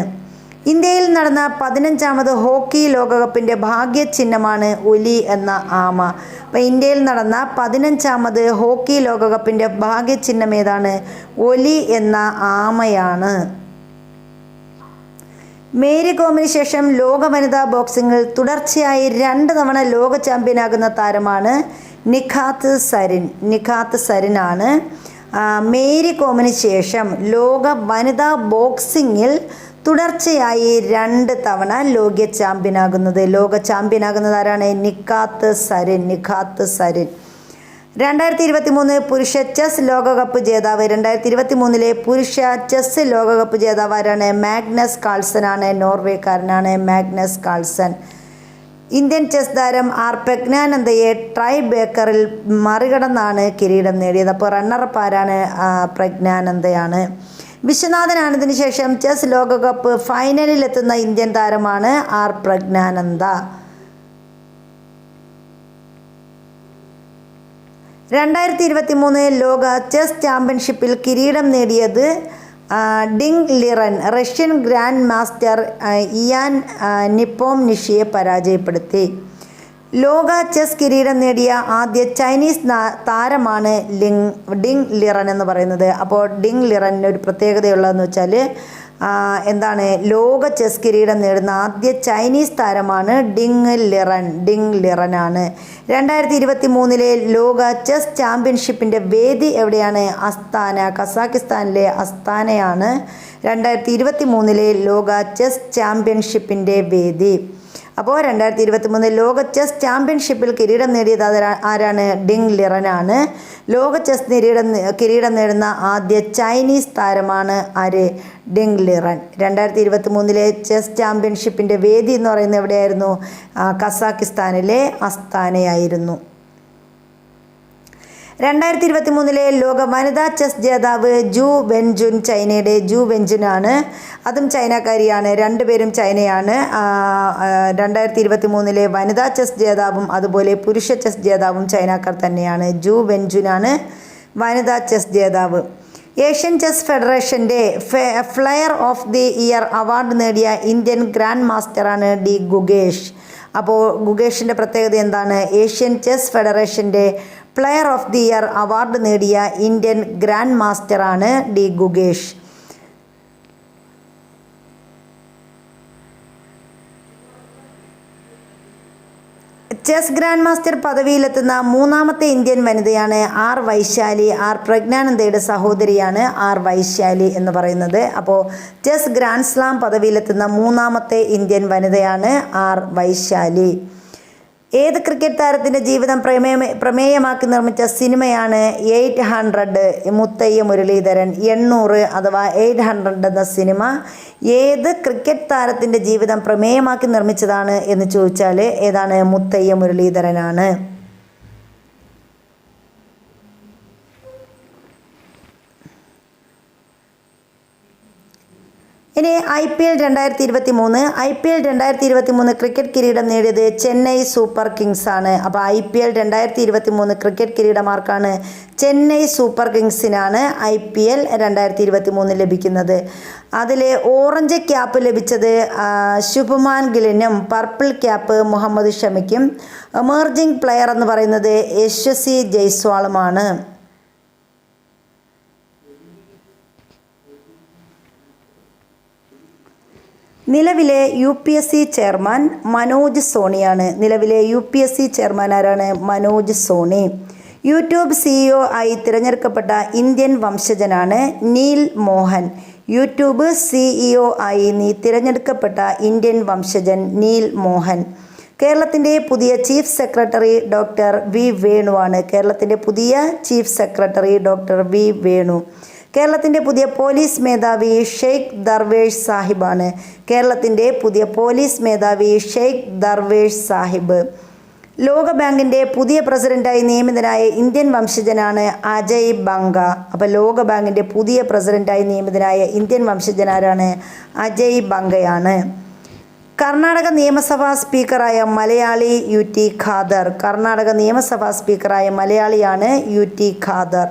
ഇന്ത്യയിൽ നടന്ന 15ാമത് ഹോക്കി ലോകകപ്പിൻ്റെ ഭാഗ്യചിഹ്നമാണ് ഒലി എന്ന ആമ. അപ്പോൾ ഇന്ത്യയിൽ നടന്ന 15ാമത് ഹോക്കി ലോകകപ്പിൻ്റെ ഭാഗ്യചിഹ്നം ഏതാണ്? ഒലി എന്ന ആമയാണ്. മേരി കോമിന് ശേഷം ലോക വനിതാ ബോക്സിങ്ങിൽ തുടർച്ചയായി 2 തവണ ലോക ചാമ്പ്യനാകുന്ന താരമാണ് നിഖാത്ത് സരിൻ. നിഖാത്ത് സരിനാണ് മേരി കോമിന് ശേഷം ലോക വനിതാ ബോക്സിങ്ങിൽ തുടർച്ചയായി 2 തവണ ലോക ചാമ്പ്യനാകുന്നത് ആരാണ്? നിഖാത്ത് സരിൻ. നിഖാത്ത് സരിൻ. 2023 പുരുഷ ചെസ് ലോകകപ്പ് ജേതാവ്. 2023 പുരുഷ ചെസ് ലോകകപ്പ് ജേതാവ് ആരാണ്? മാഗ്നസ് കാൾസൺ ആണ്. നോർവേക്കാരനാണ് മാഗ്നസ് കാൾസൺ. ഇന്ത്യൻ ചെസ് താരം ആർ പ്രജ്ഞാനന്ദയെ ട്രൈ ബേക്കറിൽ മറികടന്നാണ് കിരീടം നേടിയത്. അപ്പോൾ റണ്ണറപ്പ് ആരാണ്? പ്രജ്ഞാനന്ദയാണ്. വിശ്വനാഥൻ ആനന്ദിന് ശേഷം ചെസ് ലോകകപ്പ് ഫൈനലിലെത്തുന്ന ഇന്ത്യൻ താരമാണ് ആർ പ്രജ്ഞാനന്ദ. 2023 ലോക ചെസ് ചാമ്പ്യൻഷിപ്പിൽ കിരീടം നേടിയത് Ding Liren Russian grand master Ian നിപ്പോംനിഷിയെ പരാജയപ്പെടുത്തി. ലോക ചെസ് കിരീടം നേടിയ ആദ്യ ചൈനീസ് താരമാണ് ഡിങ് ലിറൻ എന്ന് പറയുന്നത്. അപ്പോൾ ഡിങ് ലിറന് ഒരു പ്രത്യേകതയുള്ളതെന്ന് വെച്ചാൽ എന്താണ്? ലോക ചെസ് കിരീടം നേടുന്ന ആദ്യ ചൈനീസ് താരമാണ് ഡിങ് ലിറനാണ്. 2023 ലോക ചെസ് ചാമ്പ്യൻഷിപ്പിൻ്റെ വേദി എവിടെയാണ്? അസ്താന. കസാക്കിസ്ഥാനിലെ അസ്താനയാണ് 2023 ലോക ചെസ് ചാമ്പ്യൻഷിപ്പിൻ്റെ വേദി. അപ്പോൾ 2023 ലോക ചെസ് ചാമ്പ്യൻഷിപ്പിൽ കിരീടം നേടിയത് ആരാണ്? ഡിങ് ലിറനാണ്. ലോക ചെസ് കിരീടം നേടുന്ന ആദ്യ ചൈനീസ് താരമാണ് ആര്? Ding Liren. 2023 ചെസ് ചാമ്പ്യൻഷിപ്പിൻ്റെ വേദി എന്ന് പറയുന്നത് എവിടെയായിരുന്നു? കസാക്കിസ്ഥാനിലെ അസ്താനയായിരുന്നു. 2023 ലോക വനിതാ ചെസ് ജേതാവ് ജു വെൻജുൻ. ചൈനയുടെ ജു വെൻജുനാണ്. അതും ചൈനക്കാരിയാണ്. 2 പേരും ചൈനയാണ്. 2023 വനിതാ ചെസ് ജേതാവും അതുപോലെ പുരുഷ ചെസ് ജേതാവും ചൈനക്കാർ തന്നെയാണ്. ജു വെൻജുനാണ് വനിതാ ചെസ് ജേതാവ്. ഏഷ്യൻ ചെസ് ഫെഡറേഷൻ്റെ flair of the year award നേടിയ ഇന്ത്യൻ ഗ്രാൻഡ് മാസ്റ്ററാണ് ഡി ഗുഗേഷ്. അപ്പോൾ ഗുഗേഷിൻ്റെ പ്രത്യേകത എന്താണ്? ഏഷ്യൻ ചെസ് ഫെഡറേഷൻ്റെ player of the year award നേടിയ ഇന്ത്യൻ ഗ്രാൻഡ് മാസ്റ്ററാണ് D Gukesh. Chess grand master പദവിയിലെത്തുന്ന 3ാമത്തെ ഇന്ത്യൻ വനിതയാണ് ആർ വൈശാലി. ആർ പ്രജ്ഞാനന്ദയുടെ സഹോദരിയാണ് ആർ വൈശാലി എന്ന് പറയുന്നത്. അപ്പോൾ ചെസ് ഗ്രാൻഡ് സ്ലാം പദവിയിലെത്തുന്ന 3ാമത്തെ ഇന്ത്യൻ വനിതയാണ് ആർ വൈശാലി. ഏത് ക്രിക്കറ്റ് താരത്തിൻ്റെ ജീവിതം പ്രമേയമാക്കി നിർമ്മിച്ച സിനിമയാണ് 800? മുത്തയ്യ മുരളീധരൻ. 800 അഥവാ 800 എന്ന സിനിമ ഏത് ക്രിക്കറ്റ് താരത്തിൻ്റെ ജീവിതം പ്രമേയമാക്കി നിർമ്മിച്ചതാണ് എന്ന് ചോദിച്ചാൽ ഏതാണ്? മുത്തയ്യ മുരളീധരനാണ്. ഇനി IPL 2023 ക്രിക്കറ്റ് കിരീടം നേടിയത് ചെന്നൈ സൂപ്പർ കിങ്സ് ആണ്. അപ്പോൾ IPL 2023 ക്രിക്കറ്റ് കിരീടമാർക്കാണ്? ചെന്നൈ സൂപ്പർ കിങ്സിനാണ് IPL 2023 ലഭിക്കുന്നത്. അതിൽ ഓറഞ്ച് ക്യാപ്പ് ലഭിച്ചത് ശുഭ്മാൻ ഗില്ലിനും പർപ്പിൾ ക്യാപ്പ് മുഹമ്മദ് ഷമിക്കും. എമർജിംഗ് പ്ലെയർ എന്ന് പറയുന്നത് യശസ്വി ജയ്സ്വാളുമാണ്. നിലവിലെ UPSC ചെയർമാൻ മനോജ് സോണിയാണ്. നിലവിലെ UPSC ചെയർമാൻ ആരാണ്? മനോജ് സോണി. യൂട്യൂബ് CEO ആയി തിരഞ്ഞെടുക്കപ്പെട്ട ഇന്ത്യൻ വംശജനാണ് നീൽ മോഹൻ. യൂട്യൂബ് CEO ആയി തിരഞ്ഞെടുക്കപ്പെട്ട ഇന്ത്യൻ വംശജൻ നീൽ മോഹൻ. കേരളത്തിൻ്റെ പുതിയ ചീഫ് സെക്രട്ടറി ഡോക്ടർ വി വേണുവാണ്. കേരളത്തിൻ്റെ പുതിയ chief secretary doctor V Venu. കേരളത്തിൻ്റെ പുതിയ പോലീസ് മേധാവി ഷെയ്ഖ് ദർവേഷ് സാഹിബാണ്. കേരളത്തിൻ്റെ പുതിയ പോലീസ് മേധാവി ഷെയ്ഖ് ദർവേഷ് സാഹിബ്. ലോകബാങ്കിൻ്റെ പുതിയ പ്രസിഡന്റായി നിയമിതനായ ഇന്ത്യൻ വംശജനാണ് അജയ് ബംഗ. അപ്പോൾ ലോകബാങ്കിൻ്റെ പുതിയ പ്രസിഡന്റായി നിയമിതനായ ഇന്ത്യൻ വംശജനാരാണ്? അജയ് ബംഗയാണ്. കർണാടക നിയമസഭാ സ്പീക്കറായ മലയാളി UT ഖാദർ. കർണാടക നിയമസഭാ സ്പീക്കറായ മലയാളിയാണ് UT Khader.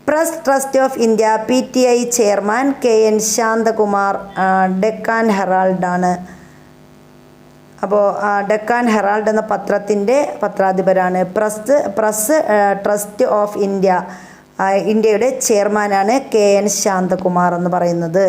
Press Trust of India PTI chairman KN Shanthakumar Deccan ഹെറാൾഡാണ്. അപ്പോൾ ഡെക്കാൻ ഹെറാൾഡ് എന്ന പത്രത്തിൻ്റെ പത്രാധിപരാണ്. പ്രസ് ട്രസ്റ്റ് ഓഫ് ഇന്ത്യയുടെ ചെയർമാനാണ് KN ശാന്തകുമാർ എന്ന് പറയുന്നത്.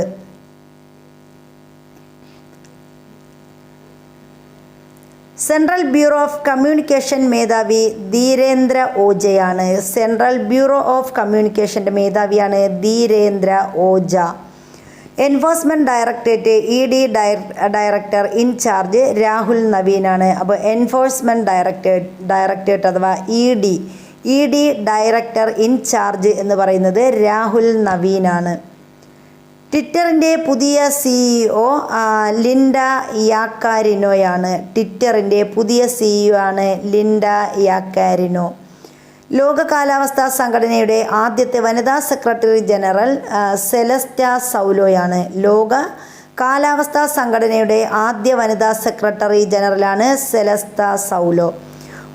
സെൻട്രൽ ബ്യൂറോ ഓഫ് കമ്മ്യൂണിക്കേഷൻ മേധാവി ധീരേന്ദ്ര ഓജയാണ്. സെൻട്രൽ ബ്യൂറോ ഓഫ് കമ്മ്യൂണിക്കേഷൻ്റെ മേധാവിയാണ് Dheerendra Ojha. Enforcement directorate ED director in charge Rahul നവീനാണ്. അപ്പോൾ എൻഫോഴ്സ്മെൻറ്റ് ഡയറക്ടറേറ്റ് അഥവാ ED ഡയറക്ടർ ഇൻചാർജ് എന്ന് പറയുന്നത് രാഹുൽ നവീനാണ്. ട്വിറ്ററിൻ്റെ പുതിയ CEO ലിൻഡ യാക്കാരിനോയാണ്. ട്വിറ്ററിൻ്റെ പുതിയ CEO ആണ് ലിൻഡ യാക്കാരിനോ. ലോക കാലാവസ്ഥാ സംഘടനയുടെ ആദ്യത്തെ വനിതാ സെക്രട്ടറി ജനറൽ സെലസ്റ്റ സൗലോയാണ്. ലോക കാലാവസ്ഥാ സംഘടനയുടെ ആദ്യ വനിതാ സെക്രട്ടറി ജനറലാണ് സെലസ്റ്റ സൗലോ.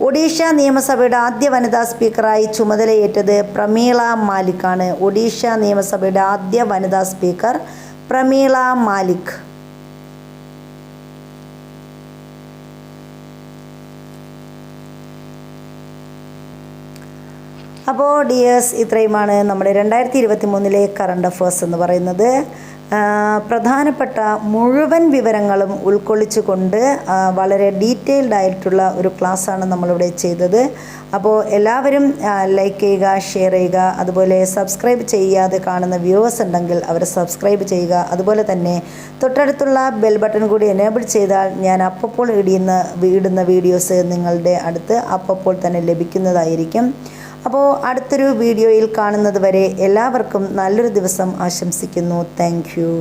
ഒഡീഷ നിയമസഭയുടെ ആദ്യ വനിതാ സ്പീക്കറായി ചുമതലയേറ്റത് പ്രമീള മാലിക്കാണ്. ഒഡീഷ നിയമസഭയുടെ ആദ്യ വനിതാ സ്പീക്കർ പ്രമീള മാലിക്. അപ്പോൾ ഡിയേഴ്സ്, ഇത്രയുമാണ് നമ്മുടെ 2023 കറണ്ട് അഫേഴ്സ് എന്ന് പറയുന്നത്. പ്രധാനപ്പെട്ട മുഴുവൻ വിവരങ്ങളും ഉൾക്കൊള്ളിച്ചുകൊണ്ട് വളരെ ഡീറ്റെയിൽഡ് ആയിട്ടുള്ള ഒരു ക്ലാസ്സാണ് നമ്മളിവിടെ ചെയ്തത്. അപ്പോൾ എല്ലാവരും ലൈക്ക് ചെയ്യുക, ഷെയർ ചെയ്യുക. അതുപോലെ സബ്സ്ക്രൈബ് ചെയ്യാതെ കാണുന്ന വ്യൂവേഴ്സ് ഉണ്ടെങ്കിൽ അവർ സബ്സ്ക്രൈബ് ചെയ്യുക. അതുപോലെ തന്നെ തൊട്ടടുത്തുള്ള ബെൽ ബട്ടൺ കൂടി എനേബിൾ ചെയ്താൽ ഞാൻ അപ്പോൾ ഇടുന്ന വീഡിയോസ് നിങ്ങളുടെ അടുത്ത് അപ്പോൾ തന്നെ ലഭിക്കുന്നതായിരിക്കും. അപ്പോൾ അടുത്തൊരു വീഡിയോയിൽ കാണുന്നത് വരെ എല്ലാവർക്കും നല്ലൊരു ദിവസം ആശംസിക്കുന്നു. Thank you.